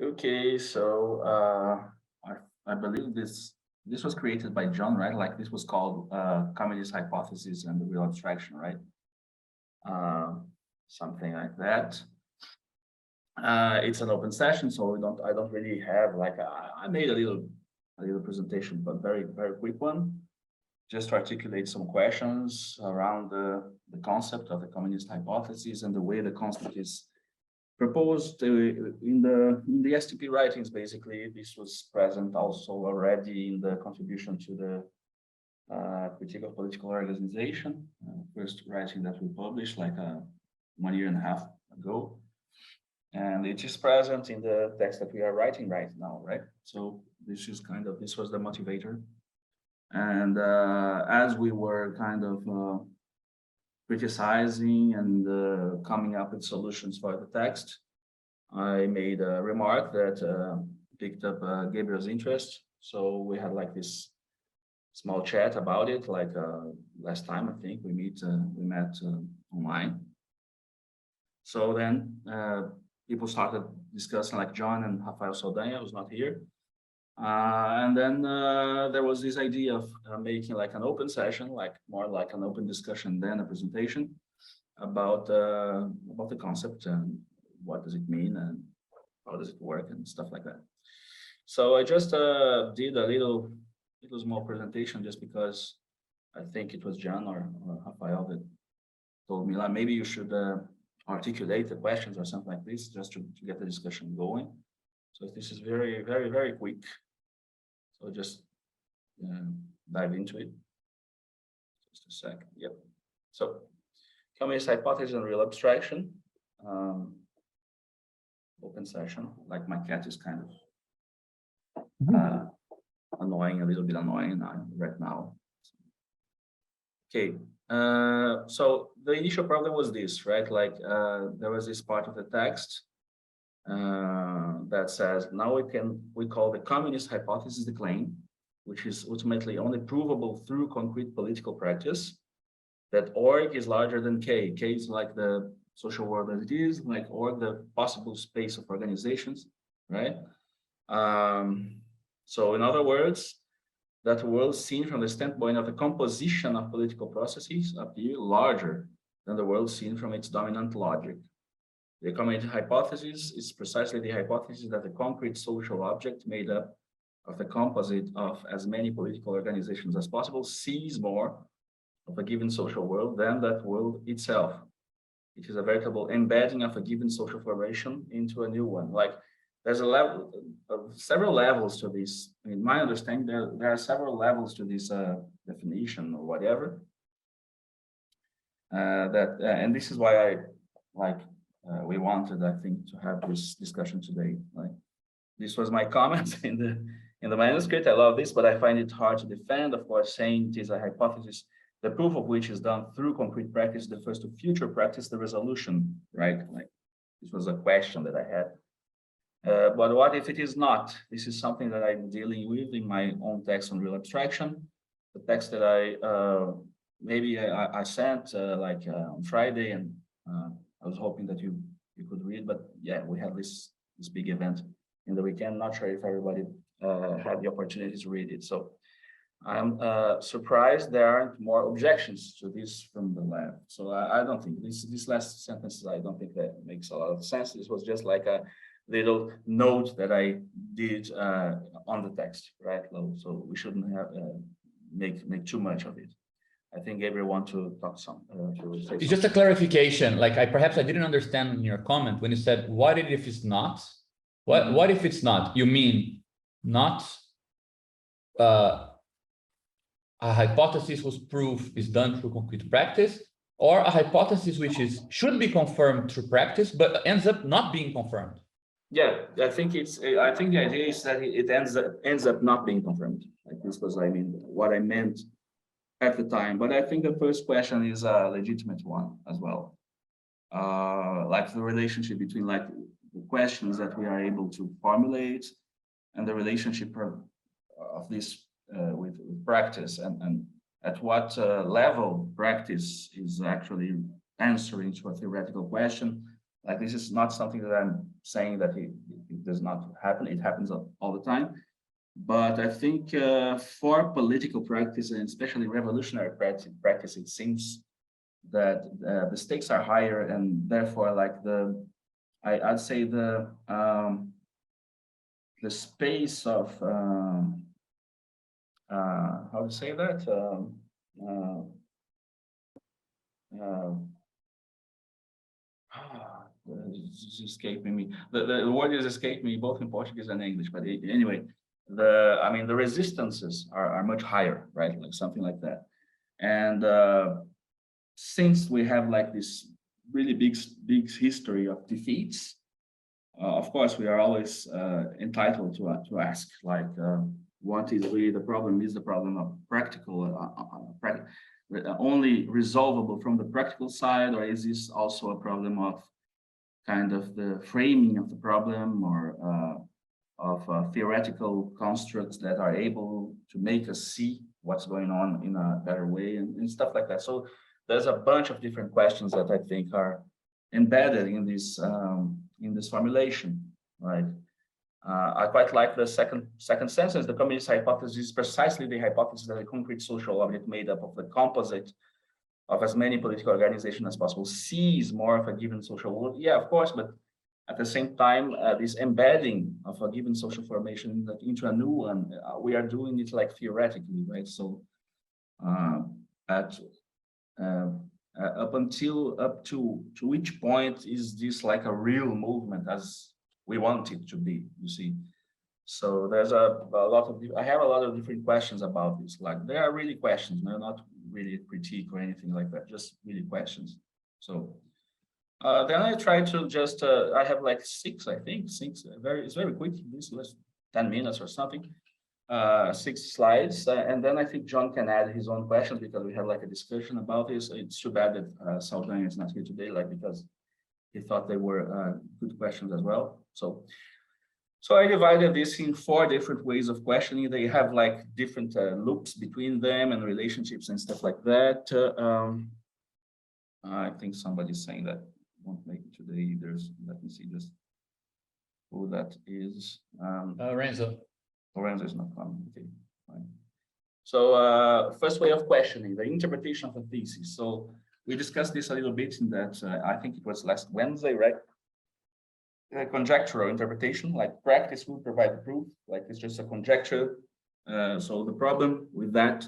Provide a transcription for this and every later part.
Okay, so I believe this was created by John, right? Like this was called communist hypothesis and the real abstraction, right? Uh, Something like that. It's an open session, so I don't really have like I made a little presentation, but very quick one, just to articulate some questions around the concept of the communist hypothesis and the way the concept is proposed in the STP writings. Basically, this was present also already in the contribution to the critique of political organization, first writing that we published like 1 year and a half ago, and it is present in the text that we are writing right now, right? So this was the motivator, and as we were kind of criticizing and coming up with solutions for the text, I made a remark that picked up Gabriel's interest. So we had like this small chat about it, like last time I think we met online. So then people started discussing, like John and Rafael Saldanha, who's not here. And then there was this idea of making like an open session, like more like an open discussion than a presentation about the concept and what does it mean and how does it work and stuff like that. So I just did a little small presentation just because I think it was John or Rafael that told me like maybe you should articulate the questions or something like this just to get the discussion going. So this is very quick. So just dive into it. Just a second. Yep. So communist hypothesis and real abstraction. Open session. Like my cat is kind of annoying, a little bit annoying right now. Okay. So the initial problem was this, right? Like there was this part of the text that says now we call the communist hypothesis the claim, which is ultimately only provable through concrete political practice, that org is larger than K. K is like the social world as it is, like org, the possible space of organizations, right? So in other words, that world seen from the standpoint of the composition of political processes appear larger than the world seen from its dominant logic. The community hypothesis is precisely the hypothesis that the concrete social object made up of the composite of as many political organizations as possible sees more of a given social world than that world itself. It is a veritable embedding of a given social formation into a new one. Like there's a level of several levels to this. In my understanding, there are several levels to this definition or whatever. And this is why I like we wanted, I think, to have this discussion today. Like this was my comment in the manuscript. I love this, but I find it hard to defend. Of course, saying it is a hypothesis, the proof of which is done through concrete practice, refers to future practice, the resolution, right? Like this was a question that I had. But what if it is not? This is something that I'm dealing with in my own text on real abstraction. The text that I sent on Friday, and I was hoping that you could read. But yeah, we had this big event in the weekend. Not sure if everybody had the opportunity to read it. So I'm surprised there aren't more objections to this from the lab. So I don't think this last sentence, I don't think that makes a lot of sense. This was just like a little note that I did on the text, right? So we shouldn't have make too much of it. I think Gabriel want to talk some. It's just a clarification. Like perhaps I didn't understand in your comment when you said, "What if it's not?" What if it's not? You mean not a hypothesis whose proof is done through concrete practice, or a hypothesis which should be confirmed through practice but ends up not being confirmed? Yeah, I think the idea is that it ends up not being confirmed. Like this was, I mean, what I meant at the time. But I think the first question is a legitimate one as well. Like the relationship between like the questions that we are able to formulate and the relationship of this with practice and at what level practice is actually answering to a theoretical question Like this is not something that I'm saying that it does not happen. It happens all the time. But I think for political practice and especially revolutionary practice, it seems that the stakes are higher, and therefore, like I'd say the space of how to say that it's escaping me. The word is escaping me both in Portuguese and English. But anyway, I mean the resistances are much higher, right? Like something like that. And since we have like this really big history of defeats, of course we are always entitled to ask like what is really the problem? Is the problem of practical only resolvable from the practical side, or is this also a problem of kind of the framing of the problem, or of theoretical constructs that are able to make us see what's going on in a better way, and stuff like that. So there's a bunch of different questions that I think are embedded in this formulation, right? I quite like the second sentence. The communist hypothesis is precisely the hypothesis that a concrete social object made up of the composite of as many political organizations as possible sees more of a given social world. Yeah, of course, but at the same time, this embedding of a given social formation into a new one, we are doing it like theoretically, right? So up to which point is this like a real movement as we want it to be, you see? So there's a lot of, I have a lot of different questions about this. Like there are really questions, they're not really a critique or anything like that, just really questions. So then I try to just, I have like six, it's very quick, this was 10 minutes or something, 6 slides. And then I think John can add his own questions because we have like a discussion about this. It's too bad that Saldanha is not here today, like because he thought they were good questions as well. So I divided this in 4 different ways of questioning. They have like different loops between them and relationships and stuff like that. I think somebody's saying that won't make it today. Let me see just who that is. Renzo. Lorenzo is not coming. Okay, fine. So first way of questioning, the interpretation of a thesis. So we discussed this a little bit in that, I think it was last Wednesday, right? Conjectural interpretation, like practice will provide the proof, like it's just a conjecture. So the problem with that,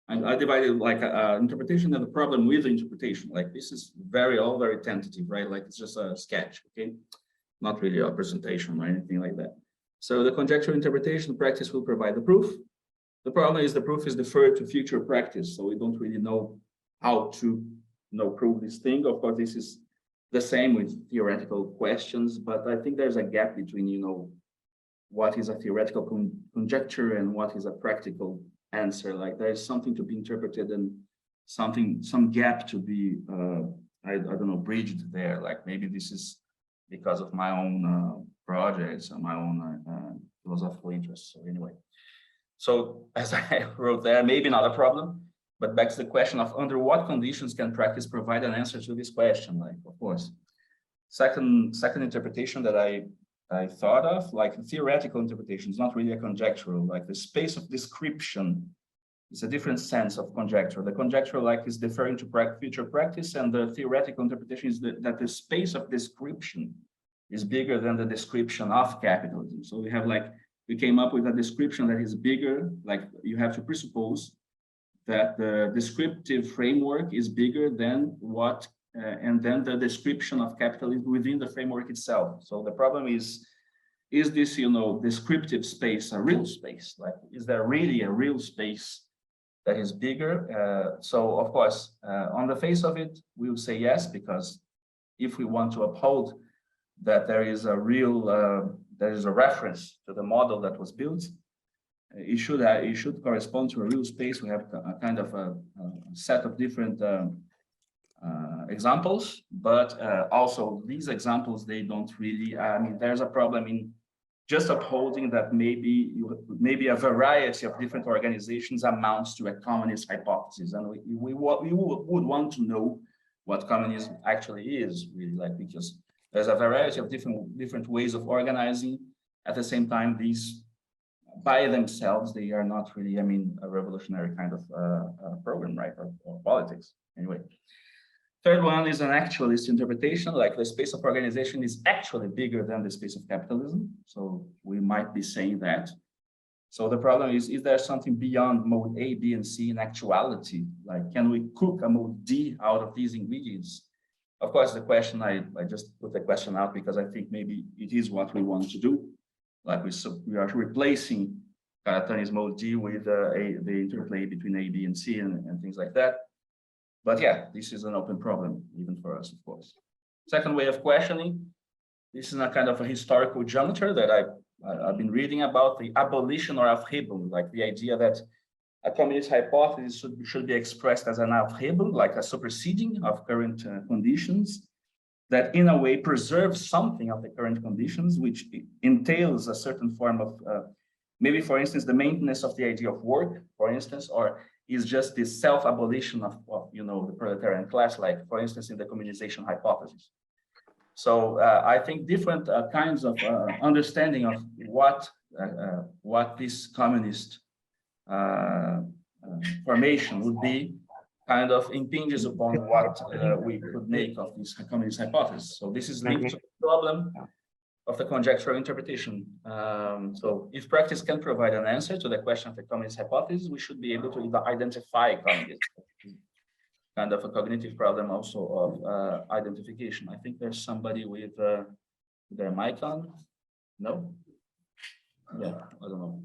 and I divided like interpretation and the problem with the interpretation. Like this is all very tentative, right? Like it's just a sketch, okay? Not really a presentation or anything like that. So the conjectural interpretation, practice will provide the proof. The problem is the proof is deferred to future practice, so we don't really know how to prove this thing. Of course, this is the same with theoretical questions, but I think there's a gap between, what is a theoretical conjecture and what is a practical answer. Like there's something to be interpreted and some gap to be, I don't know, bridged there. Like maybe this is because of my own projects and my own philosophical interests. So anyway, so as I wrote there, maybe not a problem, but back to the question of under what conditions can practice provide an answer to this question? Like, of course, second interpretation that I thought of, like theoretical interpretation, is not really a conjectural, like the space of description is a different sense of conjecture. The conjecture like is deferring to future practice, and the theoretical interpretation is that the space of description is bigger than the description of capitalism. So we came up with a description that is bigger, like you have to presuppose that the descriptive framework is bigger than and then the description of capitalism within the framework itself. So the problem is this, descriptive space a real space? Like, is there really a real space that is bigger? So of course, on the face of it, we will say yes, because if we want to uphold that there is a reference to the model that was built, it should correspond to a real space. We have a kind of a set of different examples, but also these examples, they don't really, there's a problem in just upholding that maybe a variety of different organizations amounts to a communist hypothesis. And we would want to know what communism actually is, really, like, because There's a variety of different ways of organizing. At the same time, these by themselves, they are not really, I mean, a revolutionary kind of program, right, or politics, anyway. Third one is an actualist interpretation, like the space of organization is actually bigger than the space of capitalism. So we might be saying that. So the problem is there something beyond mode A, B, and C in actuality? Like, can we cook a mode D out of these ingredients? Of course, the question, I just put the question out because I think maybe it is what we want to do. Like we are replacing Karatani's mode D with the interplay between A, B, and C and things like that. But yeah, this is an open problem, even for us, of course. Second way of questioning, this is a kind of a historical juncture that I've been reading about, the abolition or Aufhebung, like the idea that a communist hypothesis should be expressed as an Aufhebung, like a superseding of current conditions, that in a way preserves something of the current conditions, which entails a certain form of, maybe for instance, the maintenance of the idea of work, for instance, or is just the self-abolition of the proletarian class, like for instance, in the communization hypothesis. So I think different kinds of understanding of what this communist formation would be kind of impinges upon what we could make of this communist hypothesis. So this is linked to the problem of the conjectural interpretation. So if practice can provide an answer to the question of the communist hypothesis, we should be able to identify communism. Kind of a cognitive problem also of identification. I think there's somebody with their mic on. No? Yeah, I don't know.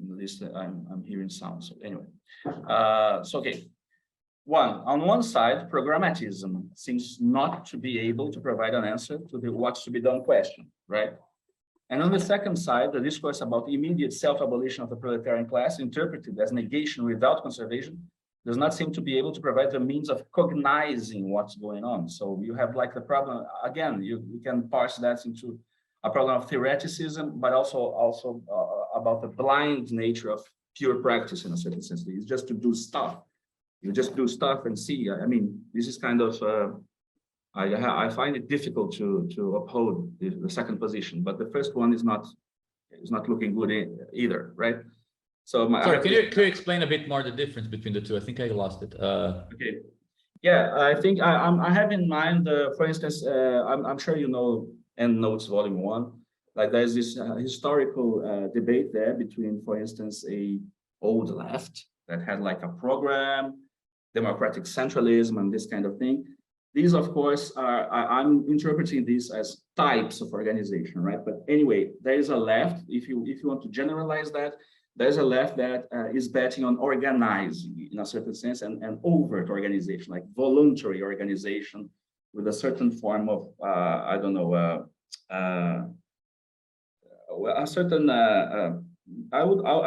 At least I'm hearing sound. So anyway, so okay. On one side, programmatism seems not to be able to provide an answer to the what's to be done question, right? And on the second side, the discourse about immediate self-abolition of the proletarian class, interpreted as negation without conservation, does not seem to be able to provide the means of cognizing what's going on. So you have like the problem, again, you can parse that into a problem of theoreticism, but also about the blind nature of pure practice in a certain sense. It's just to do stuff. You just do stuff and see. I mean, this is kind of, I find it difficult to uphold the second position, but the first one is not looking good either, right? So sorry, can you explain a bit more the difference between the two? I think I lost it. Okay. Yeah, I think I have in mind, for instance, I'm sure you know EndNotes Volume 1. Like there's this historical debate there between, for instance, a old left that had like a program, democratic centralism, and this kind of thing. These, of course, I'm interpreting this as types of organization, right? But anyway, there is a left, if you want to generalize that, there's a left that is betting on organizing in a certain sense and overt organization, like voluntary organization with a certain form of, I don't know, a certain, I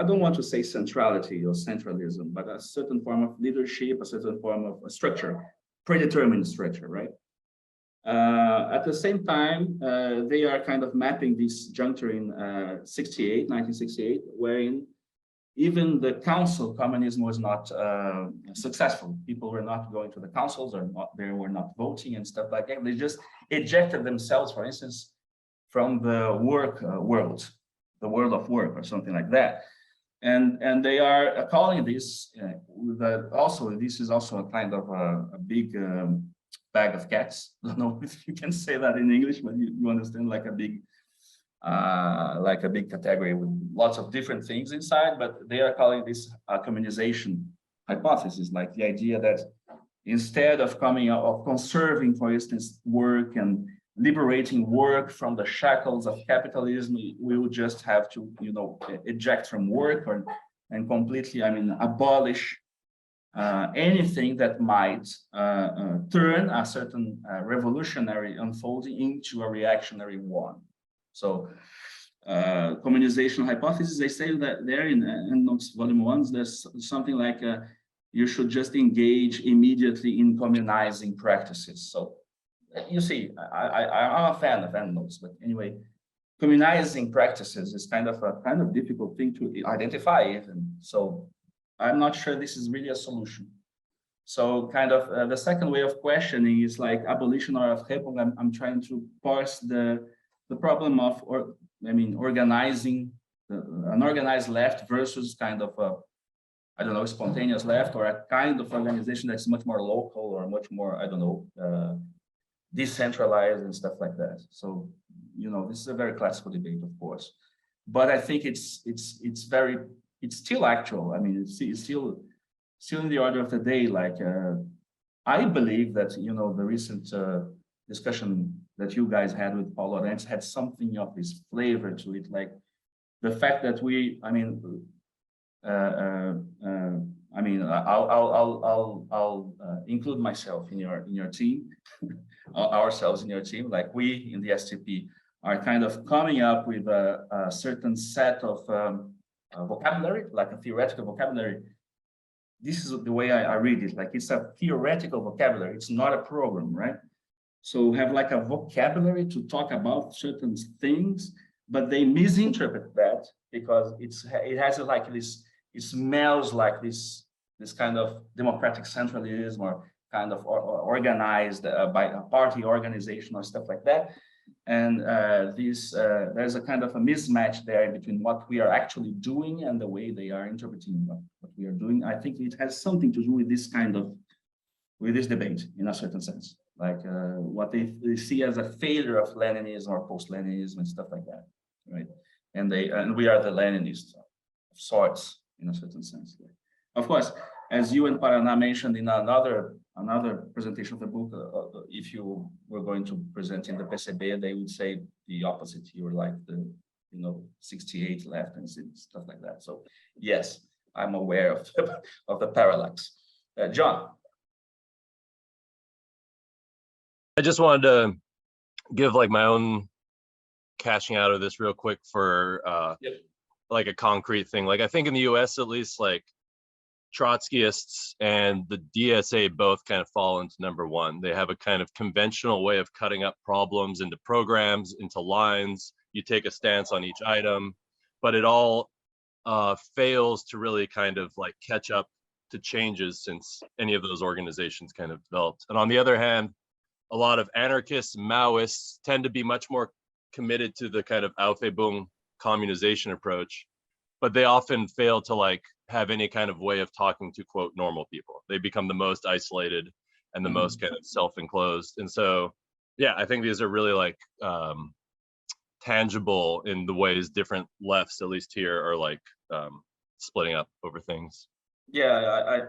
don't want to say centrality or centralism, but a certain form of leadership, a certain form of structure, predetermined structure, right? At the same time, they are kind of mapping this juncture in 1968, wherein even the council communism was not successful. People were not going to the councils, or they were not voting and stuff like that. They just ejected themselves, for instance, from the work world, the world of work, or something like that. And they are calling this also. This is also a kind of a big bag of cats. I don't know if you can say that in English, but you understand, like a big category with lots of different things inside. But they are calling this a communization hypothesis, like the idea that instead of conserving, for instance, work and liberating work from the shackles of capitalism, we would just have to, eject from work and completely, abolish anything that might turn a certain revolutionary unfolding into a reactionary one. So communization hypothesis, they say that there in EndNotes Volume 1, there's something like you should just engage immediately in communizing practices. So you see, I'm a fan of EndNotes, but anyway, communizing practices is kind of difficult thing to identify even. So I'm not sure this is really a solution. So kind of the second way of questioning is like abolition or Aufhebung. I'm trying to parse the problem of, organizing an organized left versus kind of a, I don't know, spontaneous left, or a kind of organization that's much more local or much more, I don't know, decentralized and stuff like that. So, this is a very classical debate, of course, but I think it's still actual. I mean, it's still in the order of the day. Like, I believe that, the recent discussion that you guys had with Paulo Lorenz had something of this flavor to it, like the fact that I'll include myself in your team, ourselves in your team. Like, we in the STP are kind of coming up with a certain set of vocabulary, like a theoretical vocabulary. This is the way I read it. Like, it's a theoretical vocabulary. It's not a program, right? So we have like a vocabulary to talk about certain things, but they misinterpret that because it has like this. It smells like this kind of democratic centralism, or kind of organized by a party organization or stuff like that. And there's a kind of a mismatch there between what we are actually doing and the way they are interpreting what we are doing. I think it has something to do with this debate in a certain sense, like what they see as a failure of Leninism or post-Leninism and stuff like that, right? And we are the Leninists of sorts, in a certain sense. Of course, as you and Paraná mentioned in another presentation of the book, if you were going to present in the PCB, they would say the opposite. You were like the 68 left and stuff like that. So yes, I'm aware of the parallax. John. I just wanted to give like my own cashing out of this real quick for like a concrete thing. Like, I think in the US, at least, like Trotskyists and the DSA both kind of fall into number one. They have a kind of conventional way of cutting up problems into programs, into lines. You take a stance on each item, but it all fails to really kind of like catch up to changes since any of those organizations kind of developed. And on the other hand, a lot of anarchists, Maoists tend to be much more committed to the kind of Aufhebung communization approach, but they often fail to like have any kind of way of talking to quote normal people. They become the most isolated and the most kind of self-enclosed. And so, yeah, I think these are really like tangible in the ways different lefts, at least here, are like splitting up over things. Yeah,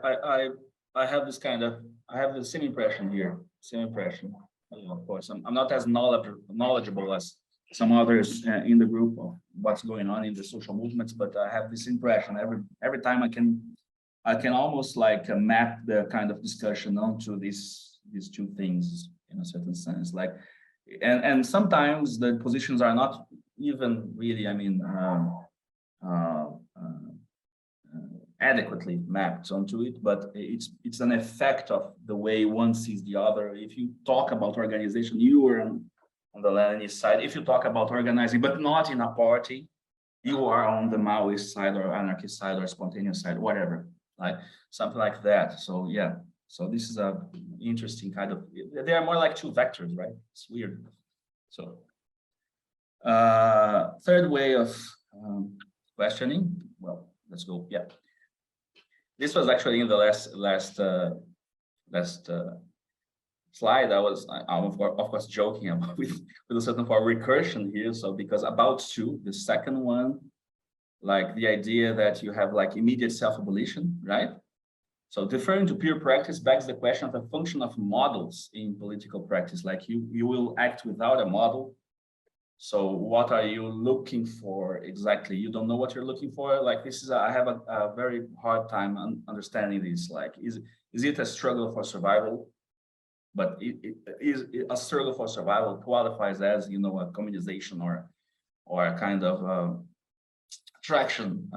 I have this I have the same impression here. Same impression. Of course, I'm not as knowledgeable as some others in the group of what's going on in the social movements, but I have this impression every time I can almost like map the kind of discussion onto these two things in a certain sense. Like, and sometimes the positions are not even really, adequately mapped onto it, but it's an effect of the way one sees the other. If you talk about organization, you are on the Leninist side. If you talk about organizing, but not in a party, you are on the Maoist side or anarchist side or spontaneous side, whatever, like something like that. So yeah, so this is a interesting kind of, they are more like two vectors, right? It's weird. So third way of questioning, well, let's go, yeah. This was actually in the last slide. I was, of course, joking about with a certain form of recursion here. So because about two, the second one, like the idea that you have like immediate self-abolition, right? So deferring to pure practice begs the question of the function of models in political practice. Like you will act without a model. So what are you looking for exactly? You don't know what you're looking for. Like this is, I have a very hard time understanding this. Like, is it a struggle for survival? But it is a struggle for survival qualifies as, a communization or a kind of attraction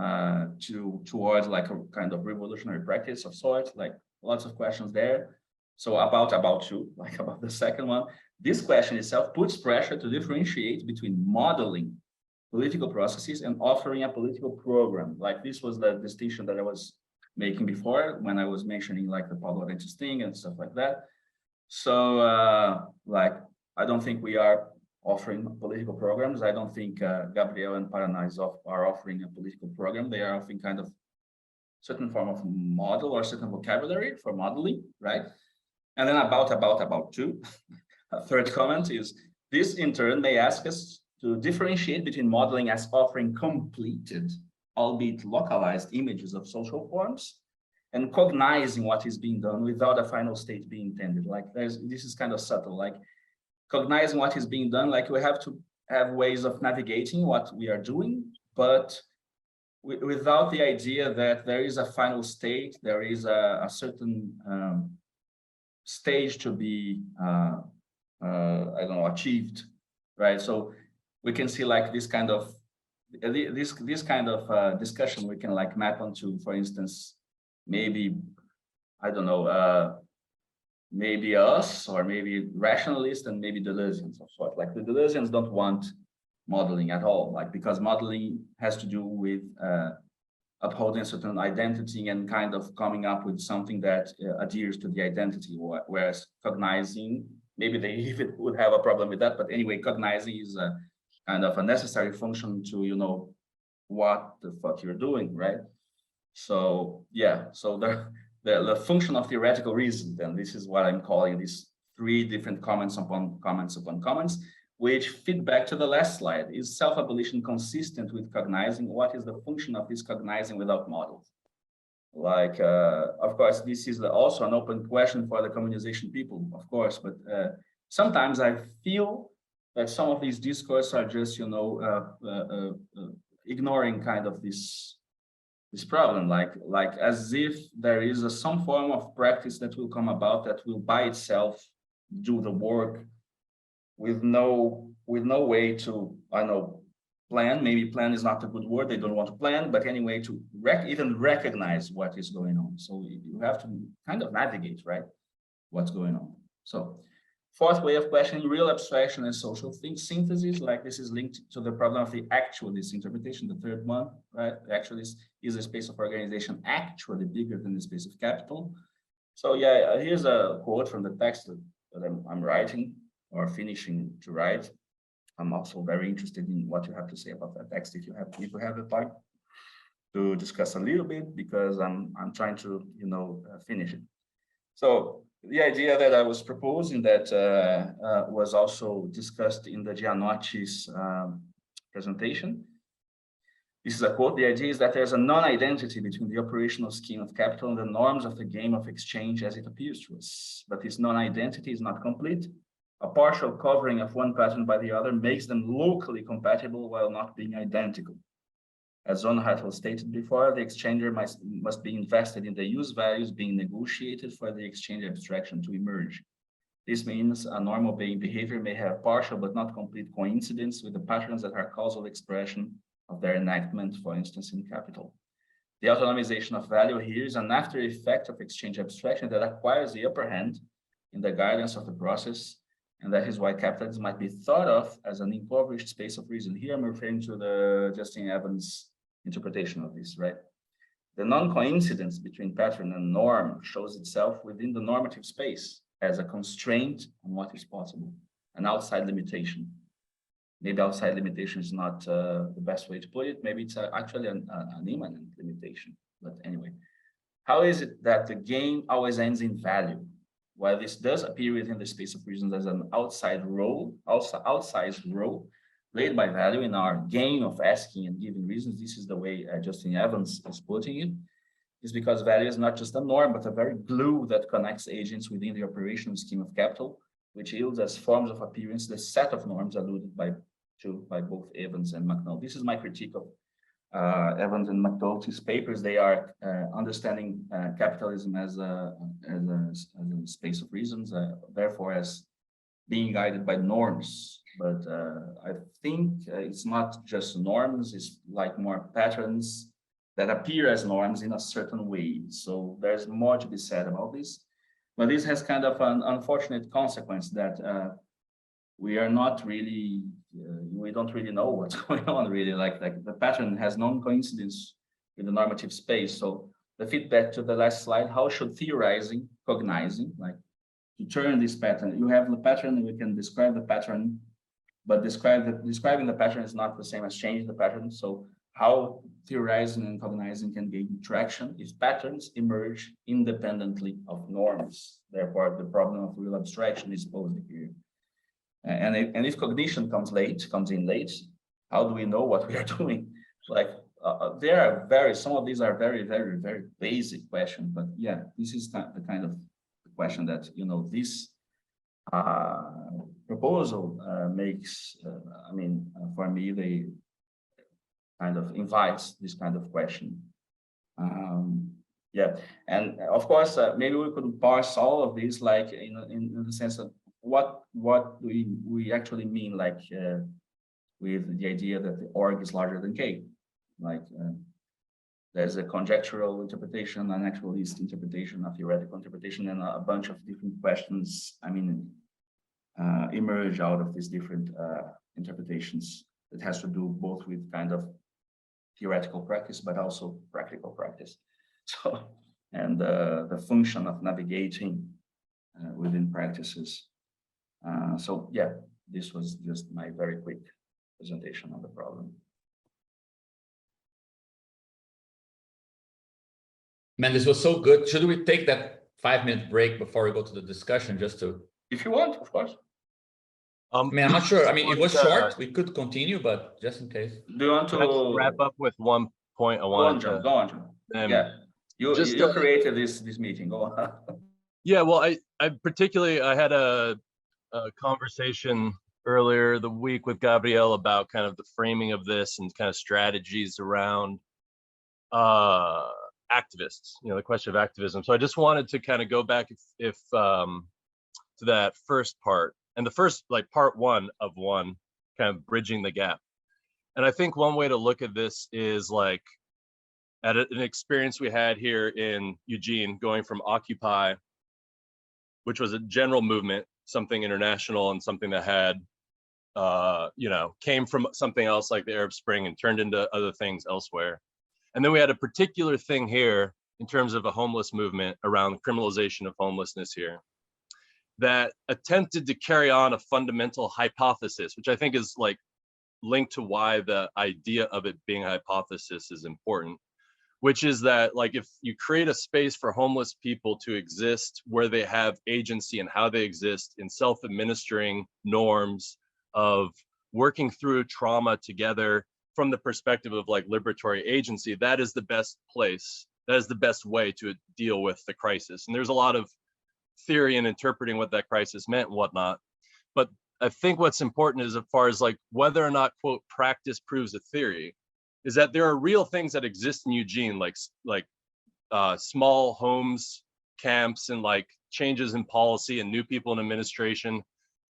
towards like a kind of revolutionary practice of sorts. Like lots of questions there. So about you, like about the second one, this question itself puts pressure to differentiate between modeling political processes and offering a political program. Like this was the distinction that I was making before when I was mentioning like the Pablo Arentes thing and stuff like that. So like, I don't think we are offering political programs. I don't think Gabriel and Paraná are offering a political program. They are offering kind of certain form of model or certain vocabulary for modeling, right? And then about two. A third comment is, this in turn may ask us to differentiate between modeling as offering completed, albeit localized images of social forms, and cognizing what is being done without a final state being intended. Like this is kind of subtle, like cognizing what is being done, like we have to have ways of navigating what we are doing, but without the idea that there is a final state, there is a certain stage to be, I don't know, achieved, right? So we can see like this kind of discussion we can like map onto, for instance, maybe, I don't know, maybe us, or maybe rationalists, and maybe Deleuzians of sort. Like the Deleuzians don't want modeling at all, like, because modeling has to do with upholding a certain identity and kind of coming up with something that adheres to the identity, whereas cognizing, maybe they even would have a problem with that, but anyway, cognizing is a kind of a necessary function to, you know, what the fuck you're doing, right? So yeah, so the function of theoretical reason, then this is what I'm calling these three different comments upon comments upon comments, which feed back to the last slide. Is self-abolition consistent with cognizing? What is the function of this cognizing without models? Like, of course, this is also an open question for the communization people, of course, but sometimes I feel that some of these discourses are just, you know, ignoring kind of this problem, like as if there is some form of practice that will come about that will by itself do the work with no way to, I don't know, plan. Maybe plan is not a good word. They don't want to plan, but anyway, to even recognize what is going on. So you have to kind of navigate, right, what's going on. So fourth way of questioning, real abstraction and social synthesis, like this is linked to the problem of the actualist interpretation, the third one, right? The actualist is a space of organization actually bigger than the space of capital. So yeah, here's a quote from the text that I'm writing or finishing to write. I'm also very interested in what you have to say about that text, if you have the time to discuss a little bit, because I'm trying to, you know, finish it. So the idea that I was proposing that was also discussed in the Gianotti's presentation. This is a quote. The idea is that there's a non-identity between the operational scheme of capital and the norms of the game of exchange as it appears to us. But this non-identity is not complete. A partial covering of one pattern by the other makes them locally compatible while not being identical. As Zonhardt stated before, the exchanger must be invested in the use values being negotiated for the exchange abstraction to emerge. This means a normal behavior may have partial but not complete coincidence with the patterns that are causal expression of their enactment, for instance, in capital. The autonomization of value here is an after effect of exchange abstraction that acquires the upper hand in the guidance of the process, and that is why capitalism might be thought of as an impoverished space of reason. Here I'm referring to the Justin Evans interpretation of this, right? The non-coincidence between pattern and norm shows itself within the normative space as a constraint on what is possible, an outside limitation. Maybe outside limitation is not the best way to put it. Maybe it's actually an immanent limitation. But anyway, how is it that the game always ends in value? While this does appear within the space of reasons as an outsized role played by value in our game of asking and giving reasons, this is the way Justin Evans is putting it, is because value is not just a norm, but a very glue that connects agents within the operational scheme of capital, which yields as forms of appearance the set of norms alluded by both Evans and McNulty. This is my critique of Evans and McNulty's papers. They are understanding capitalism as a space of reasons, therefore as being guided by norms. But I think it's not just norms, it's like more patterns that appear as norms in a certain way. So there's more to be said about this. But this has kind of an unfortunate consequence that we are not really, we don't really know what's going on really. Like the pattern has non-coincidence with the normative space. So the feedback to the last slide, how should theorizing, cognizing, like to turn this pattern, you have the pattern and we can describe the pattern, but describing the pattern is not the same as changing the pattern. So how theorizing and cognizing can gain traction if patterns emerge independently of norms. Therefore, the problem of real abstraction is posed here. And if cognition comes in late, how do we know what we are doing? Like there are some of these are very, very, very basic questions, but yeah, this is the kind of question that, you know, this proposal makes, for me, they kind of invites this kind of question. Yeah, and of course, maybe we could parse all of this, like in the sense of what do we actually mean, like with the idea that the org is larger than K, like there's a conjectural interpretation, an actualist interpretation, a theoretical interpretation, and a bunch of different questions. Emerge out of these different interpretations. It has to do both with kind of theoretical practice, but also practical practice. So, and the function of navigating within practices. So yeah, this was just my very quick presentation on the problem. Man, this was so good. Should we take that 5-minute break before we go to the discussion, just to? If you want, of course. I'm not sure. It was short. We could continue, but just in case. Do you want to wrap up with one point I wanted to? Go on, John. Yeah, you created this meeting. Go on. Yeah, well, I particularly had a conversation earlier the week with Gabriel about kind of the framing of this and kind of strategies around activists, the question of activism. So I just wanted to kind of go back if to that first part, and the first, like part one of one, kind of bridging the gap. And I think one way to look at this is like at an experience we had here in Eugene, going from Occupy, which was a general movement, something international and something that had, came from something else like the Arab Spring and turned into other things elsewhere. And then we had a particular thing here in terms of a homeless movement around criminalization of homelessness here that attempted to carry on a fundamental hypothesis, which I think is like linked to why the idea of it being a hypothesis is important, which is that like if you create a space for homeless people to exist where they have agency and how they exist in self-administering norms of working through trauma together from the perspective of like liberatory agency, that is the best place, that is the best way to deal with the crisis. And there's a lot of theory in interpreting what that crisis meant and whatnot. But I think what's important is as far as like whether or not, quote, practice proves a theory, is that there are real things that exist in Eugene, like small homes, camps, and like changes in policy and new people in administration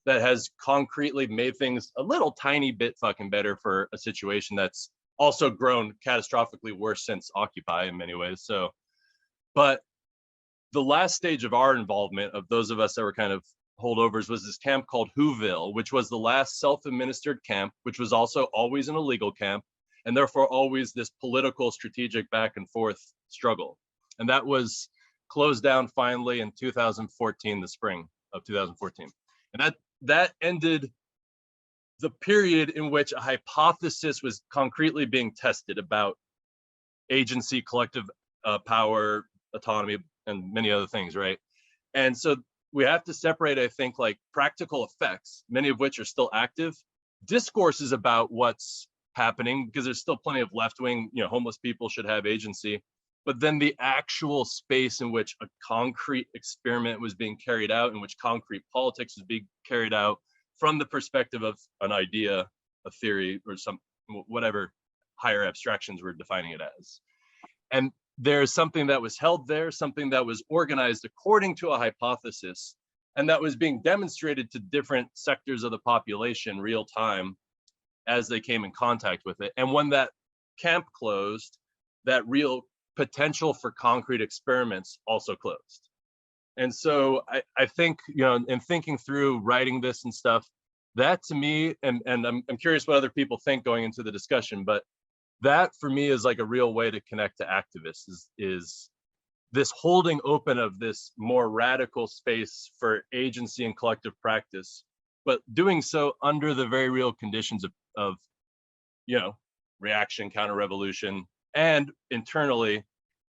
that has concretely made things a little tiny bit fucking better for a situation that's also grown catastrophically worse since Occupy in many ways. So, but the last stage of our involvement, of those of us that were kind of holdovers, was this camp called Whoville, which was the last self-administered camp, which was also always an illegal camp, and therefore always this political strategic back and forth struggle. And that was closed down finally in 2014, the spring of 2014. And that ended the period in which a hypothesis was concretely being tested about agency, collective power, autonomy, and many other things, right? And so we have to separate, I think, like practical effects, many of which are still active, discourses about what's happening, because there's still plenty of left-wing, homeless people should have agency, but then the actual space in which a concrete experiment was being carried out, in which concrete politics was being carried out from the perspective of an idea, a theory, or some whatever higher abstractions we're defining it as. And there's something that was held there, something that was organized according to a hypothesis, and that was being demonstrated to different sectors of the population real time as they came in contact with it. And when that camp closed, that real potential for concrete experiments also closed. And so I think, in thinking through writing this and stuff, that to me, and I'm curious what other people think going into the discussion, but that for me is like a real way to connect to activists, is this holding open of this more radical space for agency and collective practice, but doing so under the very real conditions of you know, reaction, counter-revolution, and internally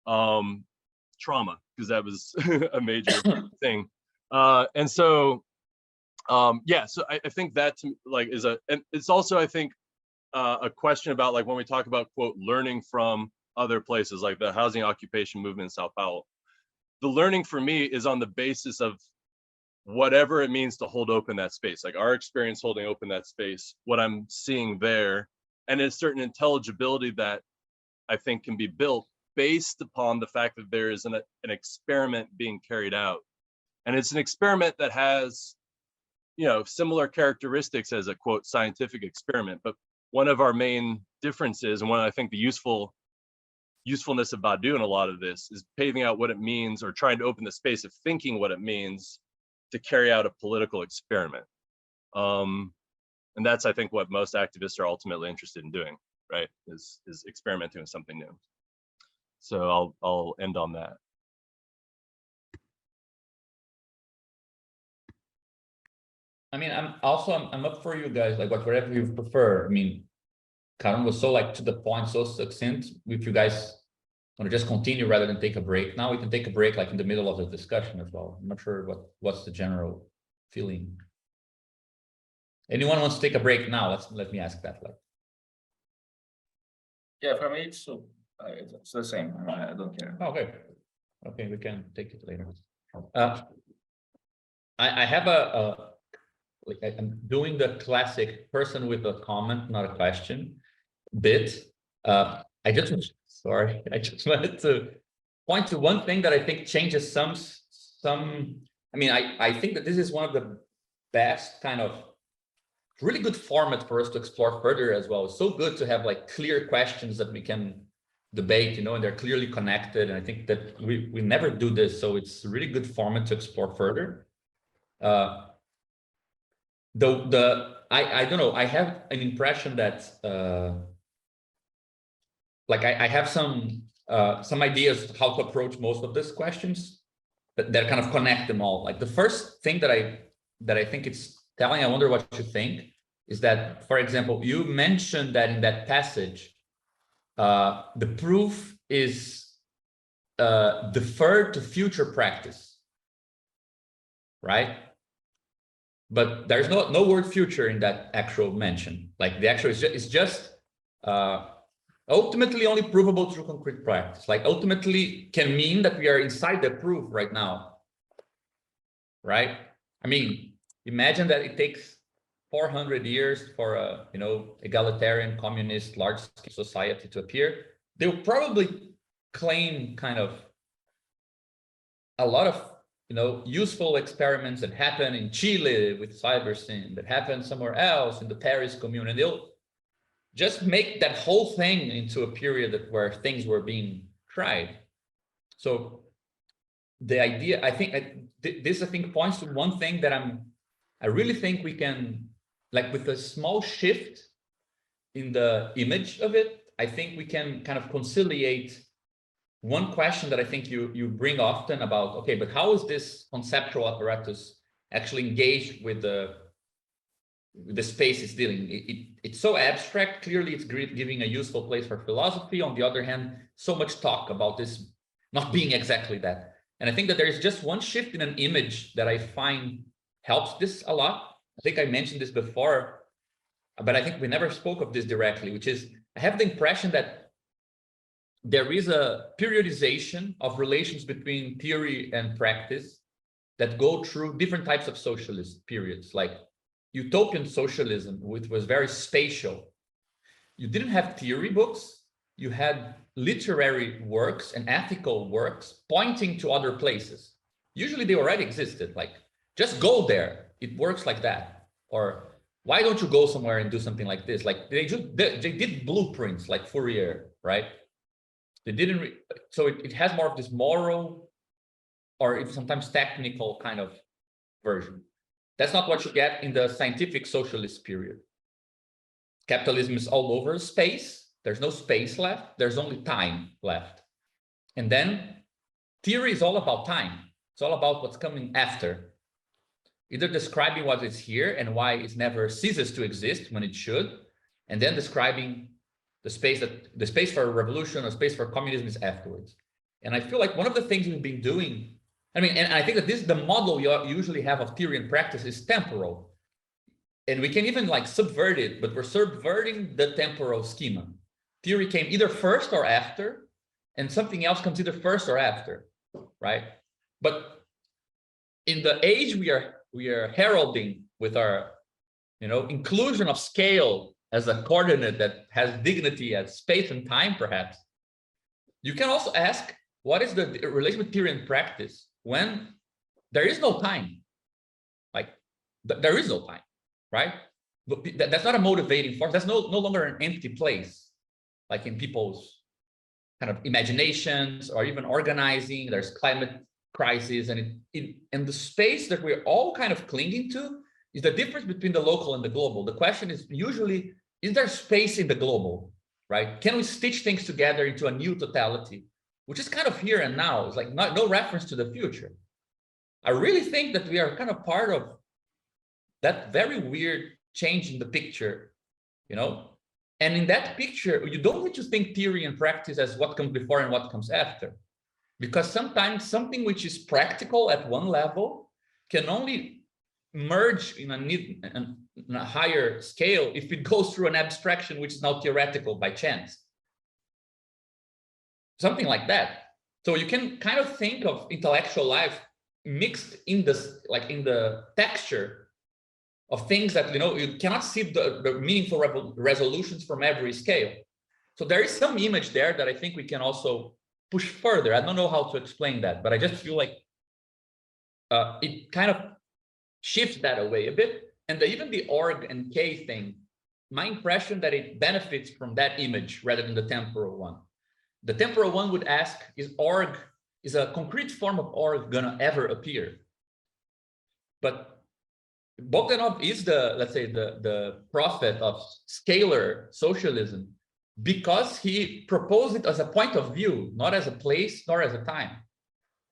trauma, because that was a major thing. And so yeah, so I think that like is and it's also, I think, a question about like when we talk about quote learning from other places like the housing occupation movement in Sao Paulo, the learning for me is on the basis of whatever it means to hold open that space, like our experience holding open that space, what I'm seeing there, and a certain intelligibility that I think can be built based upon the fact that there is an experiment being carried out. And it's an experiment that has, you know, similar characteristics as a quote scientific experiment. But one of our main differences, and one I think the usefulness of Badu in a lot of this, is paving out what it means, or trying to open the space of thinking what it means to carry out a political experiment. And that's, I think, what most activists are ultimately interested in doing, right? Is experimenting with something new. So I'll end on that. I mean, I'm up for you guys, like whatever you prefer. I mean, Karen was so like to the point, so succinct. If you guys want to just continue rather than take a break, now we can take a break like in the middle of the discussion as well. I'm not sure what's the general feeling. Anyone wants to take a break now? Let me ask that. Like, Yeah, for me it's the same. I don't care. okay, we can take it later. I have like I'm doing the classic person with a comment, not a question bit. I just wanted to point to one thing that I think changes some. I mean, I think that this is one of the best kind of really good format for us to explore further as well. It's so good to have like clear questions that we can debate, you know, and they're clearly connected. And I think that we never do this, so it's a really good format to explore further. I don't know, I have an impression that like I have some ideas how to approach most of these questions that kind of connect them all. Like the first thing that I think it's telling, I wonder what you think, is that, for example, you mentioned that in that passage, the proof is deferred to future practice, right? But there's no word future in that actual mention. Like the actual is just ultimately only provable through concrete practice. Like ultimately can mean that we are inside the proof right now, right? I mean, imagine that it takes 400 years for a, you know, egalitarian, communist, large-scale society to appear. They'll probably claim kind of a lot of, you know, useful experiments that happen in Chile with cybersyn, that happen somewhere else in the Paris Commune, and they'll just make that whole thing into a period where things were being tried. So the idea, I think, this I think points to one thing that I really think we can, like with a small shift in the image of it, I think we can kind of conciliate one question that I think you bring often about, okay, but how is this conceptual apparatus actually engaged with the space it's dealing? It's so abstract. Clearly, it's giving a useful place for philosophy. On the other hand, so much talk about this not being exactly that. And I think that there is just one shift in an image that I find helps this a lot. I think I mentioned this before, but I think we never spoke of this directly, which is I have the impression that there is a periodization of relations between theory and practice that go through different types of socialist periods, like utopian socialism, which was very spatial. You didn't have theory books, you had literary works and ethical works pointing to other places. Usually they already existed, like just go there, it works like that. Or why don't you go somewhere and do something like this? Like they did blueprints like Fourier, right? They didn't, so it has more of this moral or if sometimes technical kind of version. That's not what you get in the scientific socialist period. Capitalism is all over space. There's no space left. There's only time left. And then theory is all about time. It's all about what's coming after. Either describing what is here and why it never ceases to exist when it should, and then describing the space for a revolution or space for communism is afterwards. And I feel like one of the things we've been doing, I mean, and I think that this is the model you usually have of theory and practice is temporal. And we can even like subvert it, but we're subverting the temporal schema. Theory came either first or after, and something else comes either first or after, right? But in the age we are heralding with our, inclusion of scale as a coordinate that has dignity as space and time, perhaps, you can also ask, what is the relation with theory and practice when there is no time? Like, there is no time, right? That's not a motivating force. That's no longer an empty place, like in people's kind of imaginations or even organizing. There's climate crisis, and and the space that we're all kind of clinging to is the difference between the local and the global. The question is usually, is there space in the global, right? Can we stitch things together into a new totality, which is kind of here and now? It's like no reference to the future. I really think that we are kind of part of that very weird change in the picture, And in that picture, you don't need to think theory and practice as what comes before and what comes after. Because sometimes something which is practical at one level can only merge in a higher scale if it goes through an abstraction which is now theoretical by chance. Something like that. So you can kind of think of intellectual life mixed in this, like in the texture of things that, you cannot see the meaningful resolutions from every scale. So there is some image there that I think we can also push further. I don't know how to explain that, but I just feel like it kind of shifts that away a bit. And even the org and K thing, my impression that it benefits from that image rather than the temporal one. The temporal one would ask, is a concrete form of org gonna ever appear? But Bogdanov is let's say, the prophet of scalar socialism, because he proposed it as a point of view, not as a place, nor as a time.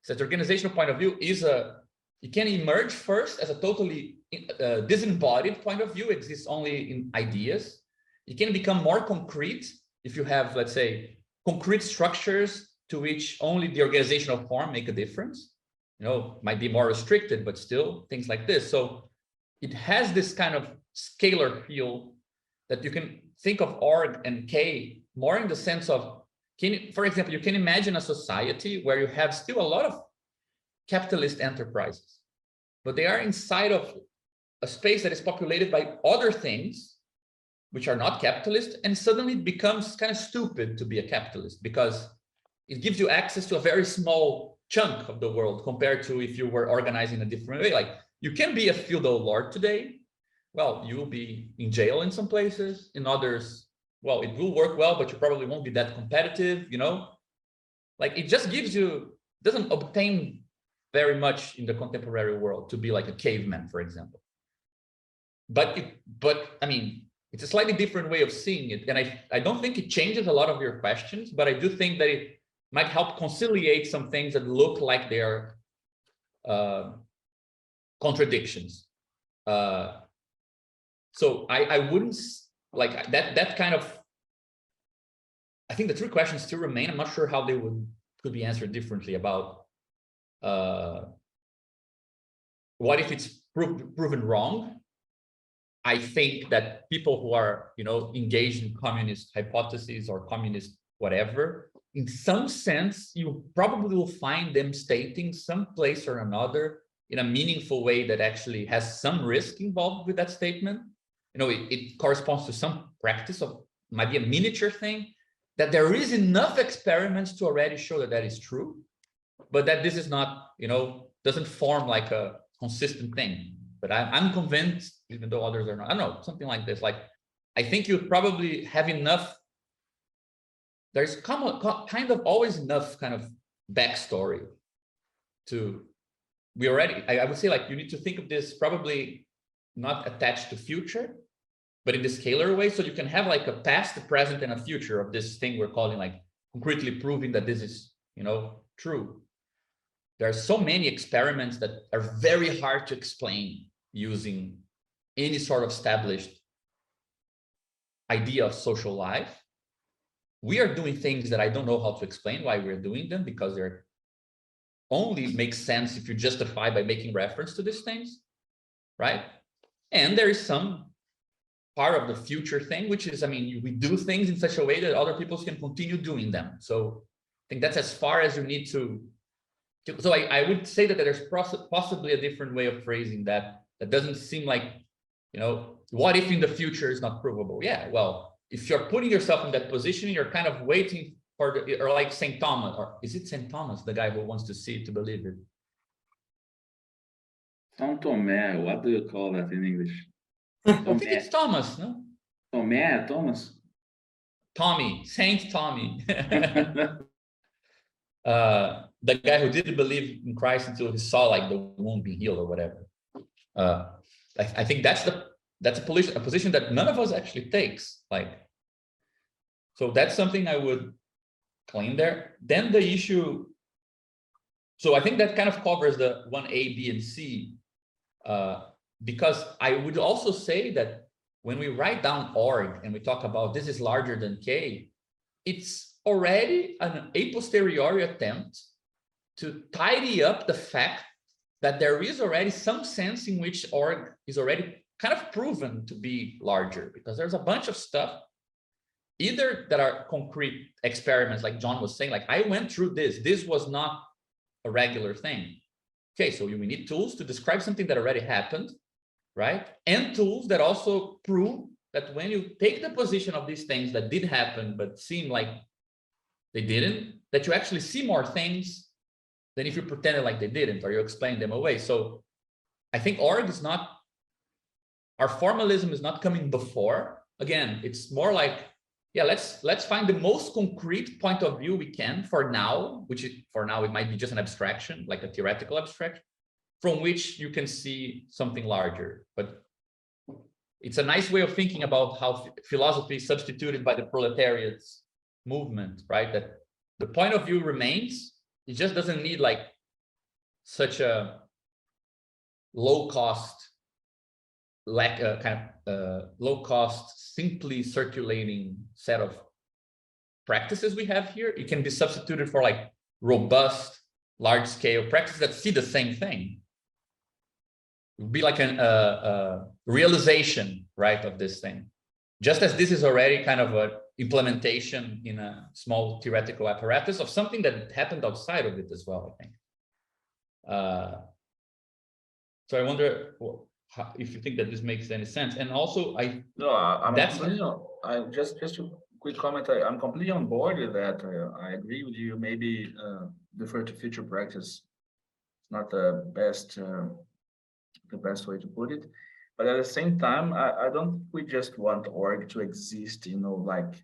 So the organizational point of view it can emerge first as a totally disembodied point of view, exists only in ideas. It can become more concrete if you have, let's say, concrete structures to which only the organizational form make a difference. Might be more restricted, but still things like this. So it has this kind of scalar feel that you can think of org and K more in the sense of, for example, you can imagine a society where you have still a lot of capitalist enterprises, but they are inside of a space that is populated by other things which are not capitalist, and suddenly it becomes kind of stupid to be a capitalist because it gives you access to a very small chunk of the world compared to if you were organizing a different way. Like, you can be a feudal lord today. Well, you will be in jail in some places. In others, well, it will work well, but you probably won't be that competitive, Like, it just doesn't obtain very much in the contemporary world to be like a caveman, for example. But I mean, it's a slightly different way of seeing it. And I don't think it changes a lot of your questions, but I do think that it might help conciliate some things that look like they are contradictions. So I wouldn't like that kind of, I think the three questions still remain. I'm not sure how they could be answered differently about what if it's proven wrong. I think that people who are, engaged in communist hypotheses or communist whatever, in some sense, you probably will find them stating some place or another in a meaningful way that actually has some risk involved with that statement. It corresponds to some practice of, might be a miniature thing, that there is enough experiments to already show that that is true, but that this is not, doesn't form like a consistent thing. But I'm convinced, even though others are not, I don't know, something like this. Like, I think you probably have enough, there's kind of always enough kind of backstory to, I would say, like, you need to think of this probably not attached to future, but in the scalar way. So you can have like a past, a present, and a future of this thing we're calling like concretely proving that this is, true. there are so many experiments that are very hard to explain using any sort of established idea of social life. We are doing things that I don't know how to explain why we're doing them, because they're only make sense if you justify by making reference to these things, right? And there is some part of the future thing, which is, I mean, we do things in such a way that other people can continue doing them. So I think that's as far as you need to. So I would say that there's possibly a different way of phrasing that. That doesn't seem like, you know, what if in the future is not provable? Yeah, well, if you're putting yourself in that position, you're kind of waiting for the, or like St. Thomas, or is it St. Thomas, the guy who wants to see it to believe it? São Tomé, what do you call that in English? I think it's Thomas, no? Tomé, Thomas? Tommy, Saint Tommy. The guy who didn't believe in Christ until he saw like the wound being healed or whatever. I think that's a position that none of us actually takes. Like, so that's something I would claim there. Then the issue. So I think that kind of covers the 1A, B, and C, because I would also say that when we write down org and we talk about this is larger than K, it's already an a posteriori attempt to tidy up the fact that there is already some sense in which org is already kind of proven to be larger, because there's a bunch of stuff either that are concrete experiments, like John was saying, like I went through this was not a regular thing. Okay, so we need tools to describe something that already happened, right? And tools that also prove that when you take the position of these things that did happen but seem like they didn't, that you actually see more things than if you pretended like they didn't, or you explain them away. So I think org is not, our formalism is not coming before. Again, it's more like, yeah, let's find the most concrete point of view we can for now, which for now it might be just an abstraction, like a theoretical abstraction, from which you can see something larger. But it's a nice way of thinking about how philosophy is substituted by the proletariat's movement, right? That the point of view remains. It just doesn't need like such a low cost, low cost, simply circulating set of practices we have here. It can be substituted for like robust, large scale practices that see the same thing. It would be like a realization, right, of this thing. Just as this is already kind of a implementation in a small theoretical apparatus of something that happened outside of it as well, I think. So I wonder if you think that this makes any sense. And also, I'm just a quick comment. I'm completely on board with that. I agree with you. Maybe defer to future practice. It's not the best way to put it. But at the same time, I don't think we just want org to exist, you know, like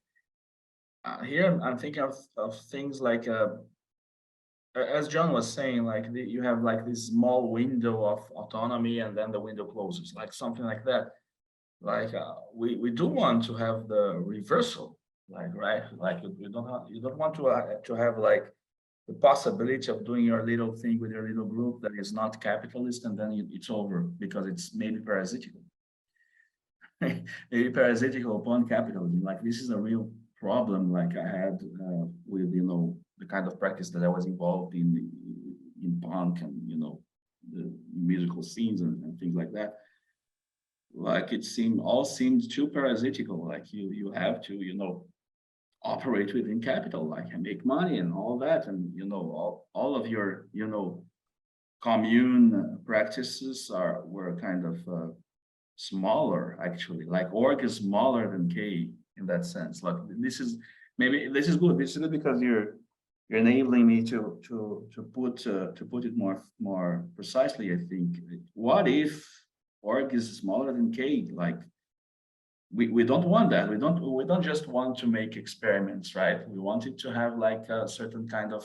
here I'm thinking of things like, as John was saying, like you have like this small window of autonomy and then the window closes, like something like that. Like we do want to have the reversal, like, right? Like you don't want to have like the possibility of doing your little thing with your little group that is not capitalist, and then it's over because it's maybe parasitical. Maybe parasitical upon capitalism. Like this is a real problem. Like I had with, you know, the kind of practice that I was involved in punk and, you know, the musical scenes and things like that. Like it all seemed too parasitical. Like you have to, you know, operate within capital, like, and make money and all that, and, you know, all of your, you know, commune practices were kind of smaller, actually. Like org is smaller than K in that sense. Like this is good. This is good because you're enabling me to put it more precisely. I think. What if org is smaller than K? Like we don't want that. We don't just want to make experiments, right? We want it to have like a certain kind of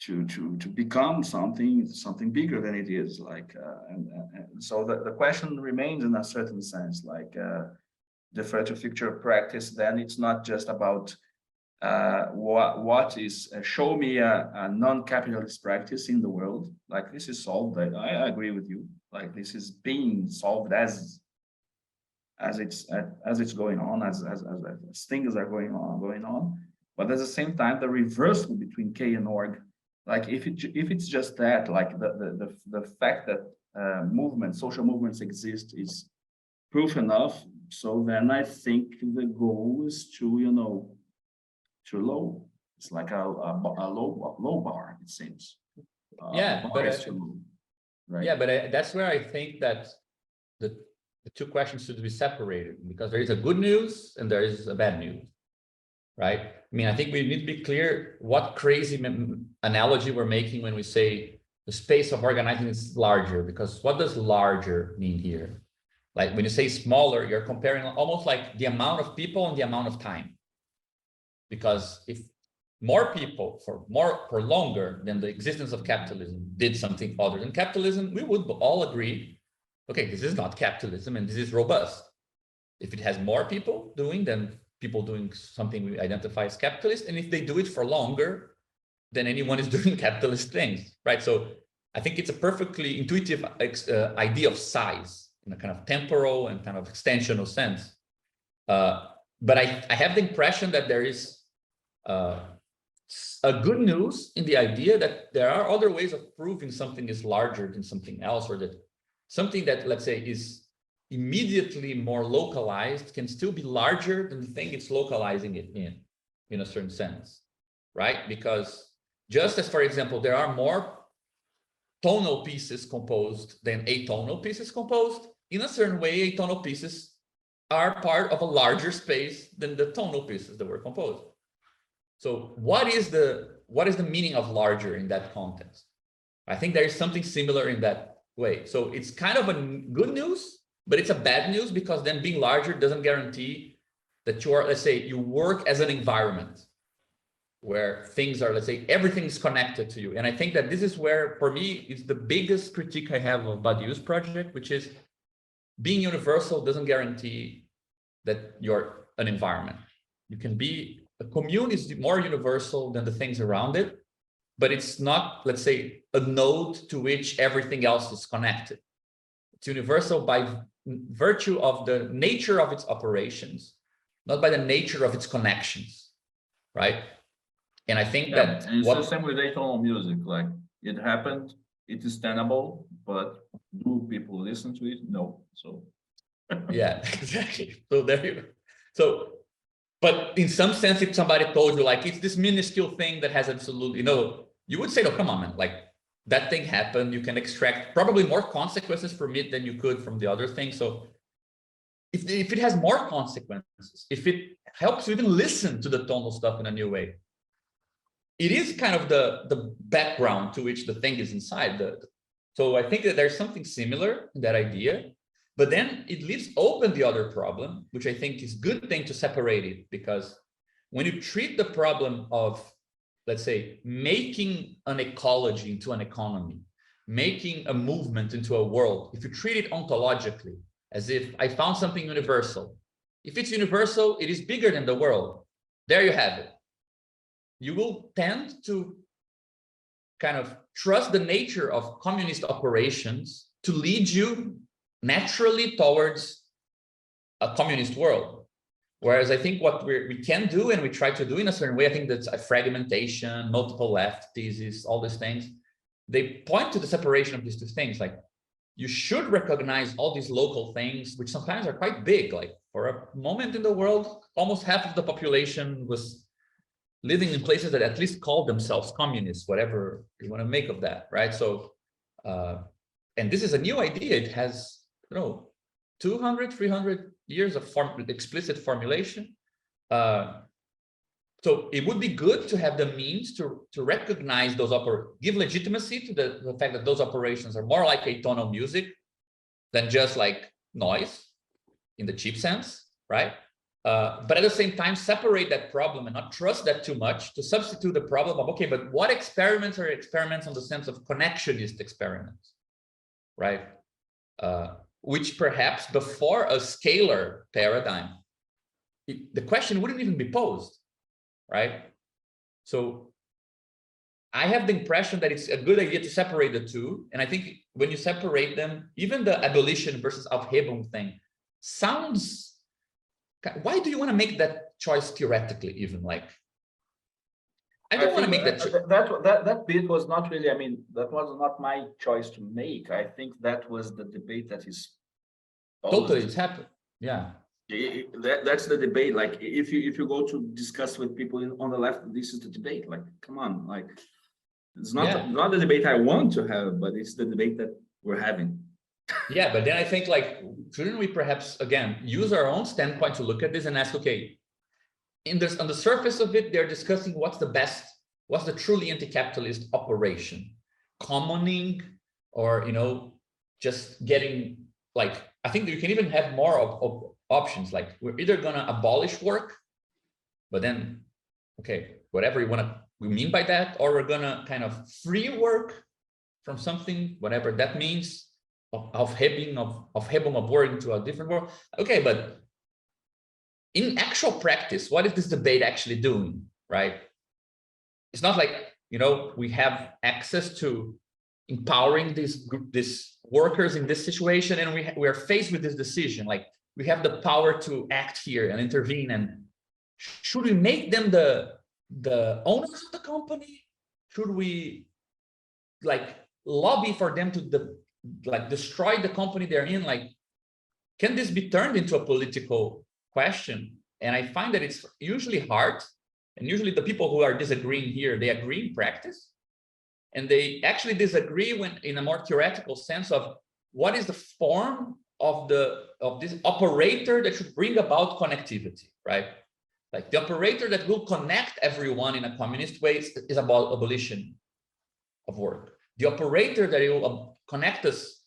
to become something bigger than it is, like and so the question remains in a certain sense, like defer to future practice, then it's not just about what is show me a non-capitalist practice in the world. Like this is solved. I agree with you. Like this is being solved as it's going on, as things are going on. But at the same time, the reversal between K and org, like if it's just that, like the fact that social movements exist is proof enough. So then I think the goal is to, too low. It's like a low bar, it seems. Yeah, but right? Yeah, but that's where I think that the two questions should be separated, because there is a good news and there is a bad news, right? I mean, I think we need to be clear what crazy analogy we're making when we say the space of organizing is larger, because what does larger mean here? Like when you say smaller, you're comparing almost like the amount of people and the amount of time. Because if more people for longer than the existence of capitalism did something other than capitalism, we would all agree, okay, this is not capitalism and this is robust. If it has more people doing something we identify as capitalist, and if they do it for longer than anyone is doing capitalist things, right? So I think it's a perfectly intuitive idea of size in a kind of temporal and kind of extensional sense. But I have the impression that there is a good news in the idea that there are other ways of proving something is larger than something else, or that something that, let's say, is immediately more localized can still be larger than the thing it's localizing it in a certain sense, right? Because just as, for example, there are more tonal pieces composed than atonal pieces composed, in a certain way, atonal pieces are part of a larger space than the tonal pieces that were composed. So what is the meaning of larger in that context? I think there is something similar in that way. So it's kind of a good news, but it's a bad news, because then being larger doesn't guarantee that you are, let's say, you work as an environment where things are, let's say, everything's connected to you. And I think that this is where, for me, is the biggest critique I have of Badiou's project, which is being universal doesn't guarantee that you're an environment. You can be, a commune is more universal than the things around it, but it's not, let's say, a node to which everything else is connected. It's universal by virtue of the nature of its operations, not by the nature of its connections, right? And I think that and it's the same with atonal music. Like it happened, it is tenable, but do people listen to it? No. So yeah, exactly. So there you go. So, but in some sense, if somebody told you like it's this minuscule thing that has absolutely no, you would say, no, come on, man, like that thing happened. You can extract probably more consequences from it than you could from the other thing. So if it has more consequences, if it helps you even listen to the tonal stuff in a new way, it is kind of the background to which the thing is inside. So I think that there's something similar in that idea, but then it leaves open the other problem, which I think is a good thing to separate it, because when you treat the problem of, let's say, making an ecology into an economy, making a movement into a world, if you treat it ontologically, as if I found something universal, if it's universal, it is bigger than the world. There you have it. You will tend to kind of trust the nature of communist operations to lead you naturally towards a communist world. Whereas I think what we can do, and we try to do in a certain way, I think that's a fragmentation, multiple left thesis, all these things, they point to the separation of these two things. Like you should recognize all these local things, which sometimes are quite big. Like for a moment in the world, almost half of the population was living in places that at least call themselves communists, whatever you want to make of that, right? So, and this is a new idea. It has, 200, 300 years of explicit formulation. So it would be good to have the means to recognize those, give legitimacy to the fact that those operations are more like atonal music than just like noise in the cheap sense, right? But at the same time, separate that problem and not trust that too much, to substitute the problem of, okay, but what experiments are experiments on the sense of connectionist experiments, right? Which perhaps before a scalar paradigm the question wouldn't even be posed, right? So I have the impression that it's a good idea to separate the two. And I think when you separate them, even the abolition versus Aufhebung thing sounds, why do you want to make that choice theoretically even? Like, I don't want to make that choice. That bit was not really, I mean, that was not my choice to make. I think that was the debate that is Totally, it's happened. Yeah. That's the debate. Like if you go to discuss with people on the left, this is the debate. Like, come on, like it's not the debate I want to have, but it's the debate that we're having. Yeah, but then I think like, shouldn't we perhaps again use our own standpoint to look at this and ask, okay, on the surface of it, they're discussing what's the truly anti-capitalist operation, commoning, or just getting like, I think you can even have more of options. Like we're either gonna abolish work, but then okay, whatever we mean by that, or we're gonna kind of free work from something, whatever that means, Aufhebung of work into a different world. Okay, but in actual practice, what is this debate actually doing, right? It's not like, we have access to empowering these workers in this situation, and we are faced with this decision. Like we have the power to act here and intervene. And should we make them the owners of the company? Should we like lobby for them to destroy the company they're in? Like, can this be turned into a political question? And I find that it's usually hard. And usually the people who are disagreeing here, they agree in practice. And they actually disagree when in a more theoretical sense of what is the form of this operator that should bring about connectivity, right? Like the operator that will connect everyone in a communist way is about abolition of work. The operator that will connect this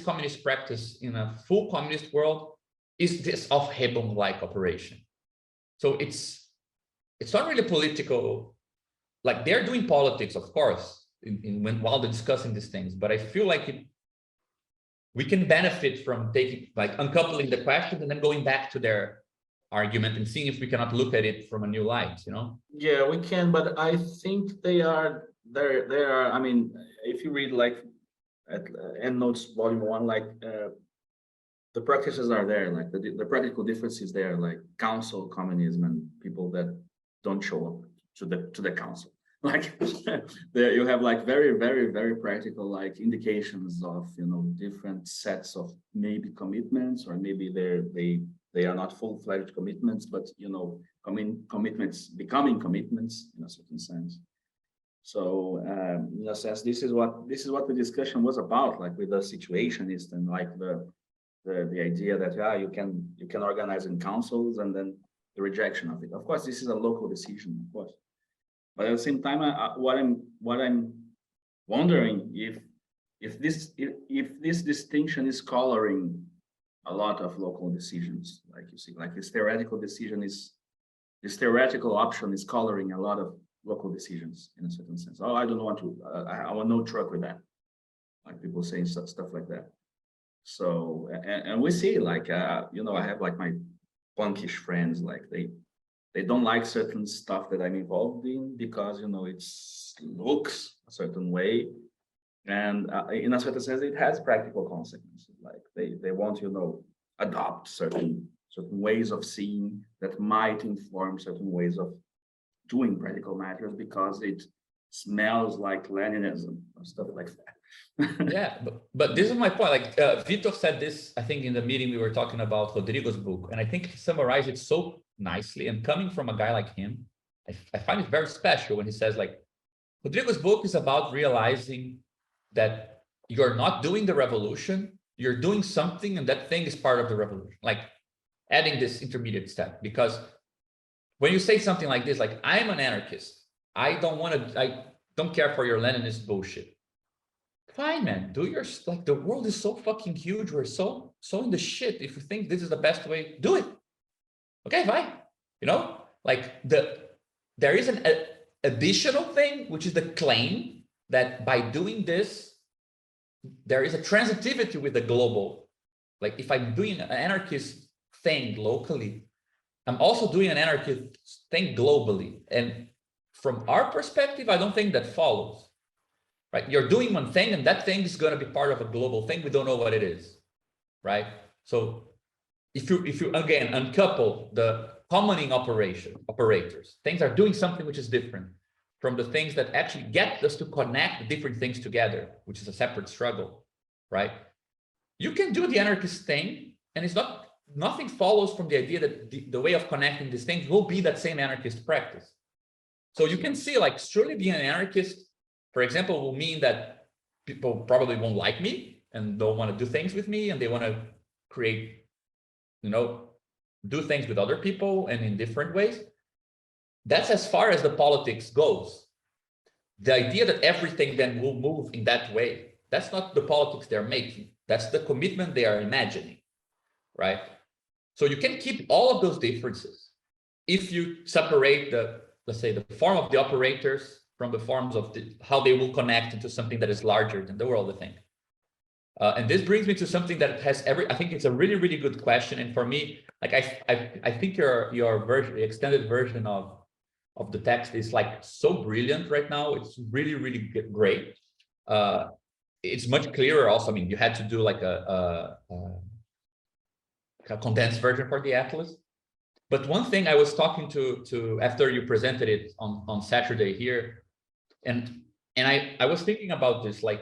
communist practice in a full communist world is this Aufhebung-like operation. So it's not really political. Like they're doing politics, of course, while they're discussing these things. But I feel like we can benefit from uncoupling the question and then going back to their argument and seeing if we cannot look at it from a new light. Yeah, we can, but I think they are. I mean, if you read like at Endnotes Volume 1, like the practices are there, like the practical difference is there, like council communism and people that don't show up to the council. Like there you have like very, very, very practical like indications of different sets of maybe commitments, or maybe they are not full-fledged commitments, but commitments becoming commitments in a certain sense. So in a sense, this is what the discussion was about, like with the situationist and like the idea that you can organize in councils, and then the rejection of it. Of course, this is a local decision, of course, but at the same time, what I'm wondering if this distinction is coloring a lot of local decisions, like you see, like this theoretical option is coloring a lot of local decisions in a certain sense. Oh, I don't want to. I want no truck with that. Like people saying stuff like that. So and we see like I have like my punkish friends, like they don't like certain stuff that I'm involved in because it looks a certain way, and in a certain sense it has practical consequences. Like they want adopt certain ways of seeing that might inform certain ways of doing practical matters because it smells like Leninism or stuff like that. Yeah, but this is my point. Like Vitor said this, I think in the meeting we were talking about Rodrigo's book, and I think he summarized it so nicely. And coming from a guy like him, I find it very special when he says like, Rodrigo's book is about realizing that you're not doing the revolution, you're doing something, and that thing is part of the revolution. Like adding this intermediate step, because when you say something like this, like I'm an anarchist, I don't care for your Leninist bullshit. Fine, man, do your, like the world is so fucking huge, we're so in the shit. If you think this is the best way, do it. Okay, fine. Like there is an additional thing, which is the claim that by doing this, there is a transitivity with the global. Like if I'm doing an anarchist thing locally, I'm also doing an anarchist thing globally. And from our perspective, I don't think that follows, right? You're doing one thing and that thing is going to be part of a global thing. We don't know what it is, right? So if you again uncouple the commoning operators, things are doing something which is different from the things that actually get us to connect the different things together, which is a separate struggle, right? You can do the anarchist thing, and it's not, nothing follows from the idea that the way of connecting these things will be that same anarchist practice. So you can see, like, surely being an anarchist, for example, will mean that people probably won't like me and don't want to do things with me, and they want to create, you know, do things with other people and in different ways. That's as far as the politics goes. The idea that everything then will move in that way, that's not the politics they're making. That's the commitment they are imagining, right? So you can keep all of those differences if you separate the, let's say, the form of the operators from the forms of how they will connect into something that is larger than the world, I think. And this brings me to something that has I think it's a really, really good question. And for me, like, I think your version, the extended version of the text is like so brilliant right now. It's really, really great. It's much clearer also. I mean, you had to do like a condensed version for the atlas. But one thing I was talking to after you presented it on Saturday here, and I was thinking about this, like,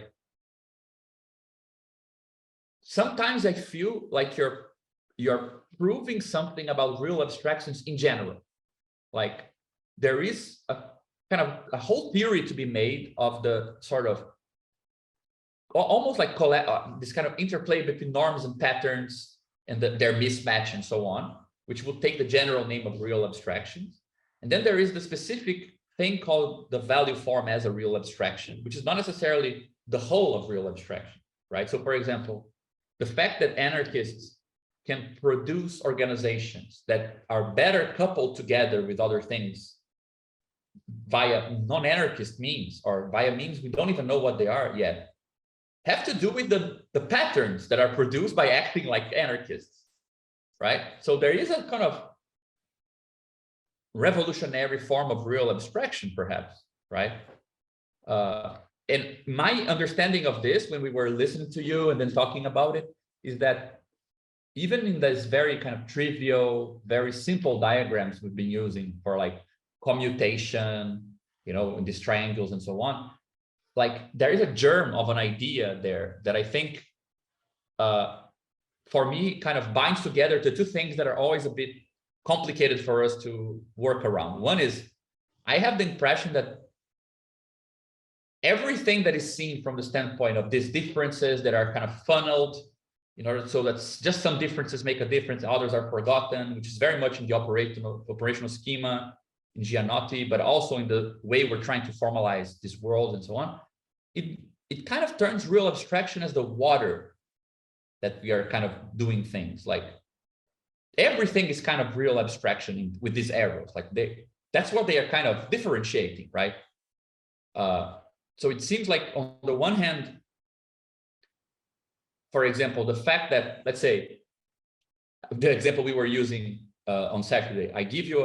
sometimes I feel like you're proving something about real abstractions in general. Like, there is a kind of a whole theory to be made of the sort of almost like this kind of interplay between norms and patterns and their mismatch and so on, which will take the general name of real abstractions. And then there is the specific thing called the value form as a real abstraction, which is not necessarily the whole of real abstraction, right? So, for example, the fact that anarchists can produce organizations that are better coupled together with other things via non-anarchist means, or via means we don't even know what they are yet, have to do with the patterns that are produced by acting like anarchists, right? So there is a kind of revolutionary form of real abstraction, perhaps, right? And my understanding of this, when we were listening to you and then talking about it, is that even in this very kind of trivial, very simple diagrams we've been using for like commutation, you know, in these triangles and so on, like there is a germ of an idea there that I think, for me, kind of binds together the two things that are always a bit complicated for us to work around. One is, I have the impression that everything that is seen from the standpoint of these differences that are kind of funneled in order, so that's just some differences make a difference, others are forgotten, which is very much in the operational schema in Gianotti, but also in the way we're trying to formalize this world and so on. It kind of turns real abstraction as the water that we are kind of doing things like. Everything is kind of real abstraction with these arrows, like that's what they are kind of differentiating, right? So it seems like on the one hand, for example, the fact that, let's say, the example we were using on Saturday, I give you,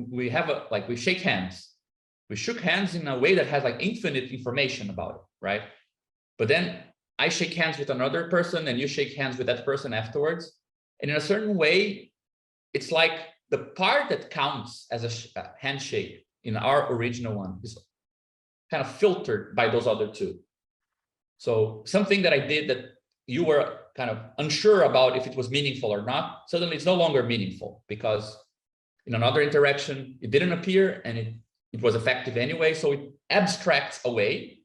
we shake hands. We shook hands in a way that has like infinite information about it, right? But then I shake hands with another person and you shake hands with that person afterwards. And in a certain way, it's like the part that counts as a handshake in our original one is kind of filtered by those other two. So something that I did that you were kind of unsure about if it was meaningful or not, suddenly it's no longer meaningful because in another interaction, it didn't appear and it was effective anyway. So it abstracts away.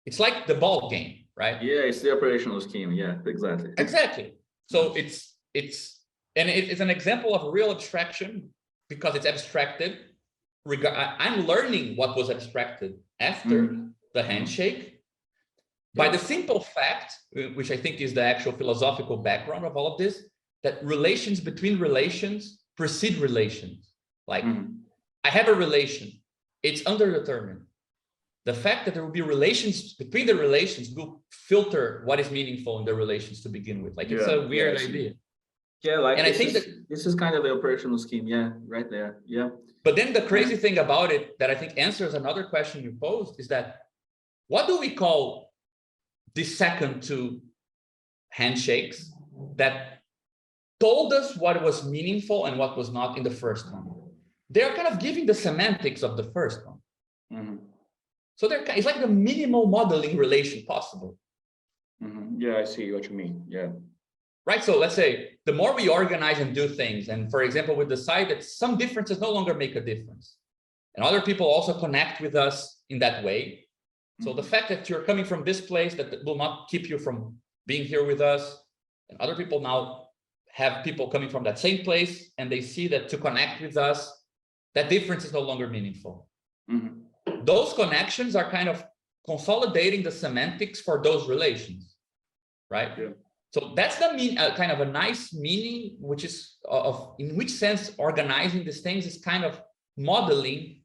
It's like the ball game, right? Yeah, it's the operational scheme. Yeah, exactly. Exactly. So it's an example of a real abstraction because it's abstracted. I'm learning what was abstracted after the handshake by the simple fact, which I think is the actual philosophical background of all of this, that relations between relations precede relations. Like I have a relation, it's underdetermined. The fact that there will be relations between the relations will filter what is meaningful in the relations to begin with. Like it's a weird idea. Yeah, like And I think that, this is kind of the operational scheme. Yeah, right there. Yeah. but then the crazy thing about it that I think answers another question you posed is that what do we call the second two handshakes that told us what was meaningful and what was not in the first one? They're kind of giving the semantics of the first one. Mm-hmm. So it's like the minimal modeling relation possible. Mm-hmm. Yeah, I see what you mean. Yeah. Right. So let's say the more we organize and do things, and for example, we decide that some differences no longer make a difference, and other people also connect with us in that way. So the fact that you're coming from this place, that will not keep you from being here with us, and other people now have people coming from that same place, and they see that to connect with us, that difference is no longer meaningful. Mm-hmm. Those connections are kind of consolidating the semantics for those relations, right? Yeah. So that's the kind of a nice meaning, which is of in which sense organizing these things is kind of modeling,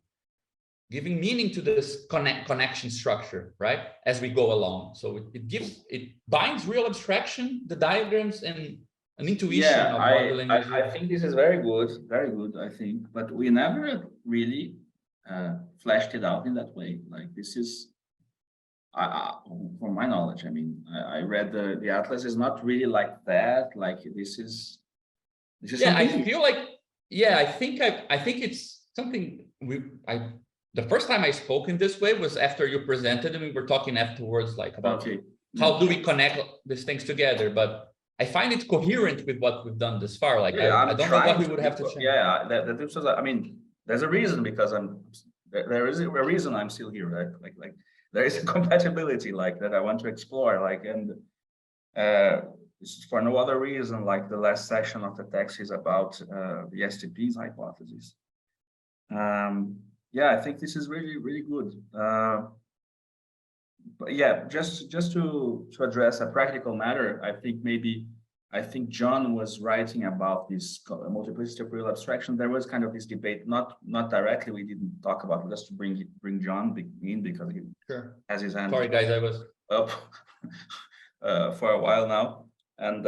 giving meaning to this connection structure, right? As we go along. So it binds real abstraction, the diagrams, and an intuition of modeling. I think this is very good, I think, but we never really fleshed it out in that way. Like this is, from my knowledge, I mean, I read the atlas is not really like that. Like this is yeah, I feel like, yeah, I think it's something the first time I spoke in this way was after you presented, and we were talking afterwards, like about how do we connect these things together. But I find it coherent with what we've done this far. Like I don't know what we would have to change. Yeah, this was, I mean, there's a reason, because there is a reason I'm still here, right? Like there is a compatibility like that I want to explore, like, and it's for no other reason. Like the last section of the text is about the STP's hypothesis. Yeah, I think this is really good. But yeah, just to address a practical matter, I think John was writing about this multiplicity of real abstraction. There was kind of this debate, not directly. We didn't talk about it, just to bring John in, because he has his hand. Sorry, guys, I was up for a while now, and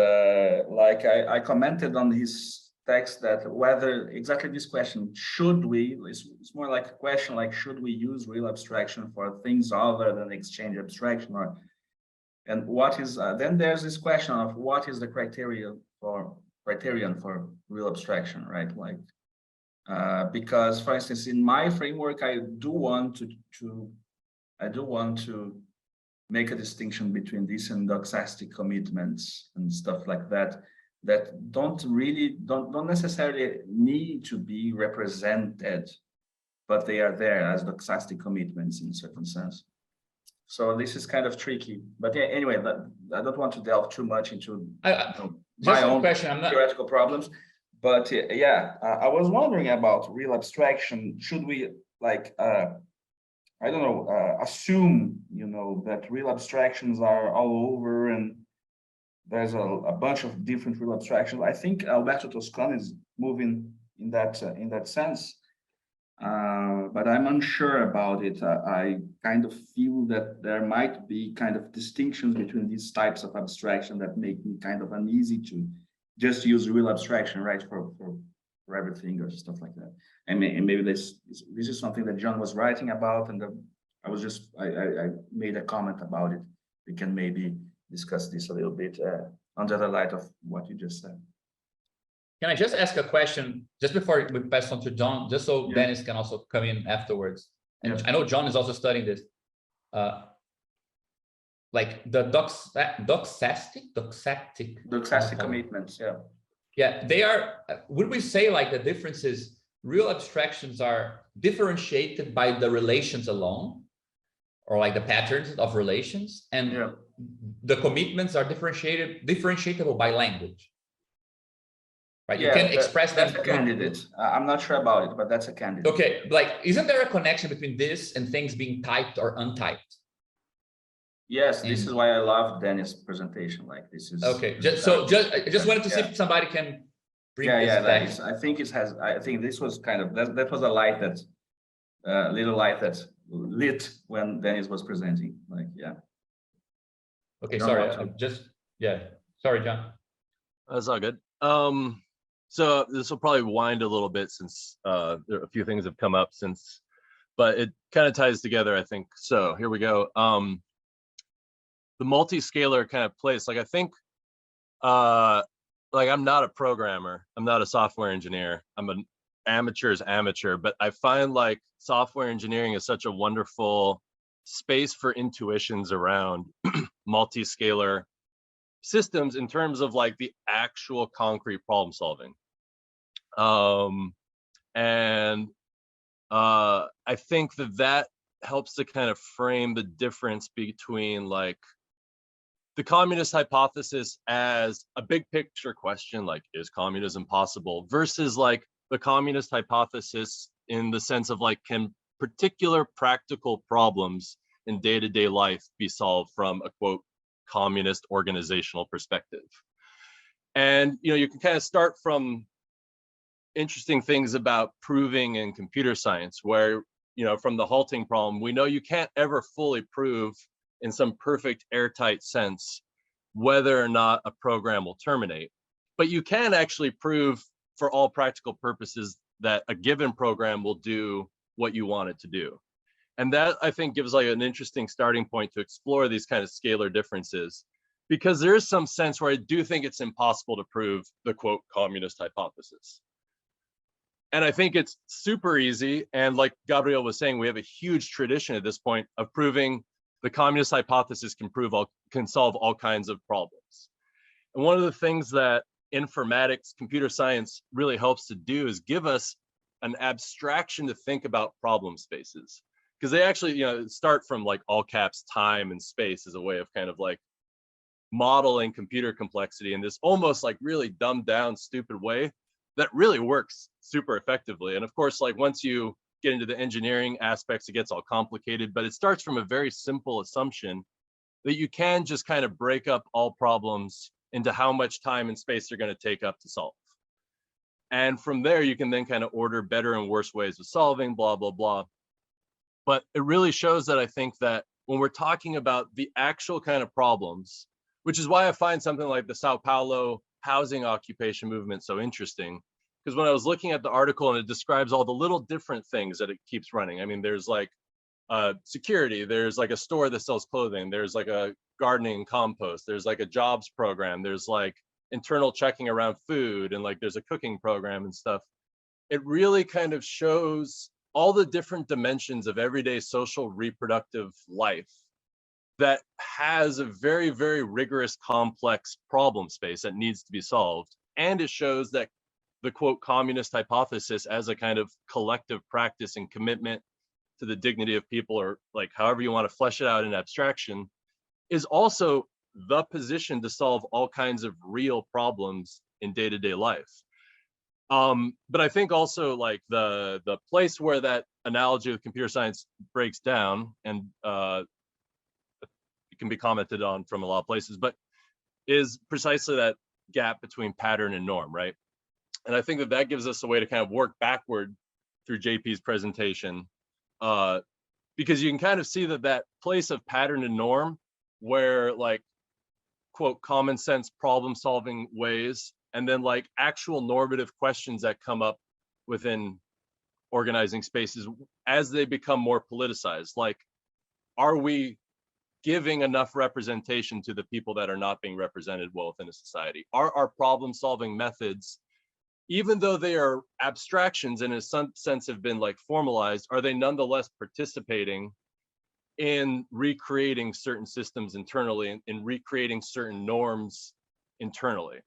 like I commented on his text that whether exactly this question, should we, it's more like a question like, should we use real abstraction for things other than exchange abstraction, or and what is then there's this question of what is the criterion for real abstraction, right? Like because, for instance, in my framework, I do want to make a distinction between this and doxastic commitments and stuff like that don't necessarily need to be represented, but they are there as doxastic commitments in a certain sense. So this is kind of tricky, but yeah, anyway, I don't want to delve too much into my own theoretical problems. But yeah, I was wondering about real abstraction. Should we, like, I don't know, assume, that real abstractions are all over and there's a bunch of different real abstractions? I think Alberto Toscano is moving in that sense. But I'm unsure about it. I kind of feel that there might be kind of distinctions between these types of abstraction that make me kind of uneasy to just use real abstraction, right, for everything or stuff like that. And maybe this is something that John was writing about, and I made a comment about it. We can maybe discuss this a little bit under the light of what you just said. Can I just ask a question just before we pass on to John, just so Dennis can also come in afterwards? And I know John is also studying this. Like the doxastic commitments, yeah. Yeah, they are, would we say like the difference is real abstractions are differentiated by the relations alone, or like the patterns of relations, and the commitments are differentiable by language? Right, you can express them. That's a candidate. I'm not sure about it, but that's a candidate. Okay, like, isn't there a connection between this and things being typed or untyped? Yes, this is why I love Dennis' presentation. Like, this is okay. I just wanted to see if somebody can bring this back. I think this was kind of that was a light that little light that lit when Dennis was presenting. Like, yeah. Okay, sorry. Sorry, John. That's all good. So this will probably wind a little bit since there are a few things have come up since, but it kind of ties together, I think. So here we go. The multi-scalar kind of place, like I think, like I'm not a programmer, I'm not a software engineer, I'm an amateur's amateur, but I find like software engineering is such a wonderful space for intuitions around multi-scalar systems in terms of like the actual concrete problem solving. And I think that that helps to kind of frame the difference between like the communist hypothesis as a big picture question, like is communism possible, versus like the communist hypothesis in the sense of like, can particular practical problems in day-to-day life be solved from a quote communist organizational perspective? And you can kind of start from interesting things about proving in computer science, where from the halting problem, we know you can't ever fully prove in some perfect airtight sense whether or not a program will terminate, but you can actually prove for all practical purposes that a given program will do what you want it to do. And that, I think, gives like an interesting starting point to explore these kind of scalar differences, because there is some sense where I do think it's impossible to prove the quote communist hypothesis. And I think it's super easy. And like Gabriel was saying, we have a huge tradition at this point of proving the communist hypothesis can solve all kinds of problems. And one of the things that informatics, computer science really helps to do is give us an abstraction to think about problem spaces. Because they actually, start from like all caps time and space as a way of kind of like modeling computer complexity in this almost like really dumbed down, stupid way that really works super effectively. And of course, like once you get into the engineering aspects, it gets all complicated, but it starts from a very simple assumption that you can just kind of break up all problems into how much time and space they're going to take up to solve. And from there, you can then kind of order better and worse ways of solving, blah, blah, blah. But it really shows that I think that when we're talking about the actual kind of problems, which is why I find something like the Sao Paulo housing occupation movement so interesting, because when I was looking at the article and it describes all the little different things that it keeps running. I mean, there's like security, there's like a store that sells clothing, there's like a gardening and compost, there's like a jobs program, there's like internal checking around food, and like there's a cooking program and stuff. It really kind of shows all the different dimensions of everyday social reproductive life that has a very, very rigorous, complex problem space that needs to be solved. And it shows that the quote communist hypothesis as a kind of collective practice and commitment to the dignity of people, or like however you want to flesh it out in abstraction, is also the position to solve all kinds of real problems in day-to-day life. But I think also like the place where that analogy with computer science breaks down, and it can be commented on from a lot of places, but is precisely that gap between pattern and norm, right? And I think that that gives us a way to kind of work backward through JP's presentation, because you can kind of see that that place of pattern and norm, where like quote common sense problem solving ways, and then like actual normative questions that come up within organizing spaces as they become more politicized, like are we giving enough representation to the people that are not being represented well within a society? Are our problem solving methods, even though they are abstractions and in some sense have been like formalized, are they nonetheless participating in recreating certain systems internally, and in recreating certain norms internally?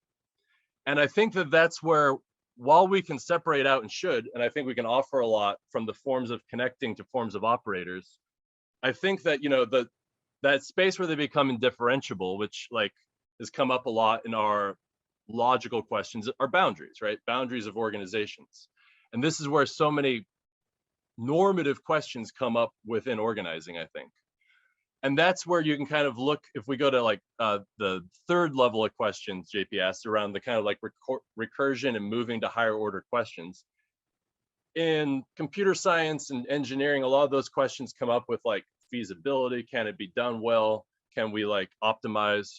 And I think that that's where, while we can separate out and should, and I think we can offer a lot from the forms of connecting to forms of operators, I think that, that space where they become indifferentiable, which like has come up a lot in our logical questions, are boundaries, right? Boundaries of organizations. And this is where so many normative questions come up within organizing, I think. And that's where you can kind of look, if we go to like the third level of questions JP asked around the kind of like recursion and moving to higher order questions. In computer science and engineering, a lot of those questions come up with like feasibility. Can it be done well? Can we like optimize?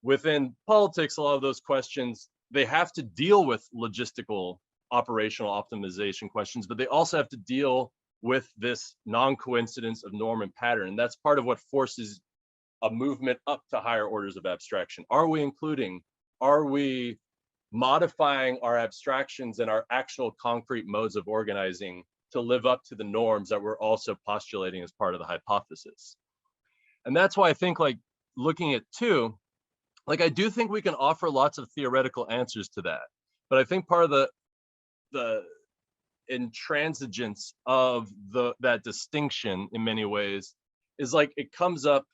Within politics, a lot of those questions they have to deal with logistical operational optimization questions, but they also have to deal with this non-coincidence of norm and pattern. And that's part of what forces a movement up to higher orders of abstraction. Are we modifying our abstractions and our actual concrete modes of organizing to live up to the norms that we're also postulating as part of the hypothesis? And that's why I think, like, looking at two, like, I do think we can offer lots of theoretical answers to that. But I think part of the intransigence of that distinction in many ways is, like, it comes up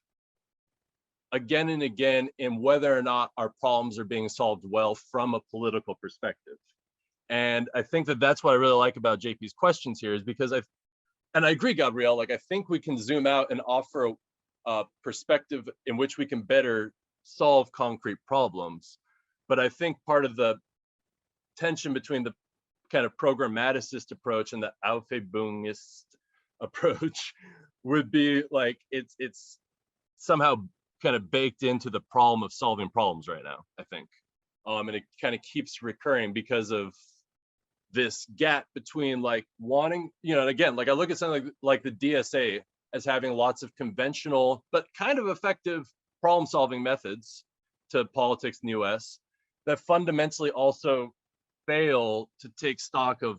again and again in whether or not our problems are being solved well from a political perspective. And I think that that's what I really like about JP's questions here, is because I agree, Gabriel, like, I think we can zoom out and offer a perspective in which we can better solve concrete problems. But I think part of the tension between the kind of programmaticist approach and the Aufhebungist approach would be, like, it's somehow kind of baked into the problem of solving problems right now, I think. And it kind of keeps recurring because of this gap between, like, wanting, and again, like, I look at something like the DSA as having lots of conventional but kind of effective problem solving methods to politics in the US that fundamentally also fail to take stock of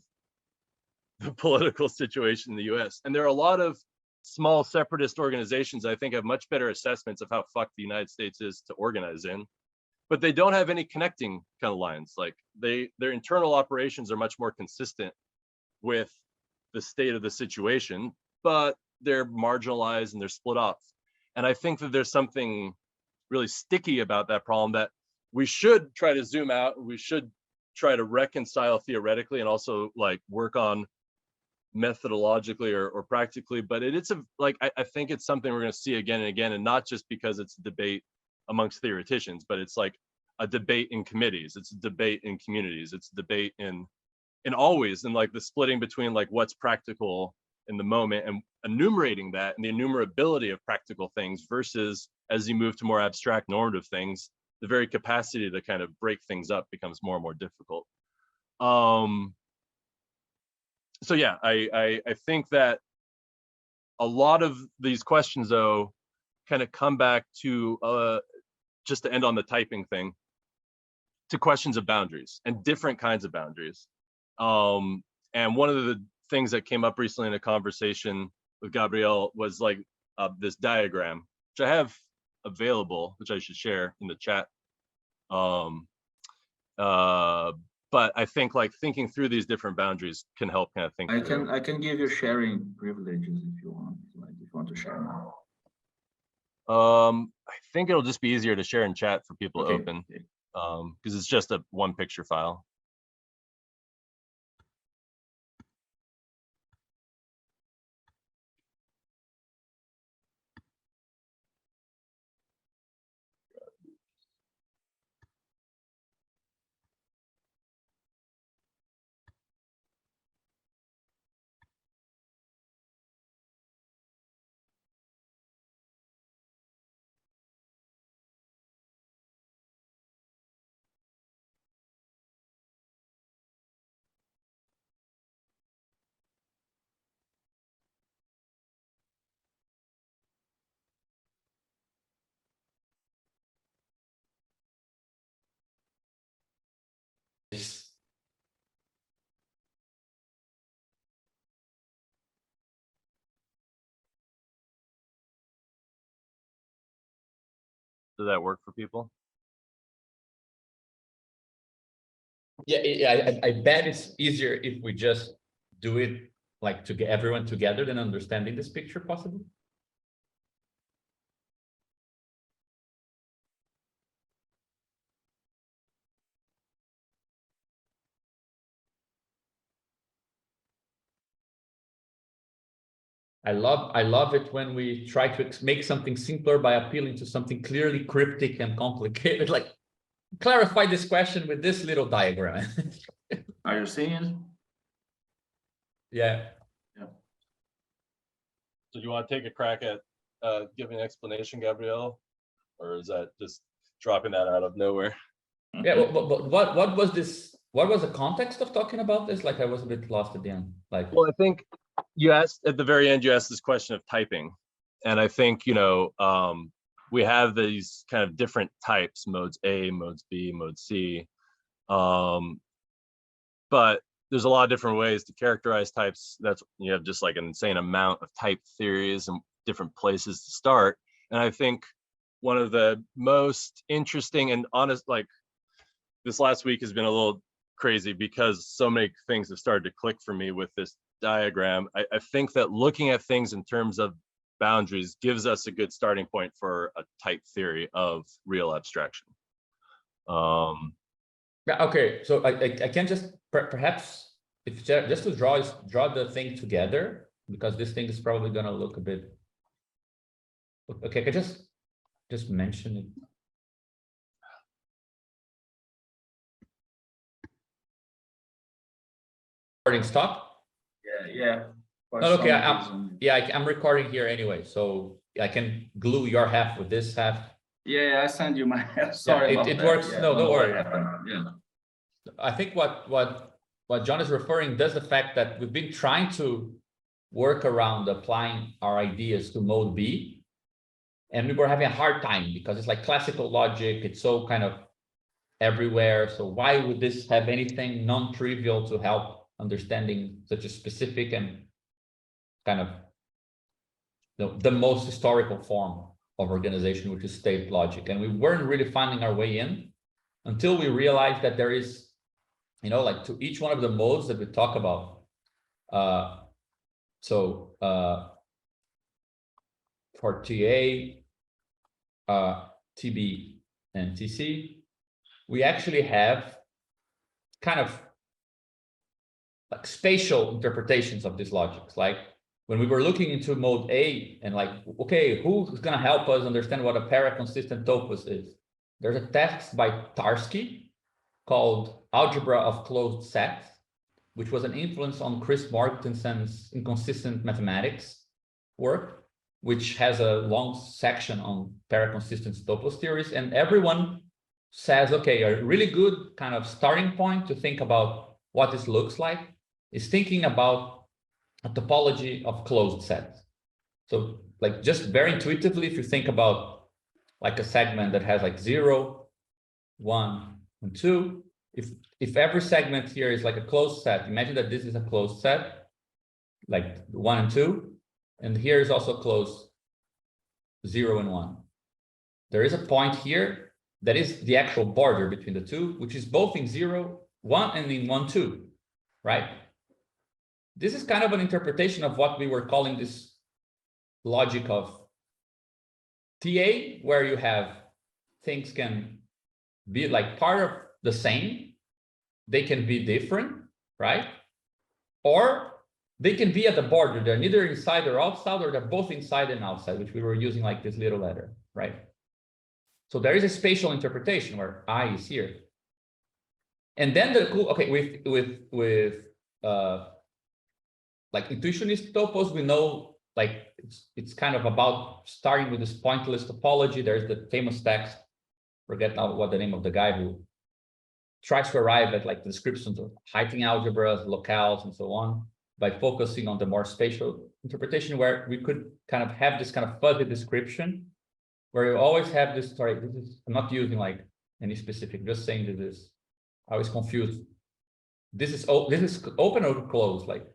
the political situation in the US. And there are a lot of small separatist organizations I think have much better assessments of how fucked the United States is to organize in, but they don't have any connecting kind of lines. Like, their internal operations are much more consistent with the state of the situation, but they're marginalized and they're split off. And I think that there's something really sticky about that problem that we should try to zoom out. We should try to reconcile theoretically and also, like, work on methodologically or practically. But it's I think it's something we're going to see again and again, and not just because it's a debate amongst theoreticians, but it's like a debate in committees, it's a debate in communities, it's a debate in always, and like the splitting between, like, what's practical in the moment and enumerating that and the enumerability of practical things versus, as you move to more abstract normative things, the very capacity to kind of break things up becomes more and more difficult. So yeah, I think that a lot of these questions, though, kind of come back to, just to end on the typing thing, to questions of boundaries and different kinds of boundaries. And one of the things that came up recently in a conversation with Gabriel was, like, this diagram, which I have available, which I should share in the chat. But I think, like, thinking through these different boundaries can help kind of think through. I can give you sharing privileges if you want, like, if you want to share now. I think it'll just be easier to share in chat for people to open, because it's just a one picture file. Yes. Does that work for people? Yeah, I bet it's easier if we just do it, like, to get everyone together than understanding this picture, possibly. I love it when we try to make something simpler by appealing to something clearly cryptic and complicated. Like, clarify this question with this little diagram. Are you seeing it? Yeah. So do you want to take a crack at giving an explanation, Gabriel, or is that just dropping that out of nowhere? Yeah, but what was this? What was the context of talking about this? Like I was a bit lost at the end. Like, Well, I think you asked at the very end, you asked this question of typing. And I think, we have these kind of different types, modes A, modes B, mode C. But there's a lot of different ways to characterize types. That's, you have just like an insane amount of type theories and different places to start. And I think one of the most interesting and honest, like this last week has been a little crazy because so many things have started to click for me with this diagram. I think that looking at things in terms of boundaries gives us a good starting point for a type theory of real abstraction. yeah, okay. So I can just perhaps if just to draw the thing together, because this thing is probably gonna look a bit. Okay, I can just mention it. Recording stop. Yeah. For No, okay, some reason. I'm recording here anyway, so I can glue your half with this half. Yeah, I send you my. Sorry Yeah, about it that. works. Yeah, No, don't what worry. happened. Yeah. I think what John is referring does the fact that we've been trying to work around applying our ideas to mode B, and we were having a hard time because it's like classical logic. It's so kind of everywhere. So why would this have anything non-trivial to help understanding such a specific and kind of the most historical form of organization, which is state logic? And we weren't really finding our way in until we realized that there is, like to each one of the modes that we talk about. For TA, TB, and TC, we actually have kind of like spatial interpretations of these logics. Like when we were looking into mode A and like, okay, who's going to help us understand what a paraconsistent topos is? There's a text by Tarski called Algebra of Closed Sets, which was an influence on Chris Mortensen's Inconsistent Mathematics work, which has a long section on paraconsistent topos theories. And everyone says, okay, a really good kind of starting point to think about what this looks like is thinking about a topology of closed sets. So like just very intuitively, if you think about like a segment that has like 0, 1, and 2, if every segment here is like a closed set, imagine that this is a closed set, like 1 and 2, and here is also closed 0 and 1. There is a point here that is the actual border between the two, which is both in 0, 1 and in 1, 2, right? This is kind of an interpretation of what we were calling this logic of TA, where you have things can be like part of the same, they can be different, right? Or they can be at the border. They're neither inside or outside, or they're both inside and outside, which we were using like this little letter, right? So there is a spatial interpretation where I is here. And then with like intuitionist topos, we know like it's kind of about starting with this pointless topology. There's the famous text, forget now what the name of the guy who tries to arrive at like the descriptions of Heyting algebras, locales, and so on, by focusing on the more spatial interpretation, where we could kind of have this kind of fuzzy description, where you always have this, sorry, I'm not using like any specific, just saying that this, I was confused. This is open or closed, like?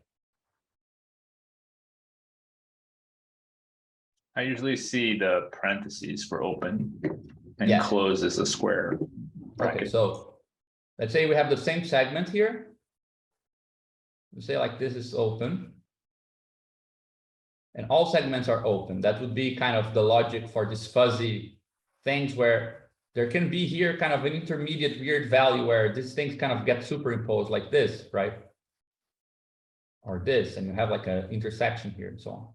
I usually see the parentheses for open and Yeah. close is a square bracket. Okay, so let's say we have the same segment here. We say like this is open. And all segments are open. That would be kind of the logic for this fuzzy things where there can be here kind of an intermediate weird value where these things kind of get superimposed like this, right? Or this, and you have like an intersection here and so on.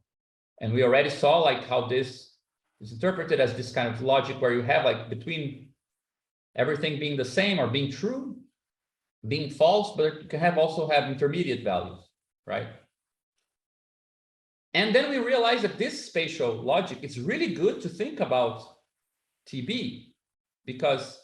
And we already saw like how this is interpreted as this kind of logic where you have like between everything being the same or being true, being false, but you can also have intermediate values, right? And then we realize that this spatial logic is really good to think about TB, because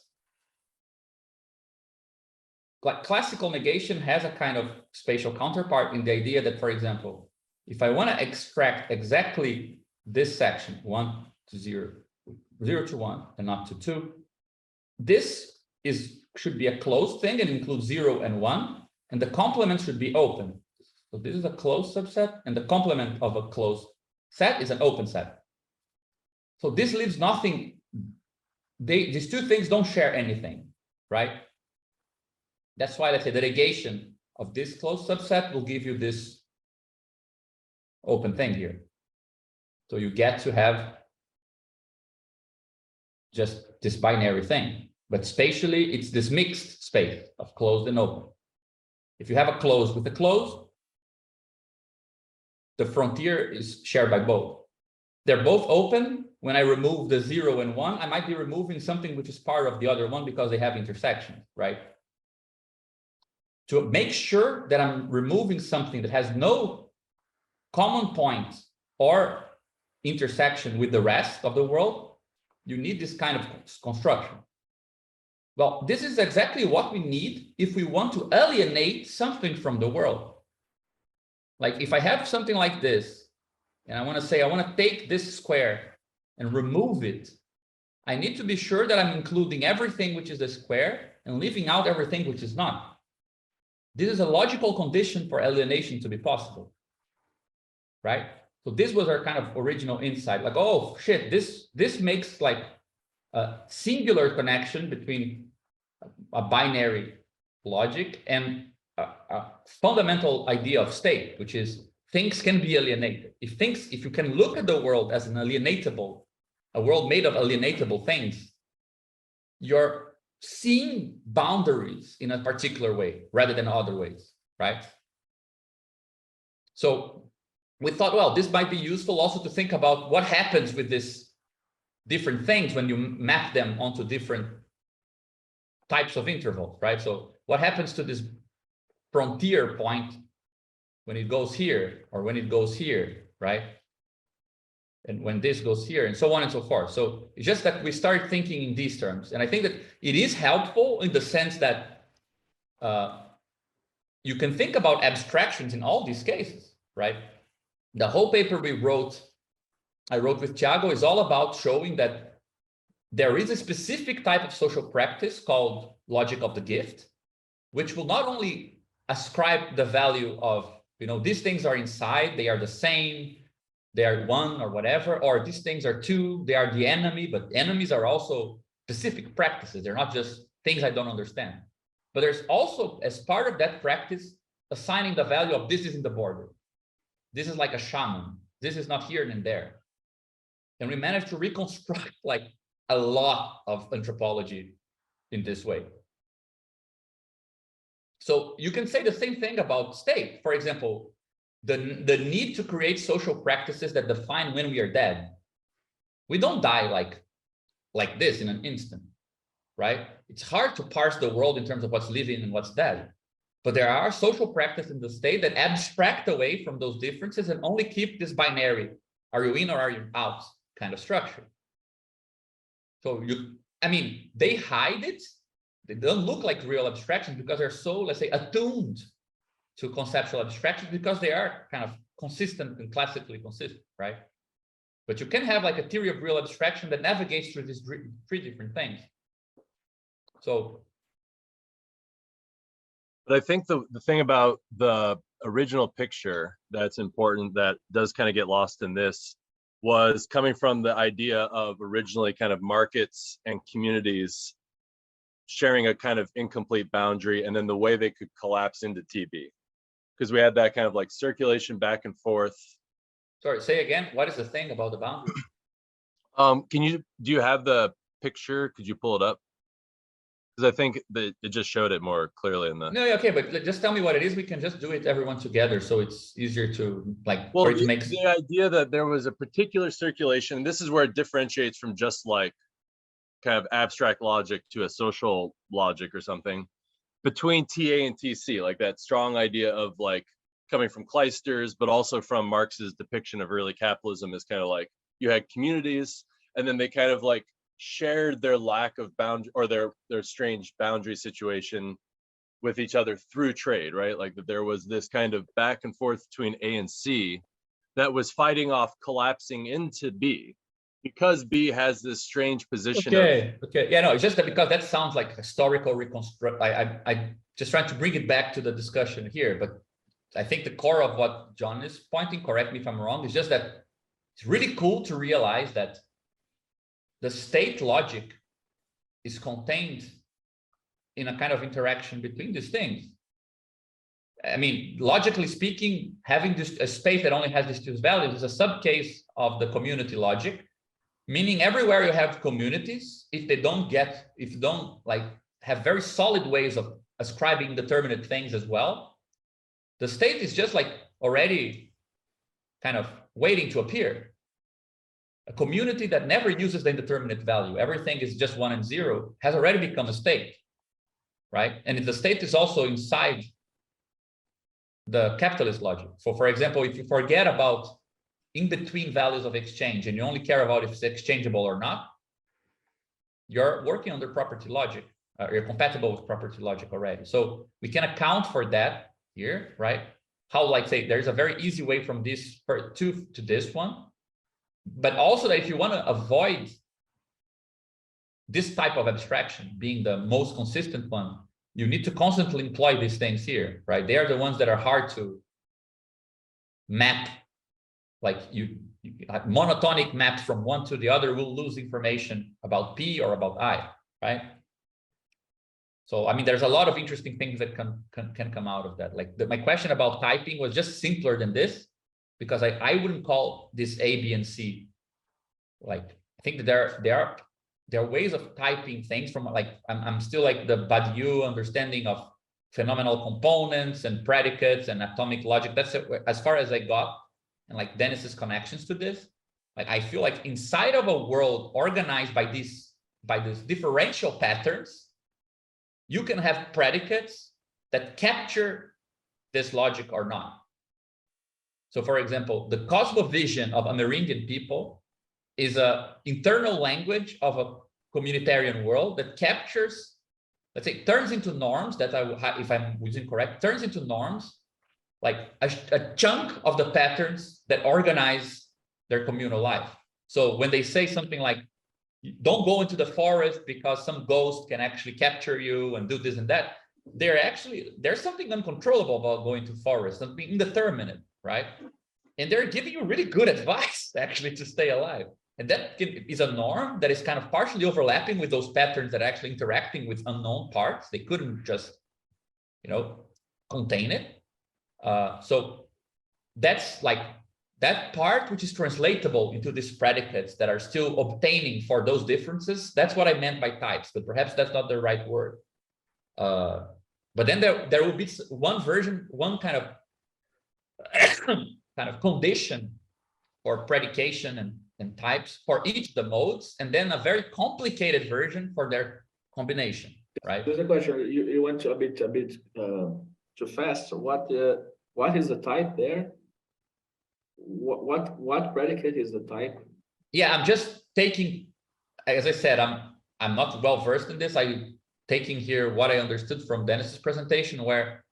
classical negation has a kind of spatial counterpart in the idea that, for example, if I want to extract exactly this section, 1 to 0, 0 to 1, and not to 2, this should be a closed thing and includes 0 and 1, and the complement should be open. So this is a closed subset, and the complement of a closed set is an open set. So this leaves nothing. These two things don't share anything, right? That's why, let's say, the negation of this closed subset will give you this open thing here. So you get to have just this binary thing. But spatially, it's this mixed space of closed and open. If you have a closed with a closed, the frontier is shared by both. They're both open. When I remove the 0 and 1, I might be removing something which is part of the other one because they have intersections, right? To make sure that I'm removing something that has no common point or intersection with the rest of the world, you need this kind of construction. Well, this is exactly what we need if we want to alienate something from the world. Like if I have something like this, and I want to say, I want to take this square and remove it, I need to be sure that I'm including everything which is a square and leaving out everything which is not. This is a logical condition for alienation to be possible, right? So this was our kind of original insight, like, oh shit, this makes like a singular connection between a binary logic and a fundamental idea of state, which is things can be alienated. If you can look at the world as an alienatable, a world made of alienatable things, you're seeing boundaries in a particular way rather than other ways, right? So we thought, well, this might be useful also to think about what happens with these different things when you map them onto different types of intervals, right? So what happens to this frontier point when it goes here or when it goes here, right? And when this goes here and so on and so forth. So it's just that we start thinking in these terms. And I think that it is helpful in the sense that you can think about abstractions in all these cases, right? The whole paper I wrote with Thiago is all about showing that there is a specific type of social practice called logic of the gift, which will not only ascribe the value of, these things are inside, they are the same, they are one or whatever, or these things are two, they are the enemy, but enemies are also specific practices. They're not just things I don't understand. But there's also, as part of that practice, assigning the value of this is in the border. This is like a shaman. This is not here and there. And we managed to reconstruct like a lot of anthropology in this way. So you can say the same thing about state. For example, the need to create social practices that define when we are dead. We don't die like this in an instant, right? It's hard to parse the world in terms of what's living and what's dead. But there are social practices in the state that abstract away from those differences and only keep this binary, are you in or are you out kind of structure. So they hide it. They don't look like real abstractions because they're so, let's say, attuned to conceptual abstractions because they are kind of consistent and classically consistent, right? But you can have like a theory of real abstraction that navigates through these three different things. So, but I think the thing about the original picture that's important that does kind of get lost in this was coming from the idea of originally kind of markets and communities sharing a kind of incomplete boundary and then the way they could collapse into TB. Because we had that kind of like circulation back and forth. Sorry, say again, what is the thing about the boundary? Do you have the picture? Could you pull it up? Because I think that it just showed it more clearly in the. No, okay, but just tell me what it is. We can just do it everyone together, so it's easier to like. Well, the idea that there was a particular circulation. This is where it differentiates from just like kind of abstract logic to a social logic or something between TA and TC, like that strong idea of like coming from Kleisters, but also from Marx's depiction of early capitalism is kind of like you had communities and then they kind of like shared their lack of boundary or their strange boundary situation with each other through trade, right? Like that there was this kind of back and forth between A and C that was fighting off collapsing into B, because B has this strange position of, Okay. Yeah, no, it's just that because that sounds like historical reconstruct. I just trying to bring it back to the discussion here, but I think the core of what John is pointing, correct me if I'm wrong, is just that it's really cool to realize that the state logic is contained in a kind of interaction between these things. I mean, logically speaking, having this a space that only has these two values is a subcase of the community logic, meaning everywhere you have communities, if you don't like have very solid ways of ascribing indeterminate things as well, the state is just like already kind of waiting to appear. A community that never uses the indeterminate value, everything is just 1 and 0, has already become a state, right? And the state is also inside the capitalist logic. So for example, if you forget about in-between values of exchange and you only care about if it's exchangeable or not, you're working under property logic. You're compatible with property logic already. So we can account for that here, right? How, like, say, there's a very easy way from this to this one. But also that if you want to avoid this type of abstraction being the most consistent one, you need to constantly employ these things here, right? They are the ones that are hard to map. Like you monotonic maps from one to the other will lose information about P or about I, right? So, I mean, there's a lot of interesting things that can come out of that. Like my question about typing was just simpler than this, because I wouldn't call this A, B, and C. Like, I think that there are ways of typing things from, like, I'm still like the Badiou understanding of phenomenal components and predicates and atomic logic. That's as far as I got. And like Dennis's connections to this, like I feel like inside of a world organized by these differential patterns, you can have predicates that capture this logic or not. So for example, the cosmovision of Amerindian people is an internal language of a communitarian world that captures, let's say, turns into norms that if I'm using correct, turns into norms like a chunk of the patterns that organize their communal life. So when they say something like, don't go into the forest because some ghost can actually capture you and do this and that, there's something uncontrollable about going to forest, something indeterminate, right? And they're giving you really good advice actually to stay alive. And that is a norm that is kind of partially overlapping with those patterns that are actually interacting with unknown parts. They couldn't just, contain it. So that's like that part which is translatable into these predicates that are still obtaining for those differences. That's what I meant by types, but perhaps that's not the right word. But then there will be one version, one kind of condition for predication and types for each of the modes, and then a very complicated version for their combination, right? There's a question. You went a bit too fast. So what is the type there? What predicate is the type? Yeah, I'm just taking, as I said, I'm not well versed in this. I'm taking here what I understood from Dennis's presentation, where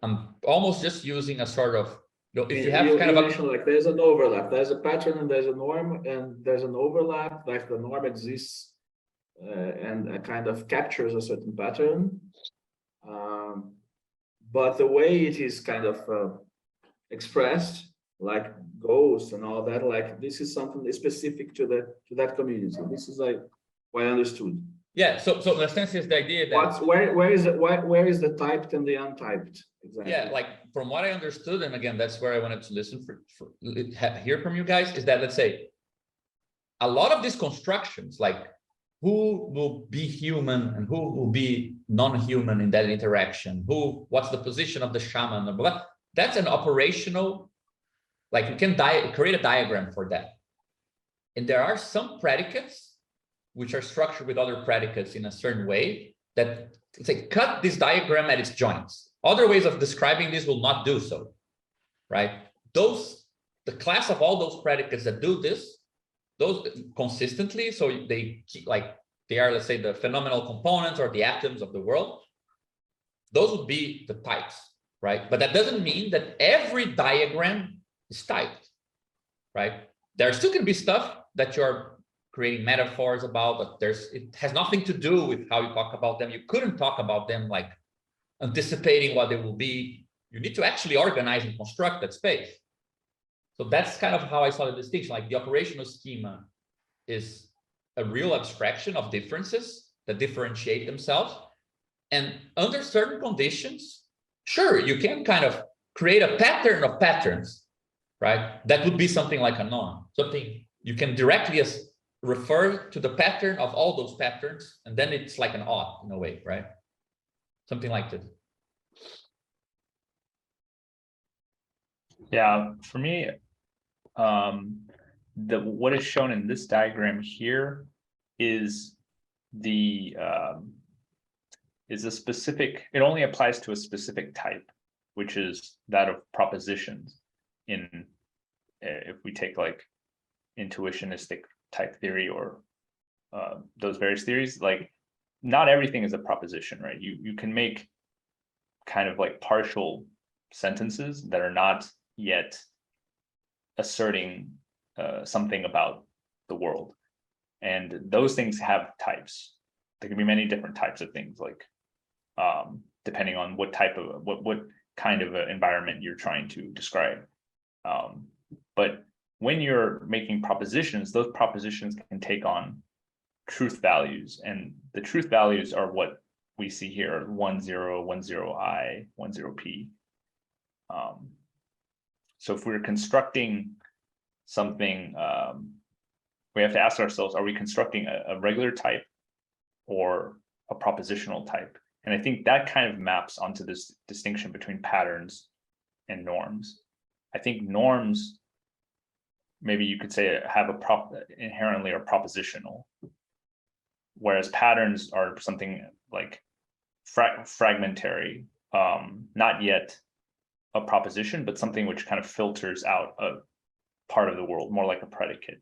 I'm almost just using a sort of, if you have kind of mentioned like there's an overlap, there's a pattern and there's a norm, and there's an overlap, like the norm exists and kind of captures a certain pattern. But the way it is kind of expressed, like ghosts and all that, like this is something specific to that community. This is like what I understood. Yeah. So in a sense, is the idea that where is the typed and the untyped? Exactly. Yeah, like from what I understood, and again, that's where I wanted to listen hear from you guys, is that, let's say, a lot of these constructions, like who will be human and who will be non-human in that interaction, what's the position of the shaman, blah, blah, that's an operational, like you can create a diagram for that. And there are some predicates which are structured with other predicates in a certain way that, let's say, cut this diagram at its joints. Other ways of describing this will not do so, right? The class of all those predicates that do this, those consistently, so they are, let's say, the phenomenal components or the atoms of the world. those would be the types, right? But that doesn't mean that every diagram is typed, right? There still can be stuff that you're creating metaphors about, but it has nothing to do with how you talk about them. You couldn't talk about them like anticipating what they will be. You need to actually organize and construct that space. So that's kind of how I saw the distinction. Like the operational schema is a real abstraction of differences that differentiate themselves. And under certain conditions, sure, you can kind of create a pattern of patterns, right? That would be something like a norm, something you can directly refer to the pattern of all those patterns, and then it's like an odd in a way, right? Something like this. Yeah, for me, what is shown in this diagram here is a specific, it only applies to a specific type, which is that of propositions. If we take like intuitionistic type theory or those various theories, like not everything is a proposition, right? You can make kind of like partial sentences that are not yet asserting something about the world, and those things have types. There can be many different types of things, like depending on what type of what kind of environment you're trying to describe. But when you're making propositions, those propositions can take on truth values, and the truth values are what we see here: 1, 0, 1, 0, I, 1, 0, P. So if we're constructing something, we have to ask ourselves, are we constructing a regular type or a propositional type? And I think that kind of maps onto this distinction between patterns and norms. I think norms, maybe you could say, have inherently are propositional, whereas patterns are something like fragmentary, not yet a proposition, but something which kind of filters out a part of the world, more like a predicate.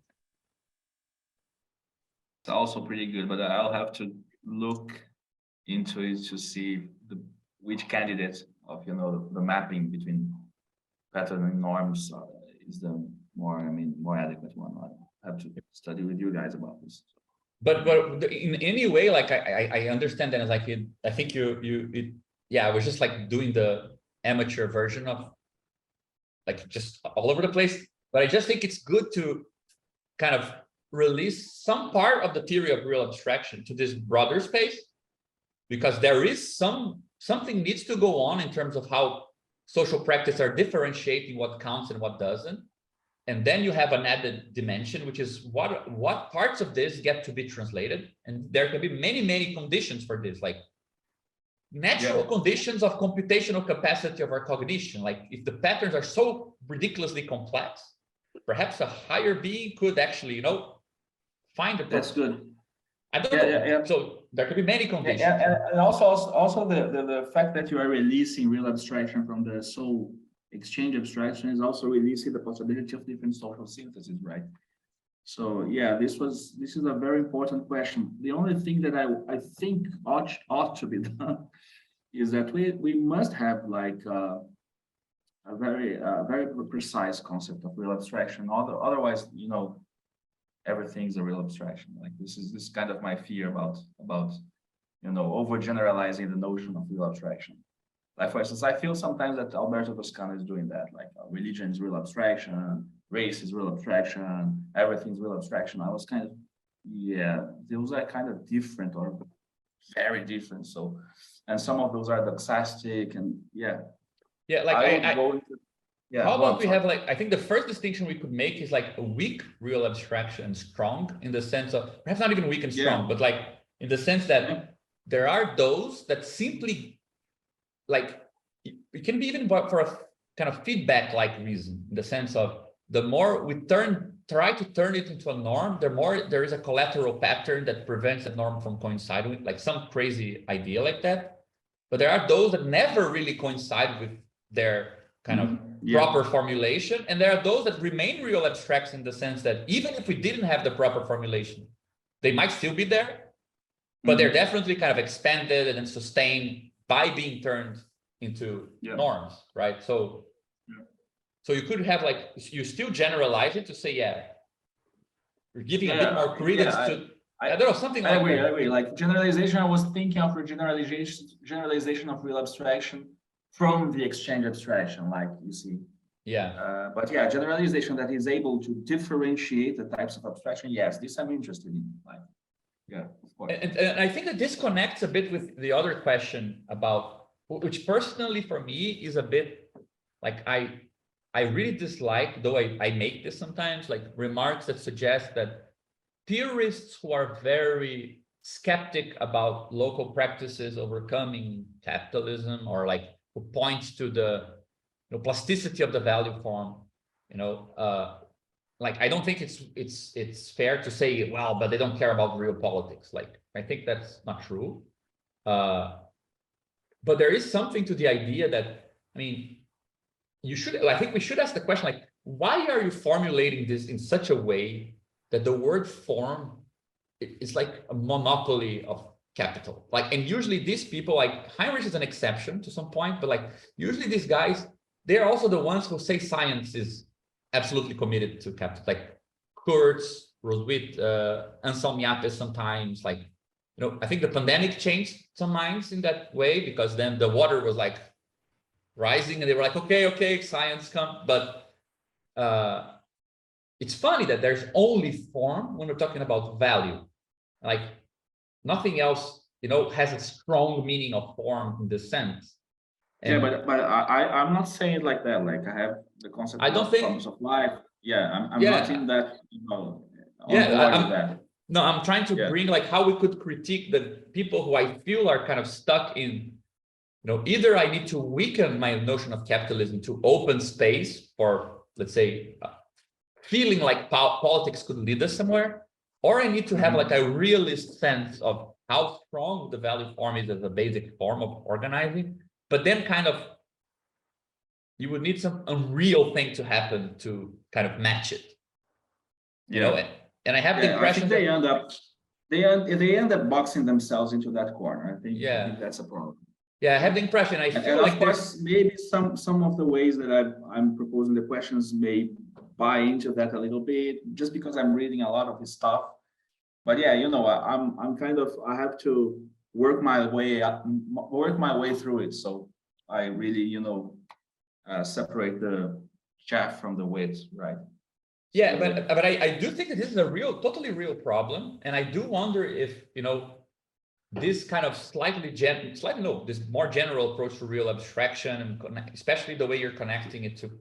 It's also pretty good, but I'll have to look into it to see which candidate of the mapping between pattern and norms is the more adequate one. I have to study with you guys about this. But in any way, like I understand that, like I think I was just like doing the amateur version of like just all over the place. But I just think it's good to kind of release some part of the theory of real abstraction to this broader space, because there is something needs to go on in terms of how social practice are differentiating what counts and what doesn't. And then you have an added dimension, which is what parts of this get to be translated. And there can be many conditions for this, like natural conditions of computational capacity of our cognition. Like if the patterns are so ridiculously complex, perhaps a higher being could actually, find a. That's good. I don't know. So there could be many conditions. And also the fact that you are releasing real abstraction from the soul exchange abstraction is also releasing the possibility of different social syntheses, right? So yeah, this is a very important question. The only thing that I think ought to be done is that we must have like a very precise concept of real abstraction. Otherwise, everything's a real abstraction. Like this is kind of my fear about overgeneralizing the notion of real abstraction. Like for instance, I feel sometimes that Alberto Toscano is doing that. Like religion is real abstraction, race is real abstraction, everything's real abstraction. I was kind of, those are kind of different or very different. So, and some of those are doxastic and how about we have I think the first distinction we could make is like a weak real abstraction and strong, in the sense of perhaps not even weak and strong, but like in the sense that there are those that simply like it can be even for a kind of feedback like reason, in the sense of the more we try to turn it into a norm, the more there is a collateral pattern that prevents that norm from coinciding with, like some crazy idea like that. But there are those that never really coincide with their kind of proper formulation. And there are those that remain real abstracts in the sense that even if we didn't have the proper formulation, they might still be there, but they're definitely kind of expanded and sustained by being turned into norms, right? So, so you could have like, you still generalize it to say, yeah, you're giving a bit more credence to, I don't know, something like that. I agree. Like generalization, I was thinking of a generalization of real abstraction from the exchange abstraction, like you see. Yeah. But yeah, generalization that is able to differentiate the types of abstraction. Yes, this I'm interested in. Like, yeah, of course. And I think it disconnects a bit with the other question about, which personally for me is a bit like I really dislike, though I make this sometimes, like remarks that suggest that purists who are very skeptic about local practices overcoming capitalism, or like who points to the plasticity of the value form, like I don't think it's fair to say, well, but they don't care about real politics. Like I think that's not true. But there is something to the idea that, I mean, I think we should ask the question, like, why are you formulating this in such a way that the word form is like a monopoly of capital? Like, and usually these people, like Heinrich is an exception to some point, but like usually these guys, they're also the ones who say science is absolutely committed to capital, like Kurtz, Roswitha, Anselm Yappes sometimes, like, I think the pandemic changed some minds in that way, because then the water was like rising and they were like, okay, science come. But it's funny that there's only form when we're talking about value. Like nothing else, has a strong meaning of form in this sense. And yeah, but I'm not saying it like that. Like I have the concept of problems of life. Yeah, I'm not in that, on board with that. No, I'm trying to bring like how we could critique the people who I feel are kind of stuck in, either I need to weaken my notion of capitalism to open space for, let's say, feeling like politics could lead us somewhere, or I need to have like a realist sense of how strong the value form is as a basic form of organizing. But then kind of, you would need some unreal thing to happen to kind of match it, and I have the impression I think they end up boxing themselves into that corner. I think that's a problem. Yeah, I have the impression. I feel like of course, maybe some of the ways that I'm proposing the questions may buy into that a little bit, just because I'm reading a lot of this stuff. But yeah, I'm kind of, I have to work my way through it. So I really, separate the chaff from the wheat, right? Yeah, but I do think that this is a totally real problem, and I do wonder if this kind of this more general approach to real abstraction, and especially the way you're connecting it to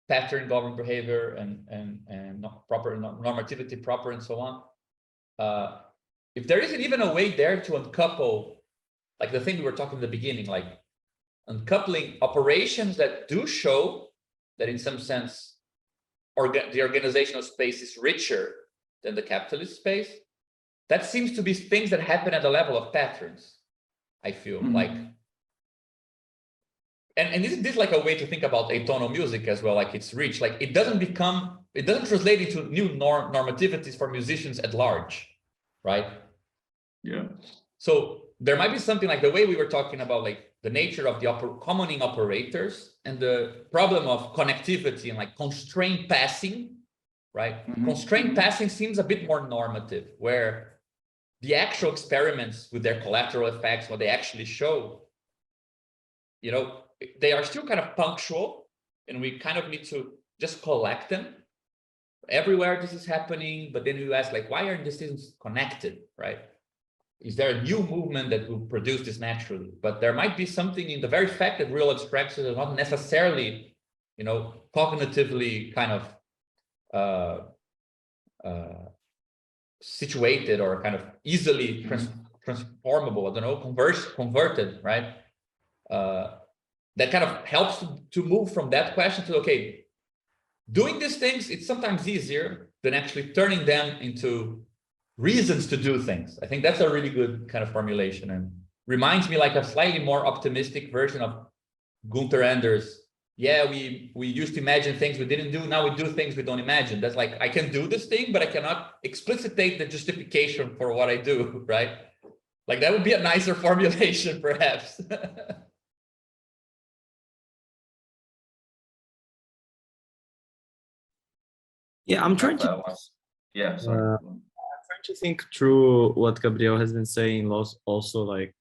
pattern governed behavior and proper normativity proper and so on. If there isn't even a way there to uncouple, like the thing we were talking at the beginning, like uncoupling operations that do show that in some sense the organizational space is richer than the capitalist space. That seems to be things that happen at the level of patterns, I feel like. And isn't this like a way to think about atonal music as well? Like it's rich, like it doesn't translate into new normativities for musicians at large, right? Yeah. So there might be something like the way we were talking about, like the nature of the commoning operators and the problem of connectivity and like constrained passing, right? Constrained passing seems a bit more normative, where the actual experiments with their collateral effects, what they actually show, they are still kind of punctual, and we kind of need to just collect them. Everywhere this is happening, but then you ask, like, why are these things connected, right? Is there a new movement that will produce this naturally? But there might be something in the very fact that real abstractions are not necessarily, cognitively kind of situated or kind of easily transformable, I don't know, converted, right? That kind of helps to move from that question to, okay, doing these things, it's sometimes easier than actually turning them into reasons to do things. I think that's a really good kind of formulation, and reminds me like a slightly more optimistic version of Gunther Anders. Yeah, we used to imagine things we didn't do. Now we do things we don't imagine. That's like, I can do this thing, but I cannot explicitate the justification for what I do, right? Like that would be a nicer formulation, perhaps. Yeah, I'm trying to Yeah, sorry. trying to think through what Gabriel has been saying, also like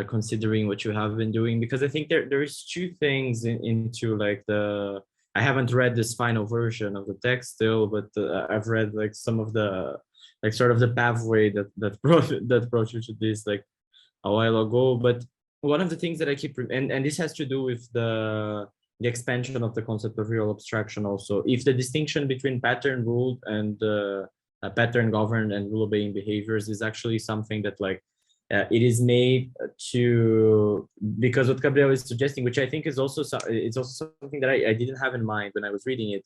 considering what you have been doing, because I think there is two things into like the, I haven't read this final version of the text still, but I've read like some of the like sort of the pathway that brought you to this like a while ago. But one of the things that I keep, and this has to do with the expansion of the concept of real abstraction also. If the distinction between pattern ruled and pattern governed and rule obeying behaviors is actually something that like it is made to, because what Gabriel is suggesting, which I think is also it's also something that I didn't have in mind when I was reading it.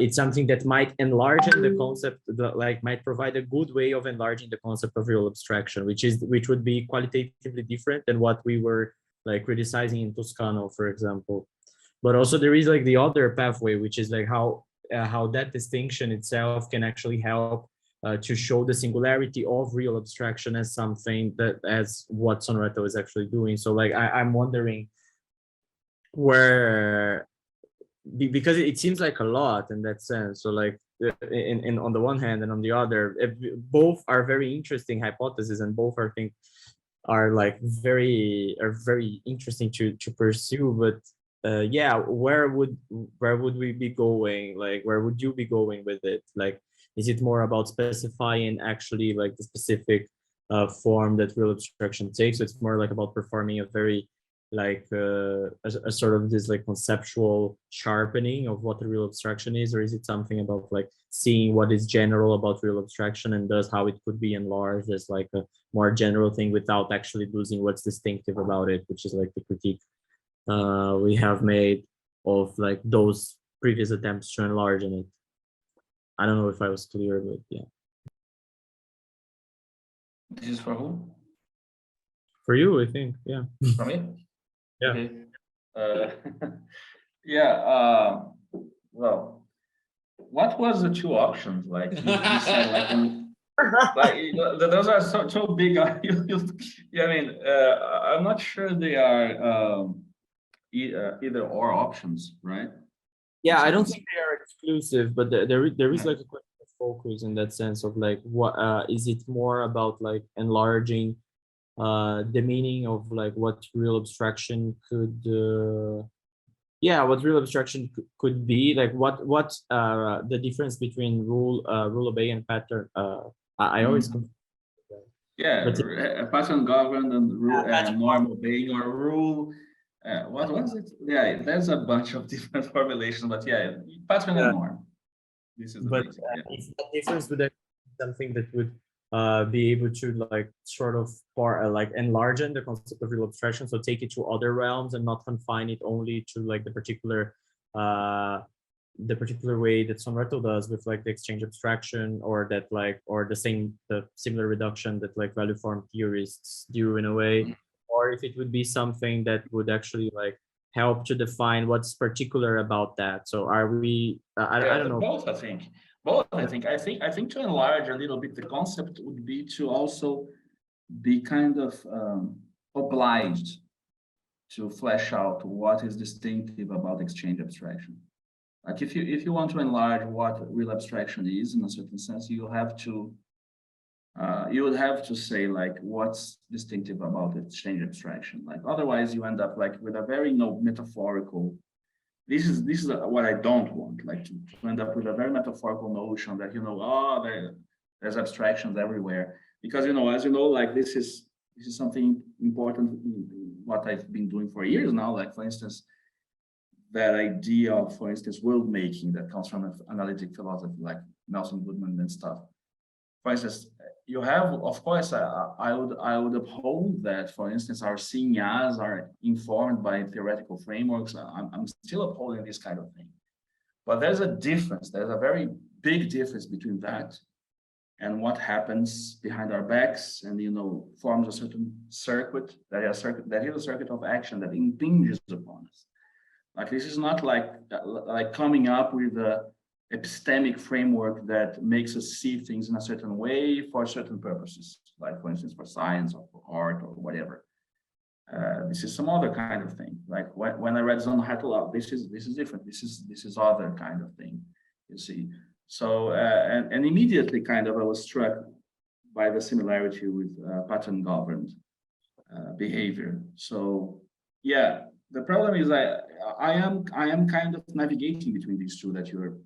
It's something that might enlarge the concept, like might provide a good way of enlarging the concept of real abstraction, which would be qualitatively different than what we were like criticizing in Toscano, for example. But also there is like the other pathway, which is like how that distinction itself can actually help to show the singularity of real abstraction as something that, as what Sonretto is actually doing. So like I'm wondering where, because it seems like a lot in that sense. So like in on the one hand and on the other, both are very interesting hypotheses, and both I think are like very interesting to pursue. But yeah, where would we be going? Like where would you be going with it? Like, is it more about specifying actually like the specific form that real abstraction takes? So it's more like about performing a very like a sort of this like conceptual sharpening of what the real abstraction is, or is it something about like seeing what is general about real abstraction and thus how it could be enlarged as like a more general thing without actually losing what's distinctive about it, which is like the critique we have made of like those previous attempts to enlarge in it. I don't know if I was clear, but yeah. This is for who? For you, I think, yeah. For me? Yeah. Okay. Yeah. Well, what was the two options? Like you said, like those are so big. Yeah, I mean, I'm not sure they are either or options, right? Yeah, I don't think they are exclusive, but there is like a question of focus in that sense of like what is it more about like enlarging the meaning of like what real abstraction could what real abstraction could be, like what the difference between rule obey and pattern. I always yeah, a pattern governed and rule norm obeying or rule. What was it? Yeah, there's a bunch of different formulations, but yeah, pattern and norm. This is the basic. If the difference would something that would be able to like sort of like enlarge the concept of real abstraction, so take it to other realms and not confine it only to like the particular way that Sonretto does with like the exchange abstraction, or that like the similar reduction that like value form theorists do in a way, or if it would be something that would actually like help to define what's particular about that. So are we I don't know. Both, I think. I think to enlarge a little bit the concept would be to also be kind of obliged to flesh out what is distinctive about exchange abstraction. Like if you want to enlarge what real abstraction is in a certain sense, you would have to say like what's distinctive about exchange abstraction. Like otherwise you end up like with a very metaphorical. This is what I don't want, like to end up with a very metaphorical notion that there's abstractions everywhere, because as you know, like this is something important in what I've been doing for years now. Like for instance, that idea of, for instance, world making that comes from analytic philosophy, like Nelson Goodman and stuff. For instance, you have, of course, I would uphold that, for instance, our seeing as are informed by theoretical frameworks. I'm still upholding this kind of thing. But there's a difference. There's a very big difference between that and what happens behind our backs and, forms a certain circuit that is a circuit of action that impinges upon us. Like this is not like coming up with a epistemic framework that makes us see things in a certain way for certain purposes. like for instance, for science or for art or whatever. This is some other kind of thing. Like when I read Zonderhattel, this is different. This is other kind of thing, you see. So and immediately kind of I was struck by the similarity with pattern governed behavior. So yeah, the problem is I am kind of navigating between these two that you're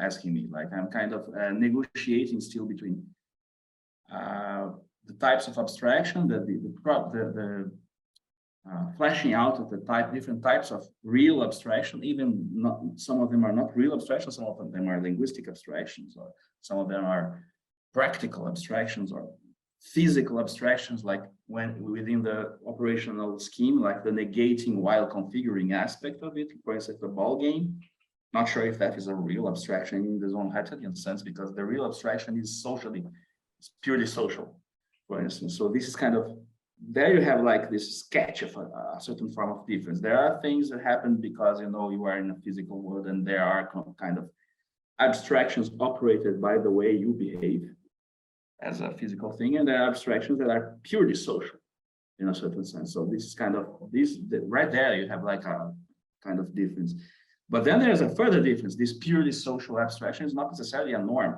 asking me. Like I'm kind of negotiating still between the types of abstraction, the fleshing out of the different types of real abstraction. Even not, some of them are not real abstractions, some of them are linguistic abstractions, or some of them are practical abstractions or physical abstractions, like when within the operational scheme, like the negating while configuring aspect of it, for instance, the ball game. Not sure if that is a real abstraction in the Zonderhattelian sense, because the real abstraction is it's purely social, for instance. So this is kind of, there you have like this sketch of a certain form of difference. There are things that happen because, you know, you are in a physical world, and there are kind of abstractions operated by the way you behave as a physical thing, and there are abstractions that are purely social in a certain sense. So this is kind of right there you have like a kind of difference. But then there's a further difference. This purely social abstraction is not necessarily a norm,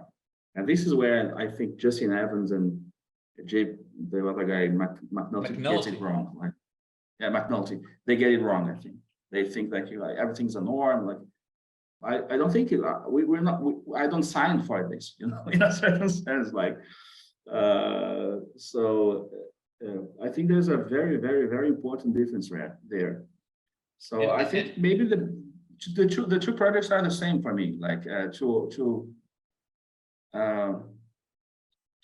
and this is where I think Justin Evans and the other guy McNulty gets it wrong. Like, yeah, McNulty, they get it wrong. I think they think that everything's a norm. Like I don't think we're not. I don't sign for this, you know, in a certain sense. Like, so I think there's a very, very, very important difference there. So I think maybe the two projects are the same for me. Like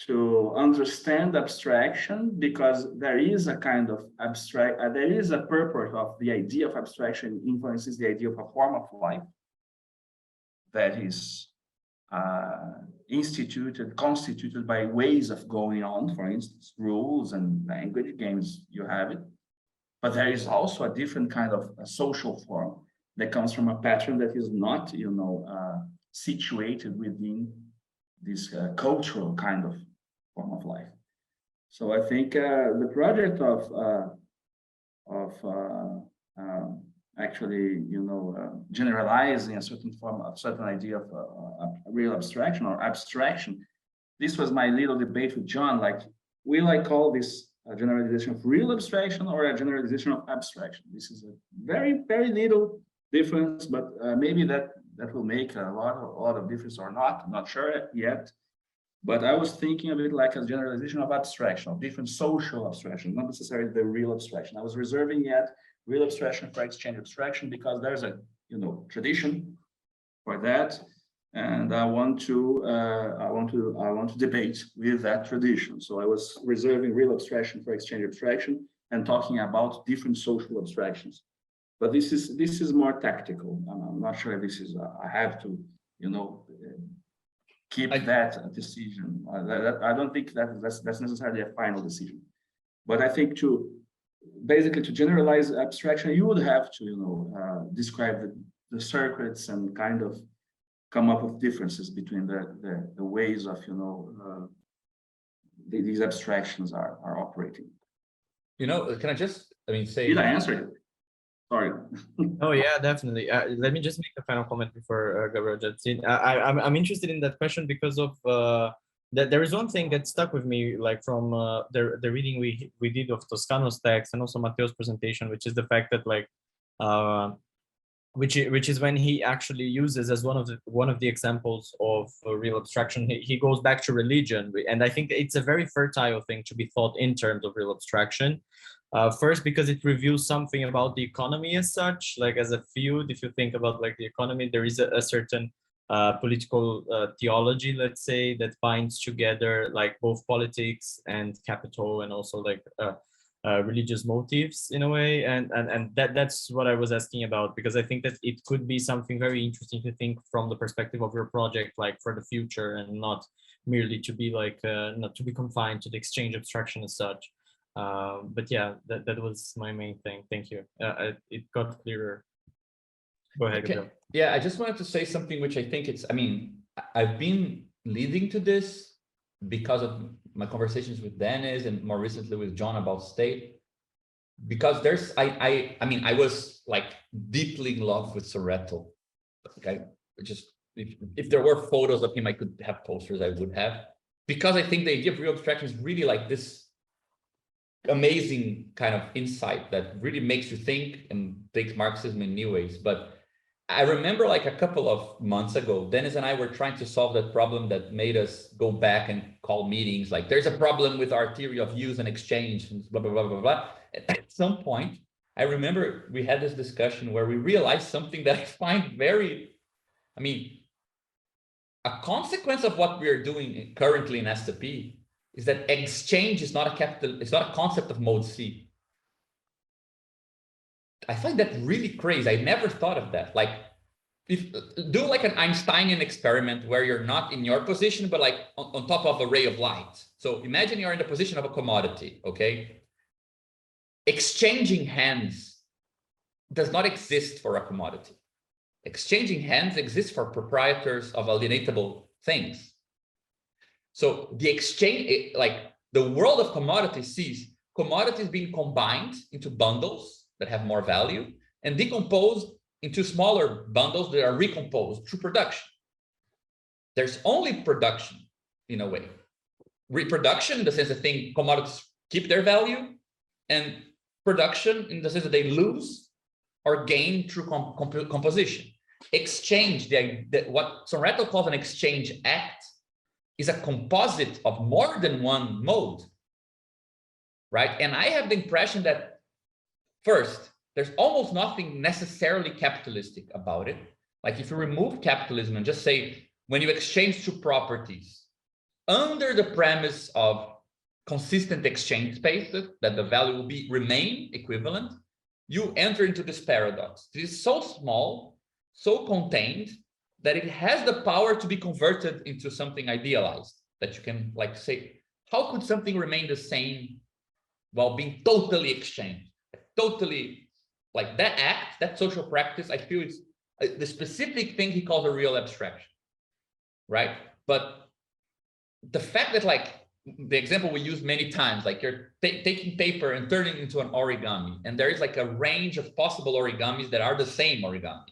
to understand abstraction, because there is a kind of there is a purport of the idea of abstraction influences the idea of a form of life that is constituted by ways of going on, for instance, rules and language games, you have it. But there is also a different kind of a social form that comes from a pattern that is not, you know, situated within this cultural kind of form of life. So I think the project of actually, you know, generalizing a certain form, a certain idea of real abstraction or abstraction. This was my little debate with John. Like, will I call this a generalization of real abstraction or a generalization of abstraction? This is a very, very little difference, but maybe that will make a lot of difference or not. I'm not sure yet. But I was thinking of it like a generalization of abstraction, of different social abstraction, not necessarily the real abstraction. I was reserving yet real abstraction for exchange abstraction because there's a, you know, tradition for that, and I want to debate with that tradition. So I was reserving real abstraction for exchange abstraction and talking about different social abstractions. But this is more tactical. I'm not sure if this is I have to, you know, keep that decision. I don't think that's necessarily a final decision. But I think basically to generalize abstraction, you would have to, you know, describe the circuits and kind of come up with differences between the ways of, you know, these abstractions are operating. You know, can I just, say. Did I answer it? Sorry. Oh yeah, definitely. Let me just make a final comment before Gabriel jumps in. I'm interested in that question because of that there is one thing that stuck with me, like from the reading we did of Toscano's text and also Matteo's presentation, which is the fact that like which is when he actually uses as one of the examples of real abstraction, he goes back to religion, and I think it's a very fertile thing to be thought in terms of real abstraction. First, because it reveals something about the economy as such, like as a field. If you think about like the economy, there is a certain political theology, let's say, that binds together like both politics and capital, and also like religious motives in a way, and that's what I was asking about, because I think that it could be something very interesting to think from the perspective of your project, like for the future, and not merely to be like not to be confined to the exchange abstraction as such. But yeah, that was my main thing. Thank you. It got clearer. Go ahead, Gabriel. Yeah, I just wanted to say something which I think I've been leading to this because of my conversations with Dennis and more recently with John about state, because there's, I mean, I was like deeply in love with Soreto. Okay, just if there were photos of him, I could have posters, I would have, because I think the idea of real abstraction is really like this amazing kind of insight that really makes you think and takes Marxism in new ways. But I remember like a couple of months ago, Dennis and I were trying to solve that problem that made us go back and call meetings. Like there's a problem with our theory of use and exchange and blah, blah, blah, blah, blah. At some point, I remember we had this discussion where we realized something that I find very, I mean, a consequence of what we are doing currently in STP is that exchange is not a capital, it's not a concept of mode C. I find that really crazy. I never thought of that. Like, if do like an Einsteinian experiment where you're not in your position, but like on top of a ray of light. So imagine you're in the position of a commodity, okay? Exchanging hands does not exist for a commodity. Exchanging hands exists for proprietors of alienatable things. So the exchange, like the world of commodities sees commodities being combined into bundles that have more value and decomposed into smaller bundles that are recomposed through production. There's only production in a way. Reproduction in the sense that commodities keep their value, and production in the sense that they lose or gain through composition. Exchange, what Soreto calls an exchange act, is a composite of more than one mode, right? And I have the impression that first, there's almost nothing necessarily capitalistic about it. Like if you remove capitalism and just say, when you exchange two properties under the premise of consistent exchange spaces, that the value will remain equivalent, you enter into this paradox. It is so small, so contained, that it has the power to be converted into something idealized, that you can like say, how could something remain the same while being totally exchanged? Totally, like that act, that social practice, I feel it's the specific thing he calls a real abstraction, right? But the fact that like the example we use many times, like you're taking paper and turning it into an origami, and there is like a range of possible origamis that are the same origami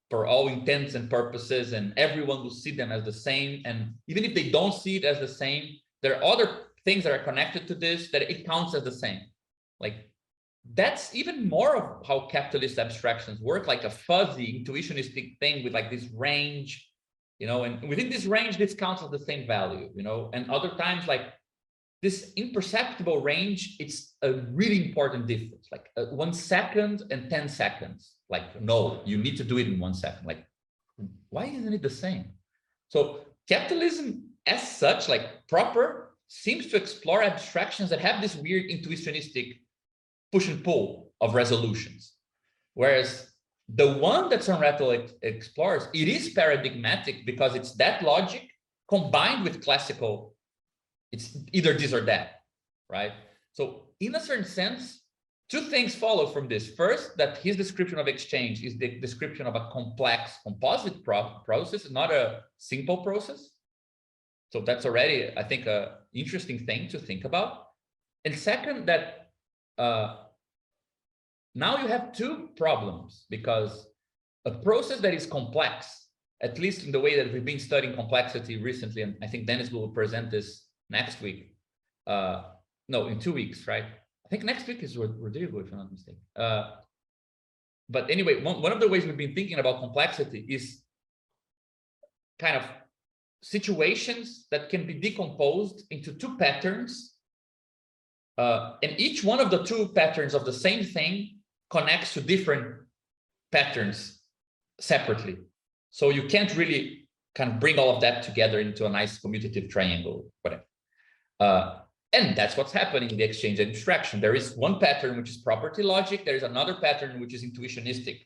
for all intents and purposes, and everyone will see them as the same. And even if they don't see it as the same, there are other things that are connected to this that it counts as the same. Like that's even more of how capitalist abstractions work, like a fuzzy intuitionistic thing with like this range, you know, and within this range, this counts as the same value, you know, and other times like this imperceptible range, it's a really important difference, like 1 second and 10 seconds. Like, no, you need to do it in 1 second. Like, why isn't it the same? So capitalism as such, like proper, seems to explore abstractions that have this weird intuitionistic push and pull of resolutions. Whereas the one that Soreto explores, it is paradigmatic because it's that logic combined with classical, it's either this or that, right? So in a certain sense, two things follow from this. First, that his description of exchange is the description of a complex composite process, not a simple process. So that's already, I think, an interesting thing to think about. And second, that now you have two problems, because a process that is complex, at least in the way that we've been studying complexity recently, and I think Dennis will present this next week. No, in 2 weeks, right? I think next week is Rodrigo, if I'm not mistaken. But anyway, one of the ways we've been thinking about complexity is kind of situations that can be decomposed into two patterns. And each one of the two patterns of the same thing connects to different patterns separately. So you can't really kind of bring all of that together into a nice commutative triangle, whatever. And that's what's happening in the exchange and abstraction. There is one pattern which is property logic. There is another pattern which is intuitionistic,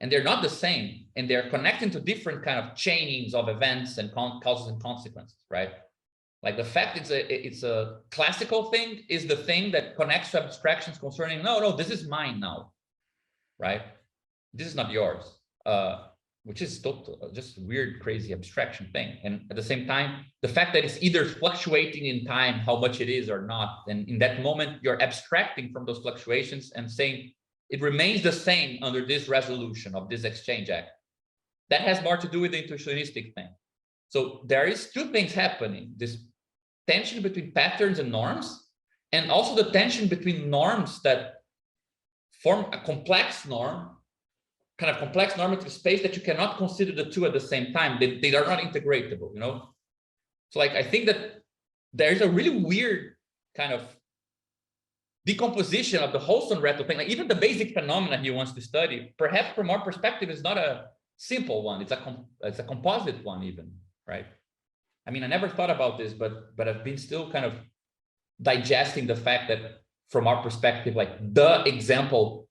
and they're not the same. And they're connecting to different kind of chainings of events and causes and consequences, right? Like the fact it's a classical thing is the thing that connects to abstractions concerning, no, this is mine now, right? This is not yours. which is total, just weird, crazy abstraction thing. And at the same time, the fact that it's either fluctuating in time, how much it is or not, and in that moment, you're abstracting from those fluctuations and saying it remains the same under this resolution of this exchange act. That has more to do with the intuitionistic thing. So there is two things happening: this tension between patterns and norms, and also the tension between norms that form a complex norm, kind of complex normative space that you cannot consider the two at the same time. They are not integratable, you know? So like, I think that there's a really weird kind of decomposition of the whole Sonretto thing. Like even the basic phenomena he wants to study, perhaps from our perspective, is not a simple one. It's a composite one even, right? I mean, I never thought about this, but I've been still kind of digesting the fact that from our perspective, like the example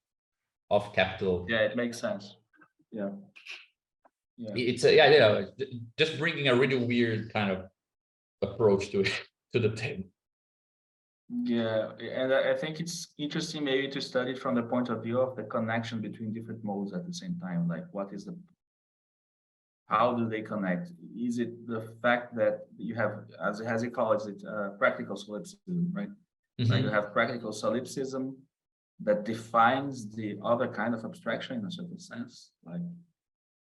of capital. Yeah, it makes sense. Yeah. Yeah. It's a, just bringing a really weird kind of approach to it, to the table. Yeah, and I think it's interesting maybe to study it from the point of view of the connection between different modes at the same time. Like, what is how do they connect? Is it the fact that you have, as he calls it, practical solipsism, right? Like you have practical solipsism that defines the other kind of abstraction in a certain sense. Like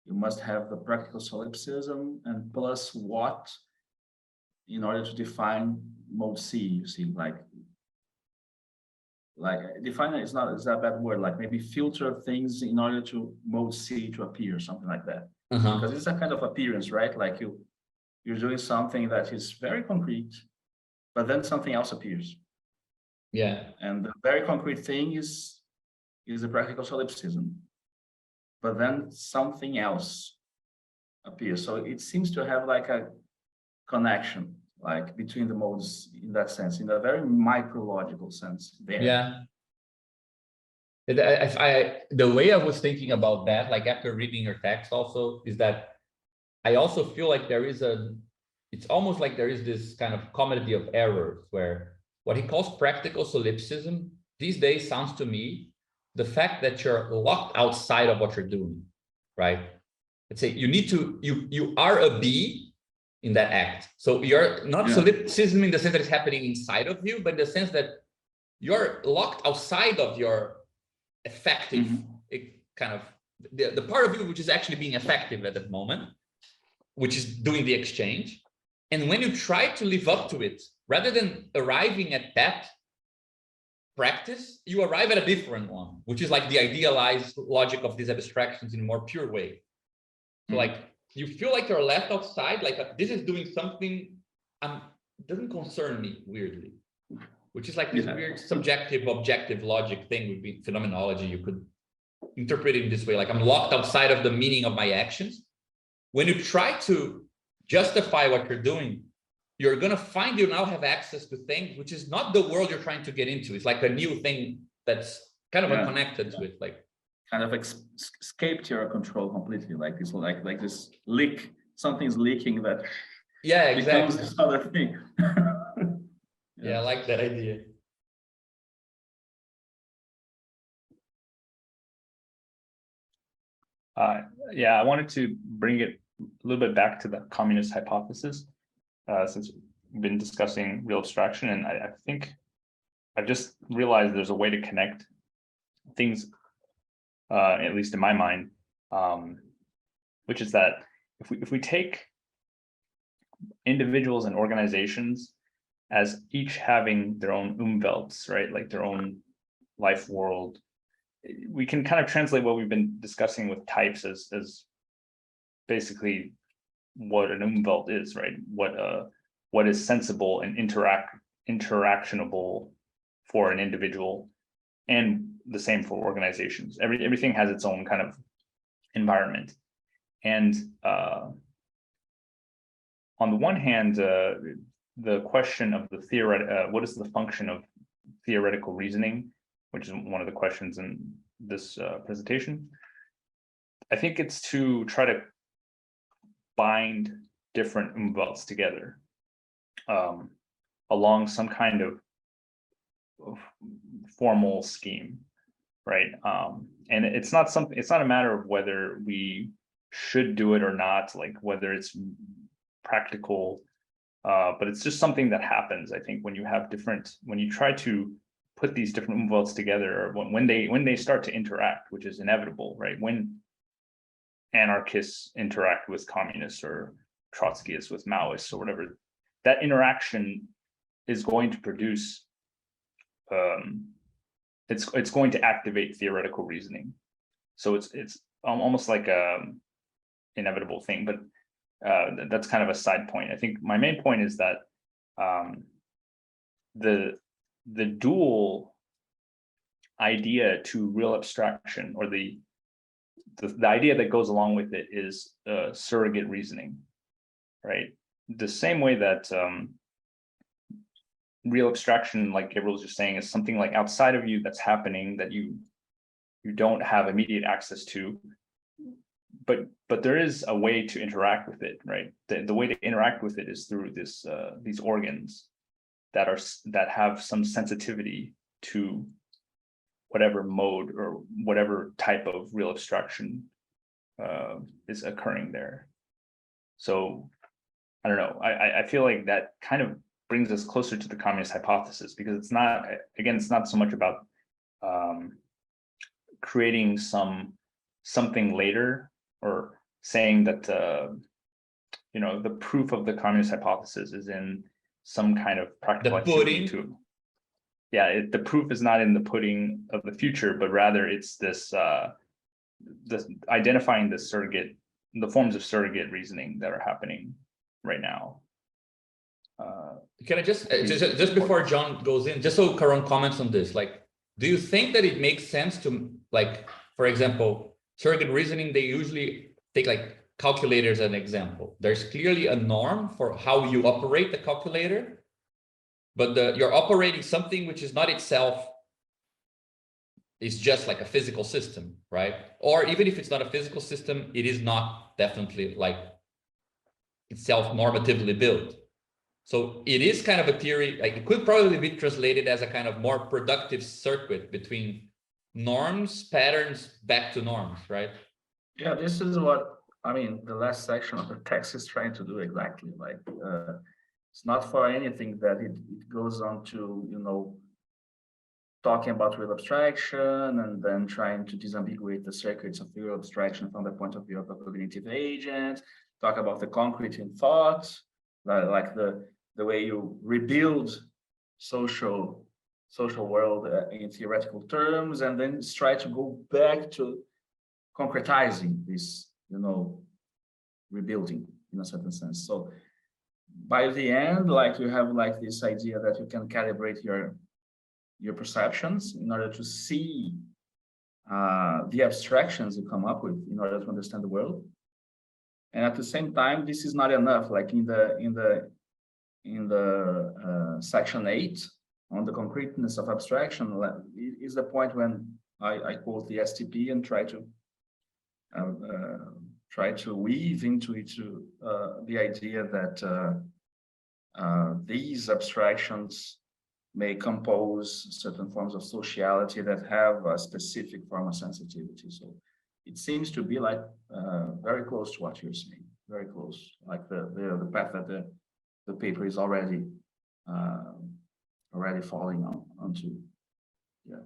you must have the practical solipsism and plus what in order to define mode C. You see, like define is that a bad word, like maybe filter things in order to mode C to appear, something like that. Because it's a kind of appearance, right? Like you're doing something that is very concrete, but then something else appears. Yeah. And the very concrete thing is the practical solipsism, but then something else appears. So it seems to have like a connection, like between the modes in that sense, in a very micrological sense there. Yeah. The way I was thinking about that, like after reading your text also, is that I also feel like it's almost like there is this kind of comedy of errors where what he calls practical solipsism these days sounds to me the fact that you're locked outside of what you're doing, right? Let's say you are a bee in that act. So you're not solipsism in the sense that it's happening inside of you, but in the sense that you're locked outside of your effective kind of the part of you which is actually being effective at that moment, which is doing the exchange. And when you try to live up to it, rather than arriving at that practice, you arrive at a different one, which is like the idealized logic of these abstractions in a more pure way. So like you feel like you're left outside, like this is doing something doesn't concern me, weirdly, which is like this weird subjective objective logic thing would be phenomenology. You could interpret it in this way, like I'm locked outside of the meaning of my actions. When you try to justify what you're doing, you're going to find you now have access to things which is not the world you're trying to get into. It's like a new thing that's kind of unconnected to it, like kind of escaped your control completely, like this leak, something's leaking that becomes this other thing. Yeah, I like that idea. Yeah, I wanted to bring it a little bit back to the communist hypothesis, since we've been discussing real abstraction, and I think I've just realized there's a way to connect things, at least in my mind, which is that if we take individuals and organizations as each having their own Umwelts, right, like their own life world, we can kind of translate what we've been discussing with types as basically what an Umwelt is, right? What is sensible and interactionable for an individual, and the same for organizations. Everything has its own kind of environment. And on the one hand, the question of the what is the function of theoretical reasoning, which is one of the questions in this presentation. I think it's to try to bind different Umwelts together along some kind of formal scheme, right? And it's not a matter of whether we should do it or not, like whether it's practical. But it's just something that happens, I think, when you have when you try to put these different movements together, or when they start to interact, which is inevitable, right? When anarchists interact with communists or Trotskyists with Maoists or whatever, that interaction is going to produce, it's going to activate theoretical reasoning. So it's almost like a inevitable thing, but that's kind of a side point. I think my main point is that the dual idea to real abstraction, or the idea that goes along with it, is surrogate reasoning, right? The same way that real abstraction, like Gabriel was just saying, is something like outside of you that's happening that you don't have immediate access to, but there is a way to interact with it, right? The way to interact with it is through these organs that have some sensitivity to whatever mode or whatever type of real abstraction is occurring there. So I don't know. I feel like that kind of brings us closer to the communist hypothesis, because it's not so much about creating something later, or saying that the proof of the communist hypothesis is in some kind of practical activity too. Yeah, the proof is not in the pudding of the future, but rather it's this identifying the forms of surrogate reasoning that are happening right now. Can I just before John goes in, just so Karan comments on this, like, do you think that it makes sense to, like, for example, surrogate reasoning, they usually take like calculators as an example. There's clearly a norm for how you operate the calculator, but you're operating something which is not itself, it's just like a physical system, right? Or even if it's not a physical system, it is not definitely like itself normatively built. So it is kind of a theory, like it could probably be translated as a kind of more productive circuit between norms, patterns, back to norms, right? Yeah, this is what, I mean, the last section of the text is trying to do exactly. Like, it's not for anything that it goes on to, talking about real abstraction and then trying to disambiguate the circuits of real abstraction from the point of view of a cognitive agent, talk about the concrete in thought, like the way you rebuild social world in theoretical terms, and then try to go back to concretizing this, rebuilding in a certain sense. So by the end, like, you have like this idea that you can calibrate your perceptions in order to see the abstractions you come up with in order to understand the world. And at the same time, this is not enough. Like in the section 8 on the concreteness of abstraction is the point when I quote the STP and try to weave into it the idea that these abstractions may compose certain forms of sociality that have a specific form of sensitivity. So it seems to be like very close to what you're saying, very close, like the path that the paper is already falling onto. Yeah.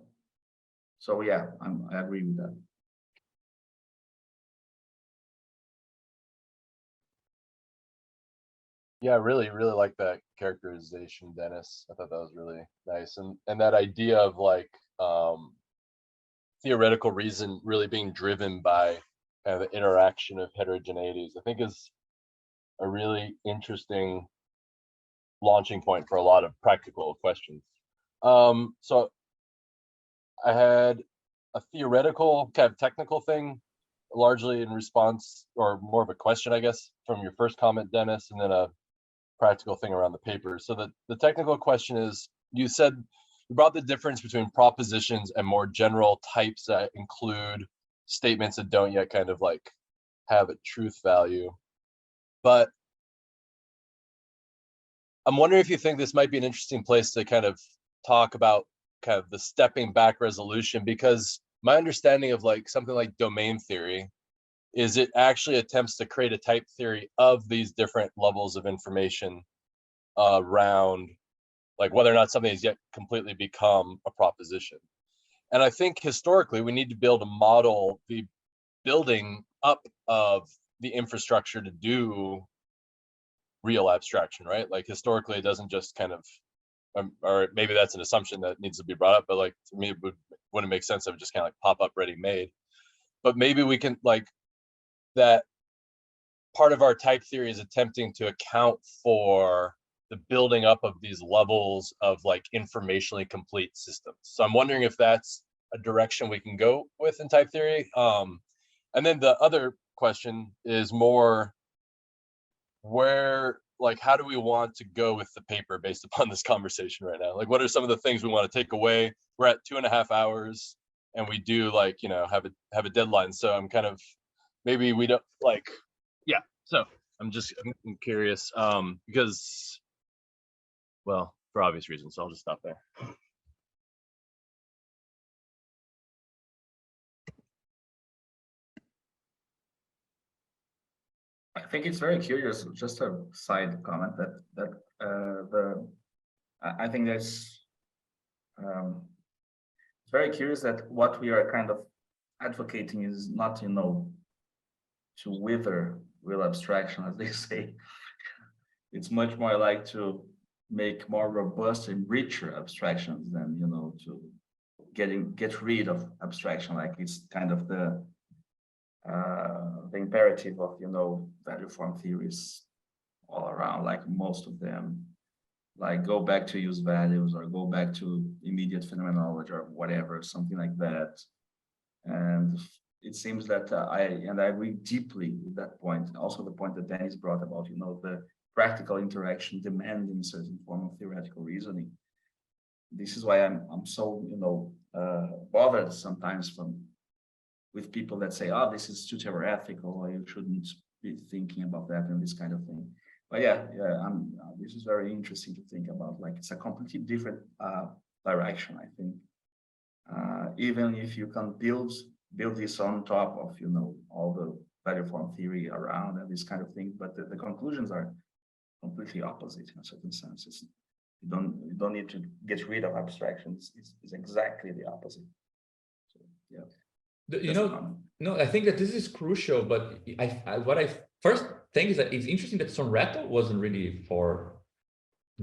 So yeah, I agree with that. Yeah, I really like that characterization, Dennis. I thought that was really nice. And that idea of like theoretical reason really being driven by the interaction of heterogeneities, I think is a really interesting launching point for a lot of practical questions. So I had a theoretical kind of technical thing, largely in response, or more of a question, I guess, from your first comment, Dennis, and then a practical thing around the paper. So the technical question is, you said you brought the difference between propositions and more general types that include statements that don't yet kind of like have a truth value. But I'm wondering if you think this might be an interesting place to kind of talk about kind of the stepping back resolution, because my understanding of like something like domain theory is it actually attempts to create a type theory of these different levels of information around like whether or not something has yet completely become a proposition. And I think historically we need to build a model, the building up of the infrastructure to do real abstraction, right? Like historically it doesn't just kind of, or maybe that's an assumption that needs to be brought up, but like to me it wouldn't make sense if it just kind of like pop up ready made. But maybe we can like that part of our type theory is attempting to account for the building up of these levels of like informationally complete systems. So I'm wondering if that's a direction we can go with in type theory. And then the other question is more where, like, how do we want to go with the paper based upon this conversation right now? Like, what are some of the things we want to take away? We're at 2.5 hours and we do like, you know, have a deadline. So I'm kind of, maybe we don't like, yeah. So I'm curious because, well, for obvious reasons, so I'll just stop there. I think it's very curious. Just a side comment that I think that's it's very curious that what we are kind of advocating is not, you know, to wither real abstraction, as they say. It's much more like to make more robust and richer abstractions than, you know, to get rid of abstraction. Like it's kind of the imperative of, you know, value form theories all around, like most of them, like go back to use values or go back to immediate phenomenology or whatever, something like that. And it seems that I agree deeply with that point. Also the point that Dennis brought about, you know, the practical interaction demanding certain form of theoretical reasoning. This is why I'm so, you know, bothered sometimes with people that say, oh, this is too theoretical, or you shouldn't be thinking about that and this kind of thing. But yeah, this is very interesting to think about. Like it's a completely different direction, I think. Even if you can build this on top of, you know, all the value form theory around and this kind of thing, but the conclusions are completely opposite in a certain sense. You don't need to get rid of abstractions. It's exactly the opposite. So yeah. You know, no, I think that this is crucial, but what I first think is that it's interesting that Sonretto wasn't really for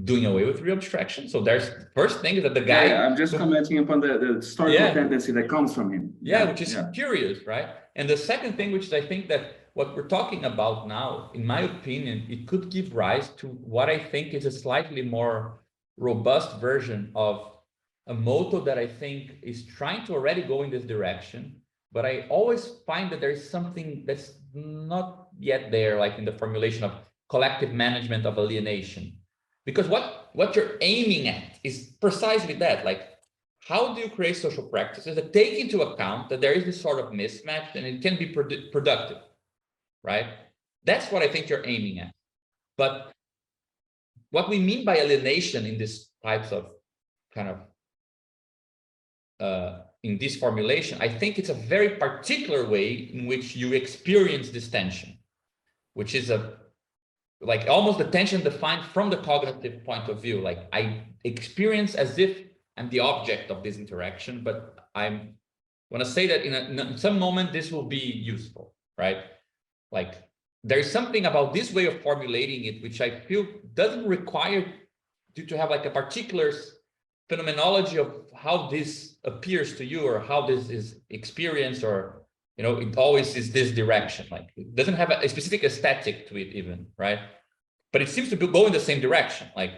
doing away with real abstraction. So there's first thing is that the guy. Yeah, I'm just commenting upon the historical tendency that comes from him. Yeah, which is curious, right? And the second thing, which is I think that what we're talking about now, in my opinion, it could give rise to what I think is a slightly more robust version of a motto that I think is trying to already go in this direction. But I always find that there's something that's not yet there, like in the formulation of collective management of alienation. Because what you're aiming at is precisely that, like, how do you create social practices that take into account that there is this sort of mismatch and it can be productive, right? That's what I think you're aiming at. But what we mean by alienation in these types of kind of in this formulation, I think it's a very particular way in which you experience this tension, which is like almost the tension defined from the cognitive point of view. Like I experience as if I'm the object of this interaction, but I'm want to say that in some moment this will be useful, right? Like there's something about this way of formulating it which I feel doesn't require you to have like a particular phenomenology of how this appears to you or how this is experienced, or you know, it always is this direction. Like it doesn't have a specific aesthetic to it even, right? But it seems to go in the same direction. Like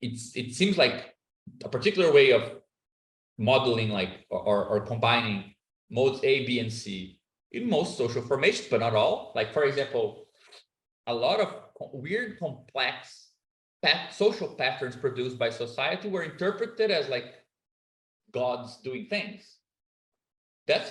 it seems like a particular way of modeling, like or combining modes A, B, and C in most social formations, but not all. Like for example, a lot of weird, complex social patterns produced by society were interpreted as like gods doing things. That's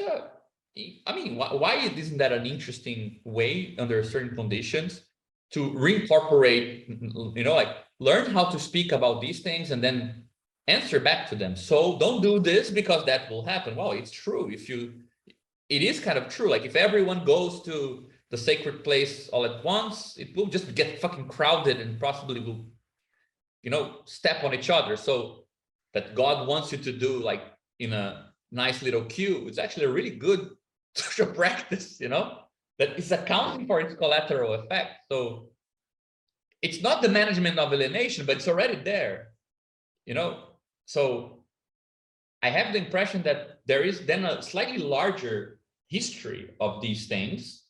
I mean, why isn't that an interesting way under certain conditions to reincorporate, you know, like learn how to speak about these things and then answer back to them. So don't do this because that will happen. Well, it's true. it is kind of true. Like if everyone goes to the sacred place all at once, it will just get fucking crowded and possibly will, you know, step on each other. So that God wants you to do like in a nice little queue, it's actually a really good social practice, you know, that is accounting for its collateral effect. So it's not the management of alienation, but it's already there, you know. So I have the impression that there is then a slightly larger history of these things.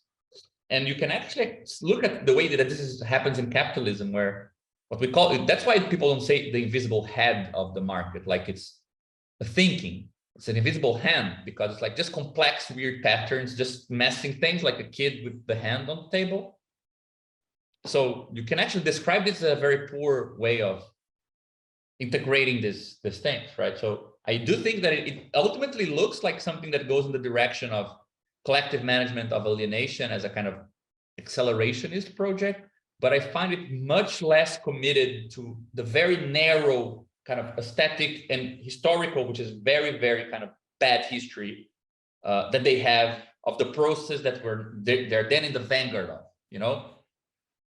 And you can actually look at the way that happens in capitalism, where what we call it, that's why people don't say the invisible head of the market, like it's a thinking. It's an invisible hand, because it's like just complex, weird patterns, just messing things like a kid with the hand on the table. So you can actually describe this as a very poor way of integrating these things, right? So I do think that it ultimately looks like something that goes in the direction of collective management of alienation as a kind of accelerationist project, but I find it much less committed to the very narrow kind of aesthetic and historical, which is very, very kind of bad history that they have of the process that they're then in the vanguard of, you know?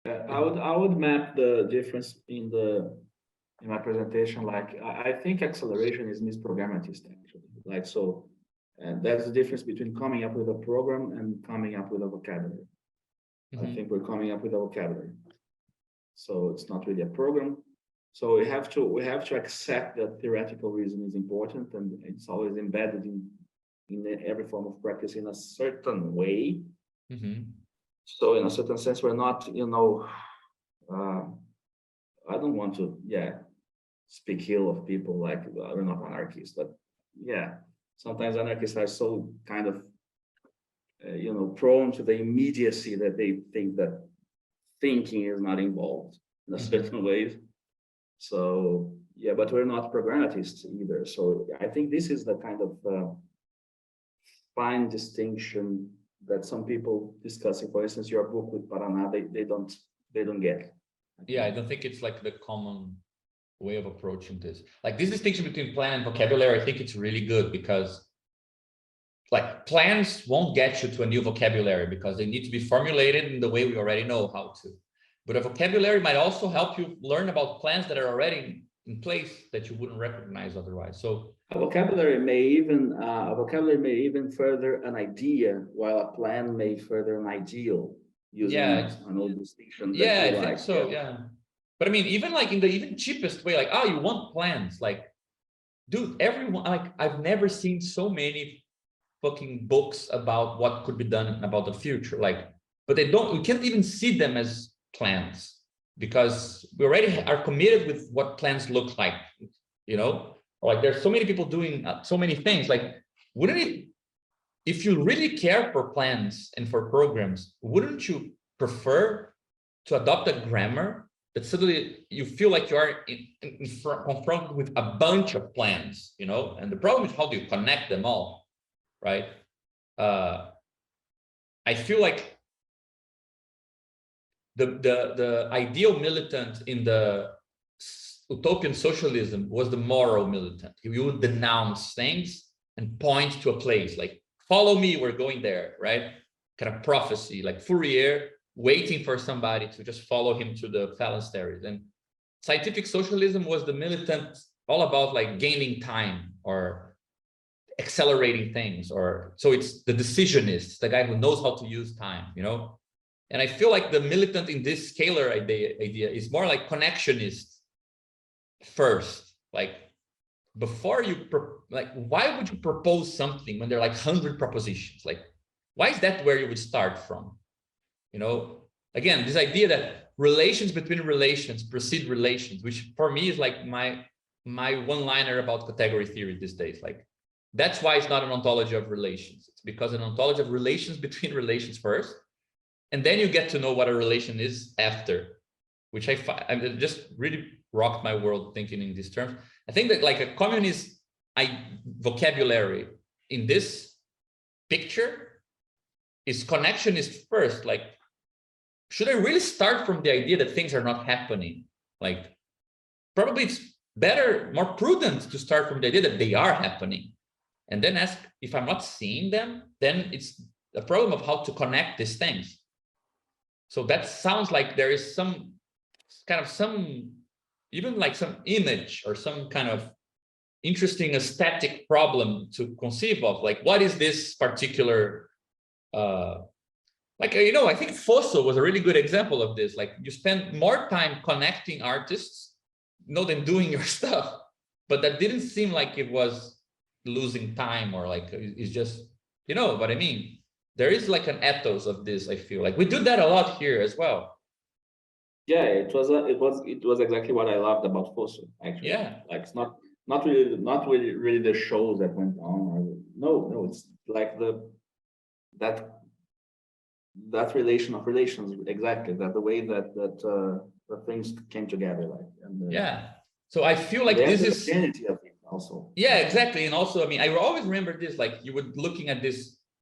I would map the difference in my presentation. Like I think acceleration is misprogrammatist actually. Like so, and that's the difference between coming up with a program and coming up with a vocabulary. I think we're coming up with a vocabulary, so it's not really a program. So we have to accept that theoretical reason is important, and it's always embedded in every form of practice in a certain way. So in a certain sense, we're not, you know, I don't want to, speak ill of people like we're not anarchists, but sometimes anarchists are so kind of, you know, prone to the immediacy that they think that thinking is not involved in a certain ways. So but we're not programmatists either. So I think this is the kind of fine distinction that some people discussing. For instance, your book with Paraná, they don't get. Yeah, I don't think it's like the common way of approaching this. Like this distinction between plan and vocabulary, I think it's really good, because like plans won't get you to a new vocabulary because they need to be formulated in the way we already know how to. But a vocabulary might also help you learn about plans that are already in place that you wouldn't recognize otherwise. So a vocabulary may even further an idea, while a plan may further an ideal. Using an old distinction. I think so. Yeah, but I mean, even like in the even cheapest way, like, oh, you want plans? Like, dude, everyone, like, I've never seen so many fucking books about what could be done about the future. Like, but we can't even see them as plans, because we already are committed with what plans look like, you know. Like there's so many people doing so many things. Like, wouldn't it, if you really care for plans and for programs, wouldn't you prefer to adopt a grammar that suddenly you feel like you are confronted with a bunch of plans, you know? And the problem is, how do you connect them all, right? I feel like the ideal militant in the utopian socialism was the moral militant. You would denounce things and point to a place, like, follow me, we're going there, right? Kind of prophecy, like Fourier waiting for somebody to just follow him to the phalansteries. And scientific socialism was the militant, all about like gaining time or accelerating things, or so it's the decisionist, the guy who knows how to use time, you know? And I feel like the militant in this scalar idea is more like connectionist first. Like, before you, like, why would you propose something when there are like 100 propositions? Like, why is that where you would start from? You know, again, this idea that relations between relations precede relations, which for me is like my one-liner about category theory these days. Like, that's why it's not an ontology of relations. It's because an ontology of relations between relations first, and then you get to know what a relation is after, which I mean, just really rocked my world thinking in these terms. I think that like a communist vocabulary in this picture is connectionist first. Like, should I really start from the idea that things are not happening? Like, probably it's better, more prudent to start from the idea that they are happening. and then ask if I'm not seeing them, then it's a problem of how to connect these things. So that sounds like there is some kind of even like some image or some kind of interesting aesthetic problem to conceive of, like what is this particular like, you know, I think Fosso was a really good example of this. Like you spend more time connecting artists, you know, than doing your stuff, but that didn't seem like it was losing time or like it's just, you know what I mean? There is like an ethos of this. I feel like we do that a lot here as well. Yeah, it was exactly what I loved about Fosso, actually. Yeah. Like it's not really the shows that went on. No, it's like that relation of relations, exactly, that the way that the things came together, like, and Yeah. So I feel like the this is identity of it also. Yeah, exactly. And also, I mean, I always remember this, like you were looking at this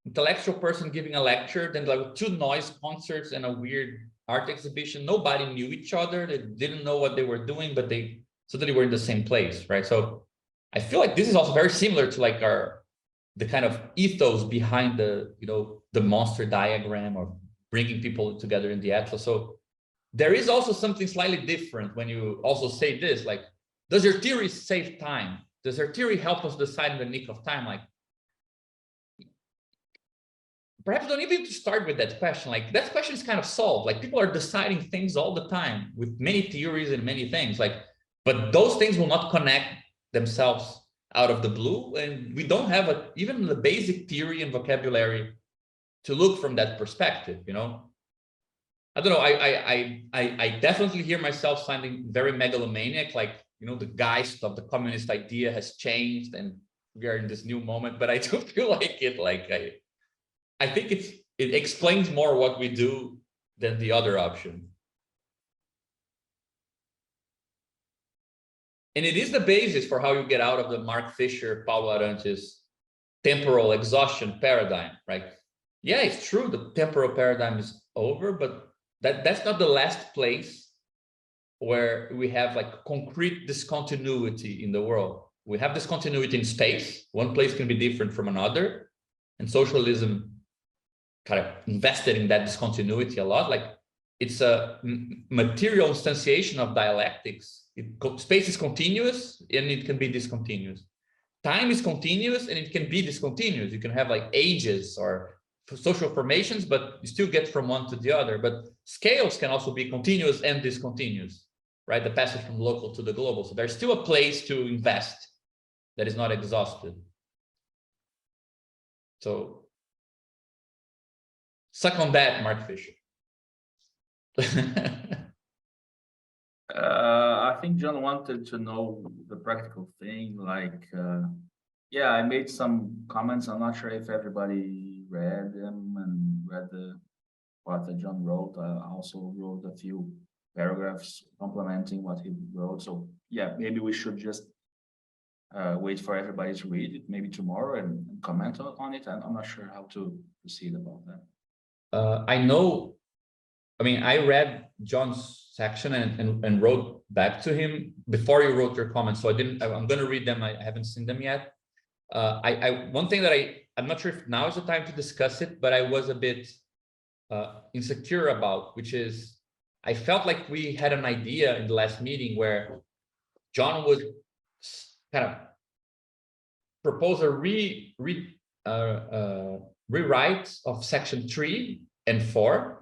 intellectual person giving a lecture, then like 2 noise concerts and a weird art exhibition. Nobody knew each other. They didn't know what they were doing, but they suddenly were in the same place, right? So I feel like this is also very similar to like the kind of ethos behind the, you know, the monster diagram or bringing people together in the atlas. So there is also something slightly different when you also say this, like, does your theory save time? Does your theory help us decide in the nick of time? Like, perhaps don't even start with that question. Like that question is kind of solved. Like people are deciding things all the time with many theories and many things. Like, but those things will not connect themselves out of the blue, and we don't have even the basic theory and vocabulary to look from that perspective. You know, I don't know. I definitely hear myself sounding very megalomaniac. Like, you know, the geist of the communist idea has changed, and we are in this new moment. But I don't feel like it. Like I think it explains more what we do than the other option. And it is the basis for how you get out of the Mark Fisher, Paulo Arantes temporal exhaustion paradigm, right? Yeah, it's true. The temporal paradigm is over, but that's not the last place where we have like concrete discontinuity in the world. We have discontinuity in space. One place can be different from another. And socialism kind of invested in that discontinuity a lot. Like it's a material instantiation of dialectics. Space is continuous and it can be discontinuous. Time is continuous and it can be discontinuous. You can have like ages or social formations, but you still get from one to the other. But scales can also be continuous and discontinuous, right? The passage from local to the global. So there's still a place to invest that is not exhausted. So suck on that, Mark Fisher. I think John wanted to know the practical thing, like, yeah, I made some comments. I'm not sure if everybody read them and read what John wrote. I also wrote a few paragraphs complementing what he wrote. So yeah, maybe we should just wait for everybody to read it, maybe tomorrow, and comment on it. I'm not sure how to proceed about that. I know, I mean, I read John's section and wrote back to him before you wrote your comments. So I'm going to read them. I haven't seen them yet. One thing that I'm not sure if now is the time to discuss it, but I was a bit insecure about, which is I felt like we had an idea in the last meeting where John would kind of propose a rewrite of section 3 and 4,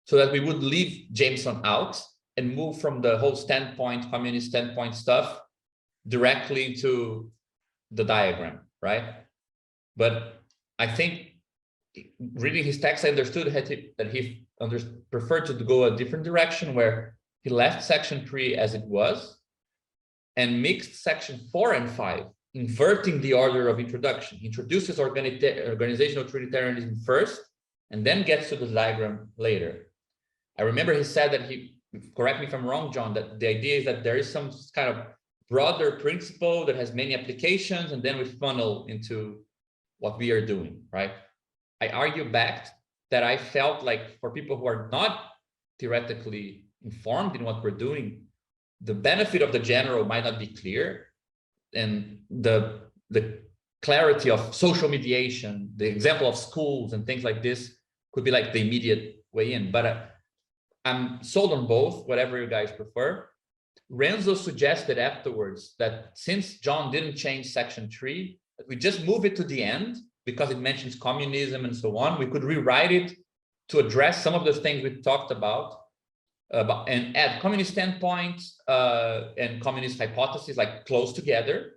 so that we would leave Jameson out and move from the whole standpoint, communist standpoint stuff directly to the diagram, right? But I think reading his text, I understood that he preferred to go a different direction, where he left section 3 as it was and mixed section 4 and 5, inverting the order of introduction. He introduces organizational Trinitarianism first and then gets to the diagram later. I remember he said that correct me if I'm wrong, John, that the idea is that there is some kind of broader principle that has many applications, and then we funnel into what we are doing, right? I argue back that I felt like for people who are not theoretically informed in what we're doing, the benefit of the general might not be clear, and the clarity of social mediation, the example of schools and things like this could be like the immediate way in. But I'm sold on both, whatever you guys prefer. Renzo suggested afterwards that since John didn't change section 3, that we just move it to the end because it mentions communism and so on. We could rewrite it to address some of the things we talked about and add communist standpoints and communist hypotheses like close together.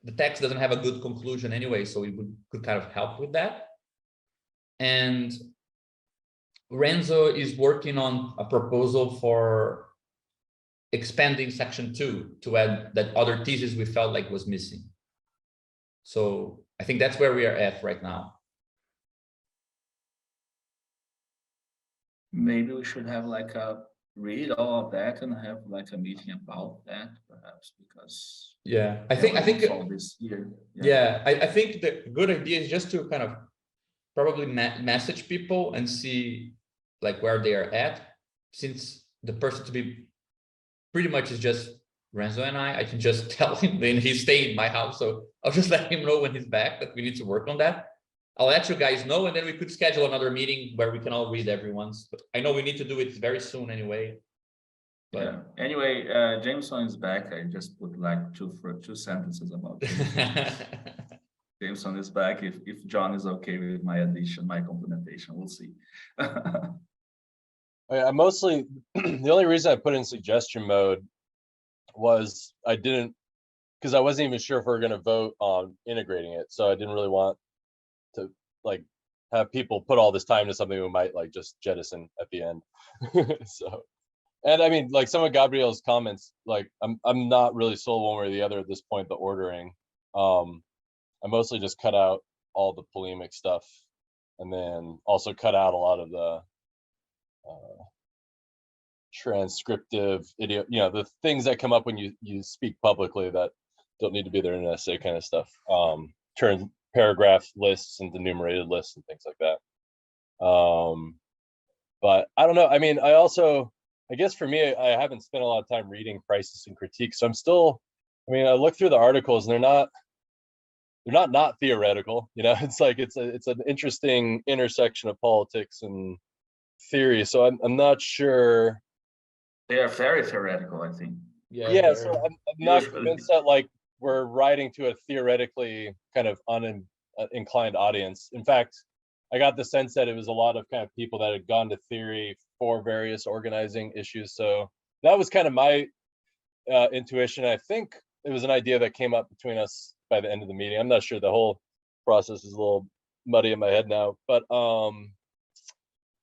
The text doesn't have a good conclusion anyway, so we could kind of help with that. And Renzo is working on a proposal for expanding section 2 to add that other thesis we felt like was missing. So I think that's where we are at right now. Maybe we should have like a read all of that and have like a meeting about that, perhaps, because Yeah, I think all this year. Yeah, I think the good idea is just to kind of probably message people and see like where they are at, since the person to be pretty much is just Renzo and I can just tell him when he's staying in my house. So I'll just let him know when he's back that we need to work on that. I'll let you guys know, and then we could schedule another meeting where we can all read everyone's. But I know we need to do it very soon anyway. But Yeah. Anyway, Jameson is back. I just put like two sentences about it. Jameson is back. If John is okay with my addition, my complementation, we'll see. I mostly the only reason I put in suggestion mode was because I wasn't even sure if we were going to vote on integrating it, so I didn't really want to like have people put all this time to something we might like just jettison at the end. So, and I mean, like some of Gabriel's comments, like I'm not really sold one way or the other at this point. The ordering, I mostly just cut out all the polemic stuff, and then also cut out a lot of the transcriptive idiot, the things that come up when you speak publicly that don't need to be there in an essay kind of stuff. Turn paragraph lists into enumerated lists and things like that. But I don't know. I mean, I guess for me, I haven't spent a lot of time reading Crisis and Critique, so I'm still, I look through the articles and they're not theoretical. It's like it's an interesting intersection of politics and theory. So I'm not sure. They are very theoretical, I think. Yeah, so I'm not convinced that like we're writing to a theoretically kind of uninclined audience. In fact, I got the sense that it was a lot of kind of people that had gone to theory for various organizing issues. So that was kind of my intuition. I think it was an idea that came up between us by the end of the meeting. I'm not sure. The whole process is a little muddy in my head now, but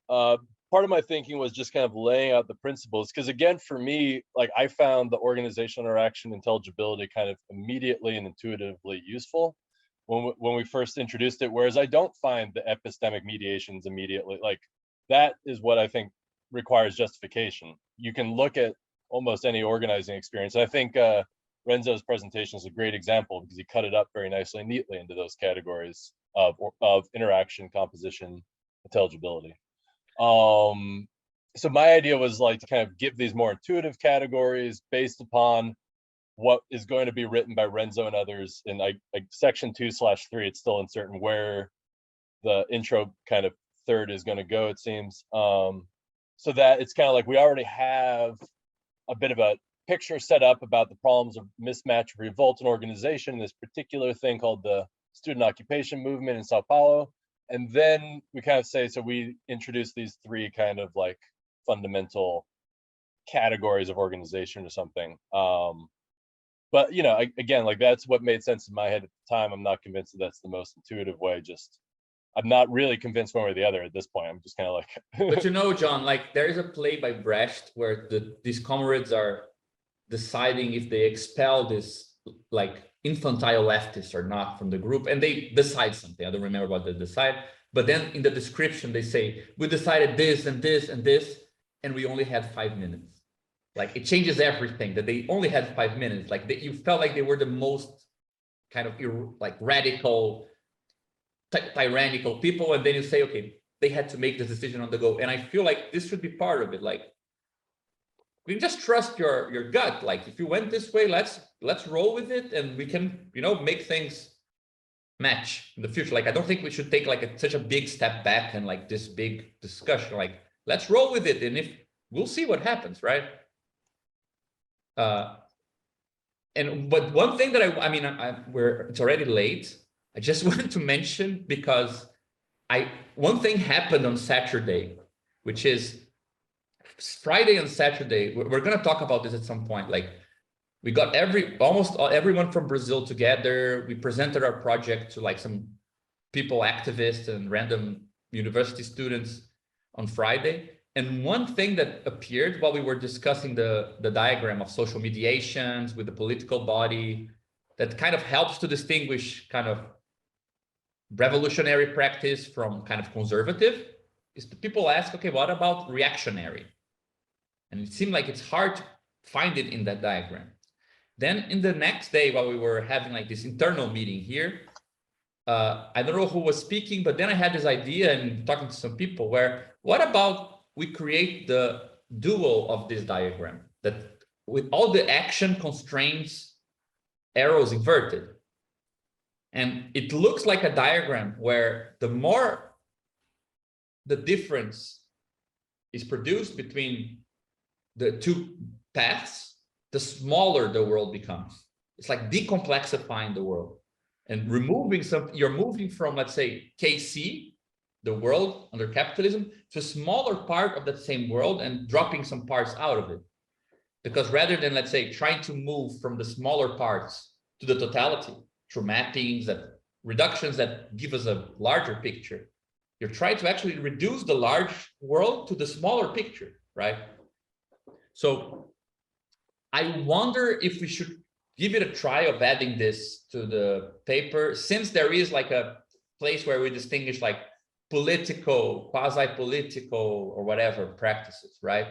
part of my thinking was just kind of laying out the principles, because again, for me, like I found the organizational interaction intelligibility kind of immediately and intuitively useful when we first introduced it, whereas I don't find the epistemic mediations immediately. Like that is what I think requires justification. You can look at almost any organizing experience. I think Renzo's presentation is a great example because he cut it up very nicely and neatly into those categories of interaction, composition, intelligibility. So my idea was like to kind of give these more intuitive categories based upon what is going to be written by Renzo and others in like section 2/3. It's still uncertain where the intro kind of third is going to go, it seems. So that it's kind of like we already have a bit of a picture set up about the problems of mismatch, revolt, and organization, this particular thing called the student occupation movement in Sao Paulo. And then we kind of say, so we introduce these three kind of like fundamental categories of organization or something. But again, like that's what made sense in my head at the time. I'm not convinced that that's the most intuitive way. I'm not really convinced one way or the other at this point. I'm just kind of like. But John, like there is a play by Brecht where these comrades are deciding if they expel this like infantile leftists or not from the group, and they decide something. I don't remember what they decide, but then in the description they say we decided this and this and this, and we only had 5 minutes. Like it changes everything that they only had 5 minutes. Like you felt like they were the most kind of like radical, tyrannical people, and then you say, okay, they had to make this decision on the go. And I feel like this should be part of it. Like we just trust your gut. Like if you went this way, let's roll with it, and we can make match in the future. Like, I don't think we should take like such a big step back and like this big discussion. Like, let's roll with it, and if we'll see what happens, right? But one thing that I mean, it's already late. I just wanted to mention, because one thing happened on Saturday, which is Friday and Saturday. We're going to talk about this at some point. Like, we got almost everyone from Brazil together. We presented our project to like some people, activists and random university students on Friday. And one thing that appeared while we were discussing the diagram of social mediations with the political body, that kind of helps to distinguish kind of revolutionary practice from kind of conservative, is the people ask, okay, what about reactionary? And it seemed like it's hard to find it in that diagram. Then in the next day, while we were having like this internal meeting here, I don't know who was speaking, but then I had this idea and talking to some people where, what about we create the dual of this diagram, that with all the action constraints, arrows inverted. And it looks like a diagram where the more the difference is produced between the two paths, the smaller the world becomes. It's like decomplexifying the world and removing you're moving from, let's say, KC, the world under capitalism, to a smaller part of that same world and dropping some parts out of it. Because rather than, let's say, trying to move from the smaller parts to the totality through mappings, that reductions that give us a larger picture, you're trying to actually reduce the large world to the smaller picture, right? So I wonder if we should give it a try of adding this to the paper, since there is like a place where we distinguish like political, quasi-political, or whatever practices, right?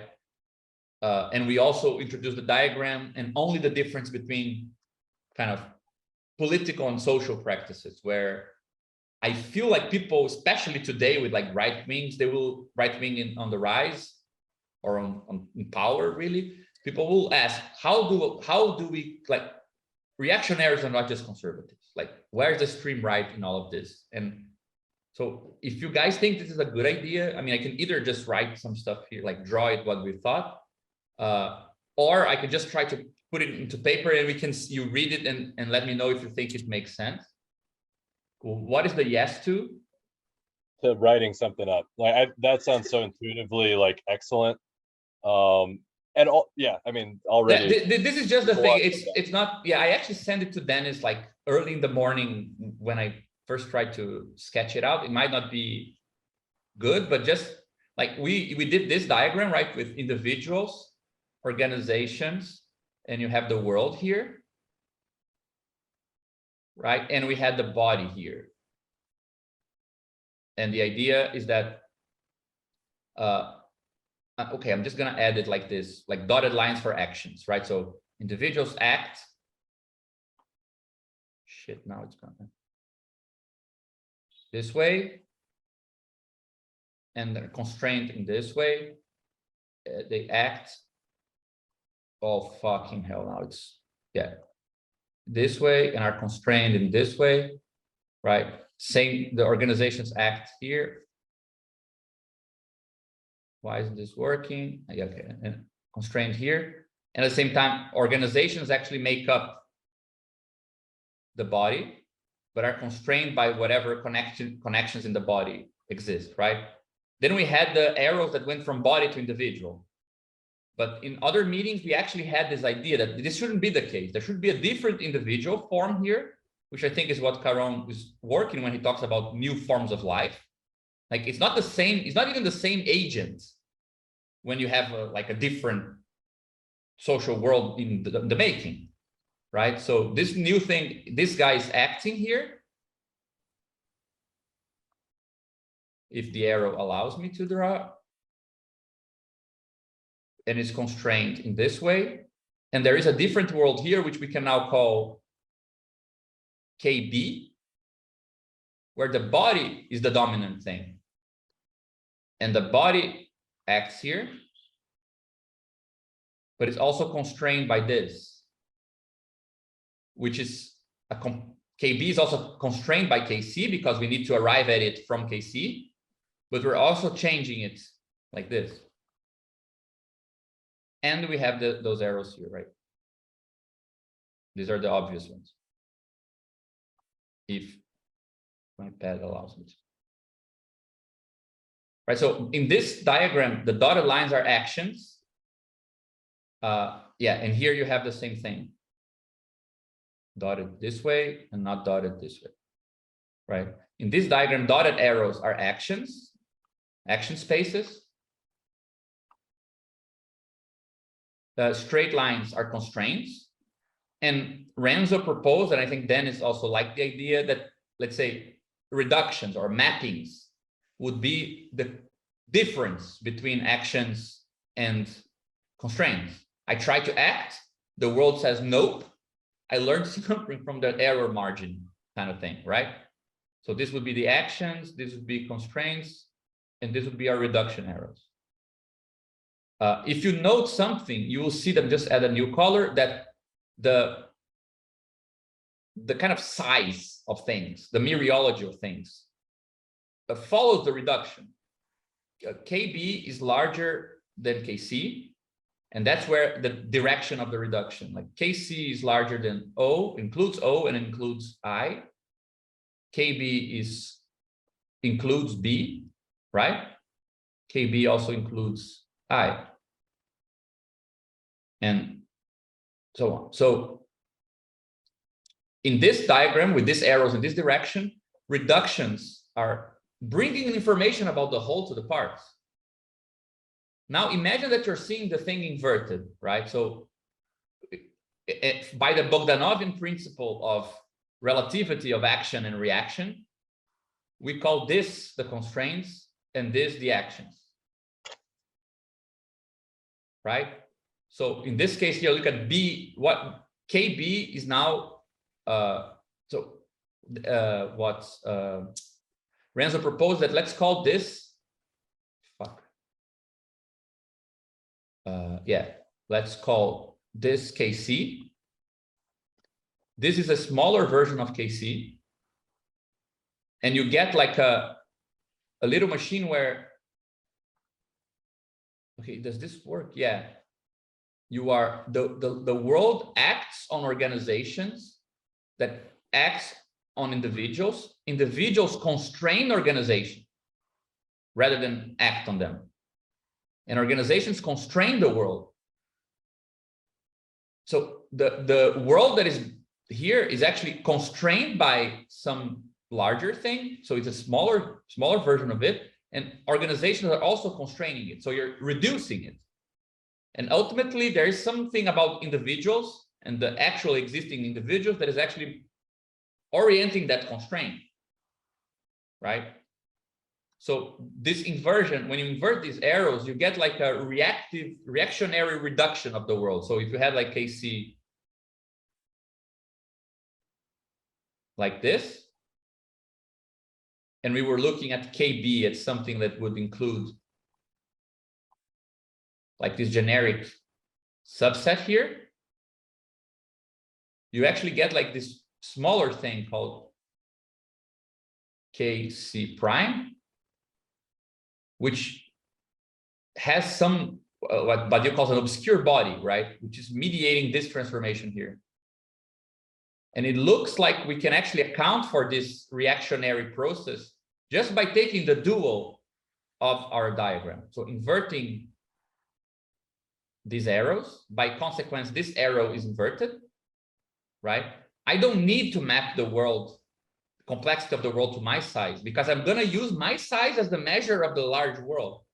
And we also introduce the diagram and only the difference between kind of political and social practices, where I feel like people, especially today with like right wings, right wing on the rise, or in power, really, people will ask, how do we, like, reactionaries are not just conservatives, like, where's the extreme right in all of this? And so if you guys think this is a good idea, I mean, I can either just write some stuff here, like draw it what we thought, or I could just try to put it into paper and you read it and let me know if you think it makes sense. What is the yes to? To writing something up. Like, that sounds so intuitively like excellent. And yeah, I mean, already this is just the thing. It's not, yeah, I actually sent it to Dennis like early in the morning when I first tried to sketch it out. It might not be good, but just like we did this diagram, right, with individuals, organizations, and you have the world here, right? And we had the body here. And the idea is that okay, I'm just gonna add it like this, like dotted lines for actions, right? So individuals act. Shit, now it's gonna this way, and they're constrained in this way. They act. Oh fucking hell! Now it's, yeah, this way, and are constrained in this way, right? Same. The organizations act here. Why isn't this working? Okay, and constrained here. And at the same time, organizations actually make up the body, but are constrained by whatever connections in the body exist, right? Then we had the arrows that went from body to individual. But in other meetings, we actually had this idea that this shouldn't be the case. There should be a different individual form here, which I think is what Caron is working when he talks about new forms of life. Like, it's not the same, it's not even the same agent when you have like a different social world in the making, right? So this new thing, this guy is acting here. If the arrow allows me to draw, and is constrained in this way. And there is a different world here, which we can now call KB, where the body is the dominant thing. And the body acts here, but it's also constrained by this, which is KB is also constrained by KC because we need to arrive at it from KC, but we're also changing it like this. And we have those arrows here, right? These are the obvious ones. If my pad allows me to. Right, so in this diagram, the dotted lines are actions. Yeah, and here you have the same thing. Dotted this way and not dotted this way, right? In this diagram, dotted arrows are actions, action spaces. Straight lines are constraints. And Renzo proposed, and I think Dennis also liked the idea that, let's say, reductions or mappings would be the difference between actions and constraints. I try to act, the world says nope. I learned something from the error margin kind of thing, right? So this would be the actions, this would be constraints, and this would be our reduction arrows. If you note something, you will see them just add a new color, that the kind of size of things, the mereology of things, follows the reduction. KB is larger than KC, and that's where the direction of the reduction, like KC is larger than O, includes O and includes I. KB includes B, right? KB also includes I. And so on. So in this diagram, with these arrows in this direction, reductions are bringing information about the whole to the parts. Now imagine that you're seeing the thing inverted, right? So by the Bogdanovian principle of relativity of action and reaction, we call this the constraints and this the actions, right? So in this case here, look at B, what KB is now, Renzo proposed that let's call this, let's call this KC. This is a smaller version of KC. And you get like a little machine where, okay, does this work? Yeah. You are, the world acts on organizations that acts on individuals. Individuals constrain organization rather than act on them. And organizations constrain the world. So the world that is here is actually constrained by some larger thing. So it's a smaller version of it. And organizations are also constraining it. So you're reducing it. And ultimately, there is something about individuals and the actual existing individuals that is actually orienting that constraint, right? So this inversion, when you invert these arrows, you get like a reactionary reduction of the world. So if you had like KC like this, and we were looking at KB as something that would include like this generic subset here, you actually get like this smaller thing called KC prime, which has some, what Badiou calls an obscure body, right? Which is mediating this transformation here. And it looks like we can actually account for this reactionary process just by taking the dual of our diagram. So inverting these arrows, by consequence, this arrow is inverted, right? I don't need to map the world, complexity of the world to my size, because I'm going to use my size as the measure of the large world.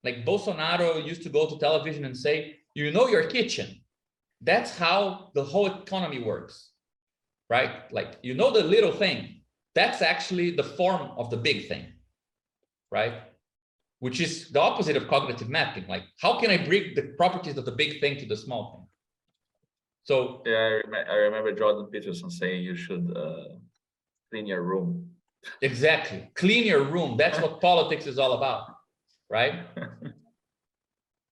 Like Bolsonaro used to go to television and say, you know your kitchen. That's how the whole economy works, right? Like, you know the little thing. That's actually the form of the big thing, right? Which is the opposite of cognitive mapping. Like, how can I bring the properties of the big thing to the small thing? So yeah, I remember Jordan Peterson saying you should clean your room. Exactly, clean your room. That's what politics is all about, right?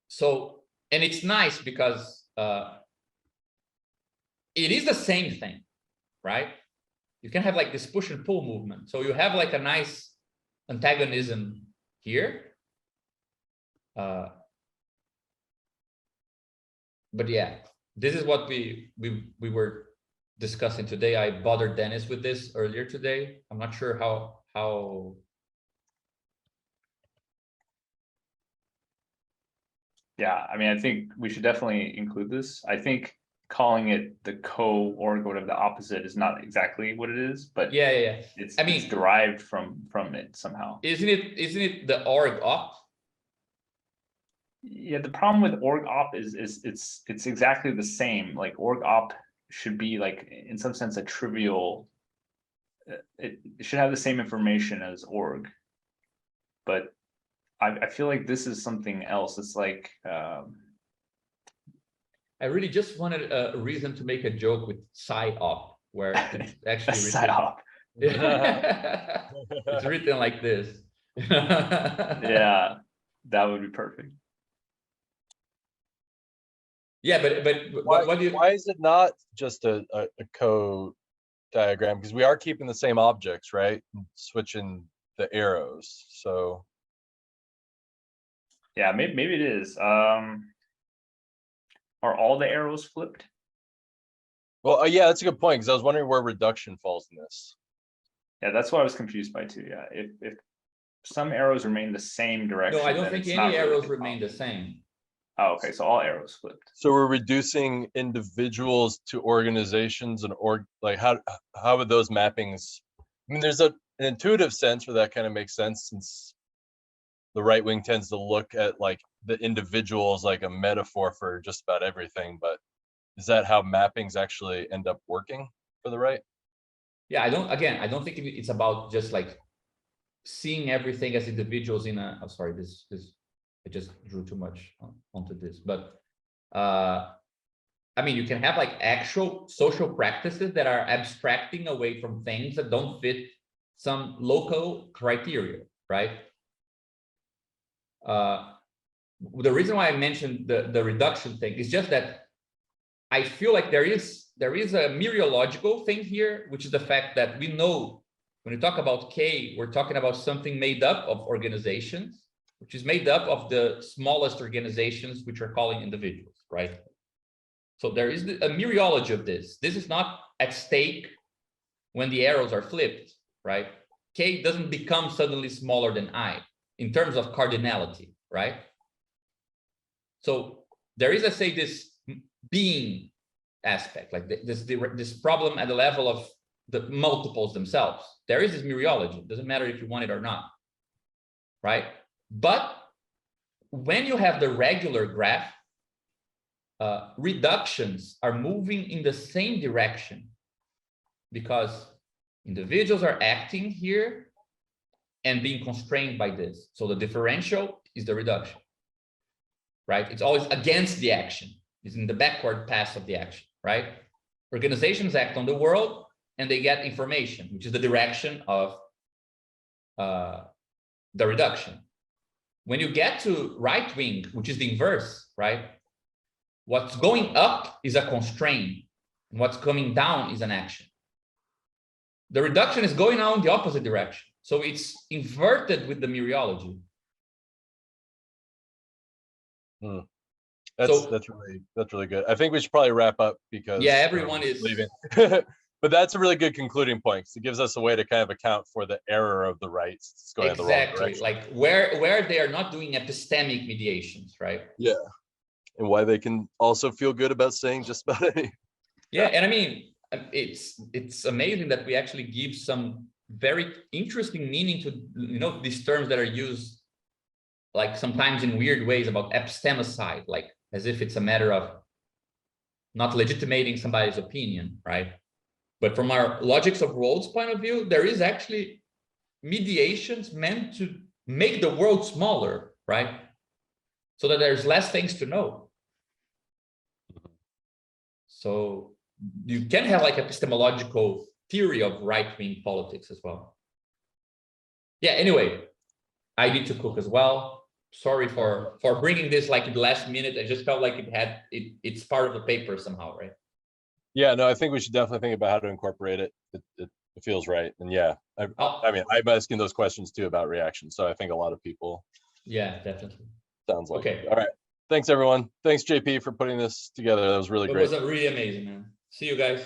So, and it's nice because it is the same thing, right? you can have like this push and pull movement. So you have like a nice antagonism here. But yeah, this is what we were discussing today. I bothered Dennis with this earlier today. I'm not sure how Yeah, I mean, I think we should definitely include this. I think calling it the co-org, whatever the opposite, is not exactly what it is, but yeah. it's I mean, it's derived from it somehow. Isn't it the org op? Yeah, the problem with org op is it's exactly the same. Like org op should be like in some sense a trivial. It should have the same information as org, but I feel like this is something else. It's like I really just wanted a reason to make a joke with psyop, where it's actually written, psyop. it's written like this. Yeah, that would be perfect. Yeah, but what do you? Why is it not just a code diagram? Because we are keeping the same objects, right? Switching the arrows. So Yeah, maybe it is. Are all the arrows flipped? well, yeah, that's a good point, because I was wondering where reduction falls in this. Yeah, that's what I was confused by too. Yeah, if some arrows remain the same direction. No, I don't then think it's not any really arrows the remain the problem. same. Oh, okay, so all arrows flipped. So we're reducing individuals to organizations and like how would those mappings? I mean, there's an intuitive sense where that kind of makes sense, since the right wing tends to look at like the individual as like a metaphor for just about everything. But is that how mappings actually end up working for the right? Yeah, I don't think it's about just like seeing everything as individuals in a, I'm sorry, this I just drew too much onto this, but I mean, you can have like actual social practices that are abstracting away from things that don't fit some local criteria, right? The reason why I mentioned the reduction thing is just that I feel like there is a mereological thing here, which is the fact that we know when we talk about K, we're talking about something made up of organizations, which is made up of the smallest organizations, which are calling individuals, right? So there is a mereology of this. This is not at stake when the arrows are flipped, right? K doesn't become suddenly smaller than I in terms of cardinality, right? So there is, let's say, this being aspect, like this problem at the level of the multiples themselves. There is this mereology. It doesn't matter if you want it or not, right? But when you have the regular graph, reductions are moving in the same direction because individuals are acting here and being constrained by this. So the differential is the reduction, right? It's always against the action. It's in the backward path of the action, right? Organizations act on the world and they get information, which is the direction of the reduction. When you get to right wing, which is the inverse, right? What's going up is a constraint, and what's coming down is an action. The reduction is going now in the opposite direction. So it's inverted with the mereology. That's really good. I think we should probably wrap up because yeah, everyone is leaving. But that's a really good concluding point, because it gives us a way to kind of account for the error of the rights. It's going exactly in the wrong direction. like where they are not doing epistemic mediations, right? Yeah, and why they can also feel good about saying just about anything. Yeah, and I mean, it's amazing that we actually give some very interesting meaning to, you know, these terms that are used like sometimes in weird ways about epistemicide, like as if it's a matter of not legitimating somebody's opinion, right? But from our logics of worlds point of view, there is actually mediations meant to make the world smaller, right? So that there's less things to know. So you can have like epistemological theory of right-wing politics as well. Yeah, anyway, I need to cook as well. Sorry for bringing this like in the last minute. I just felt like it's part of the paper somehow, right? Yeah, no, I think we should definitely think about how to incorporate it. it feels right. And yeah, Oh, I mean, I'm asking those questions too about reaction. So I think a lot of people yeah, definitely. sounds like. Okay. All right. Thanks everyone. Thanks JP for putting this together. That was really It great. was really amazing, man. See you guys.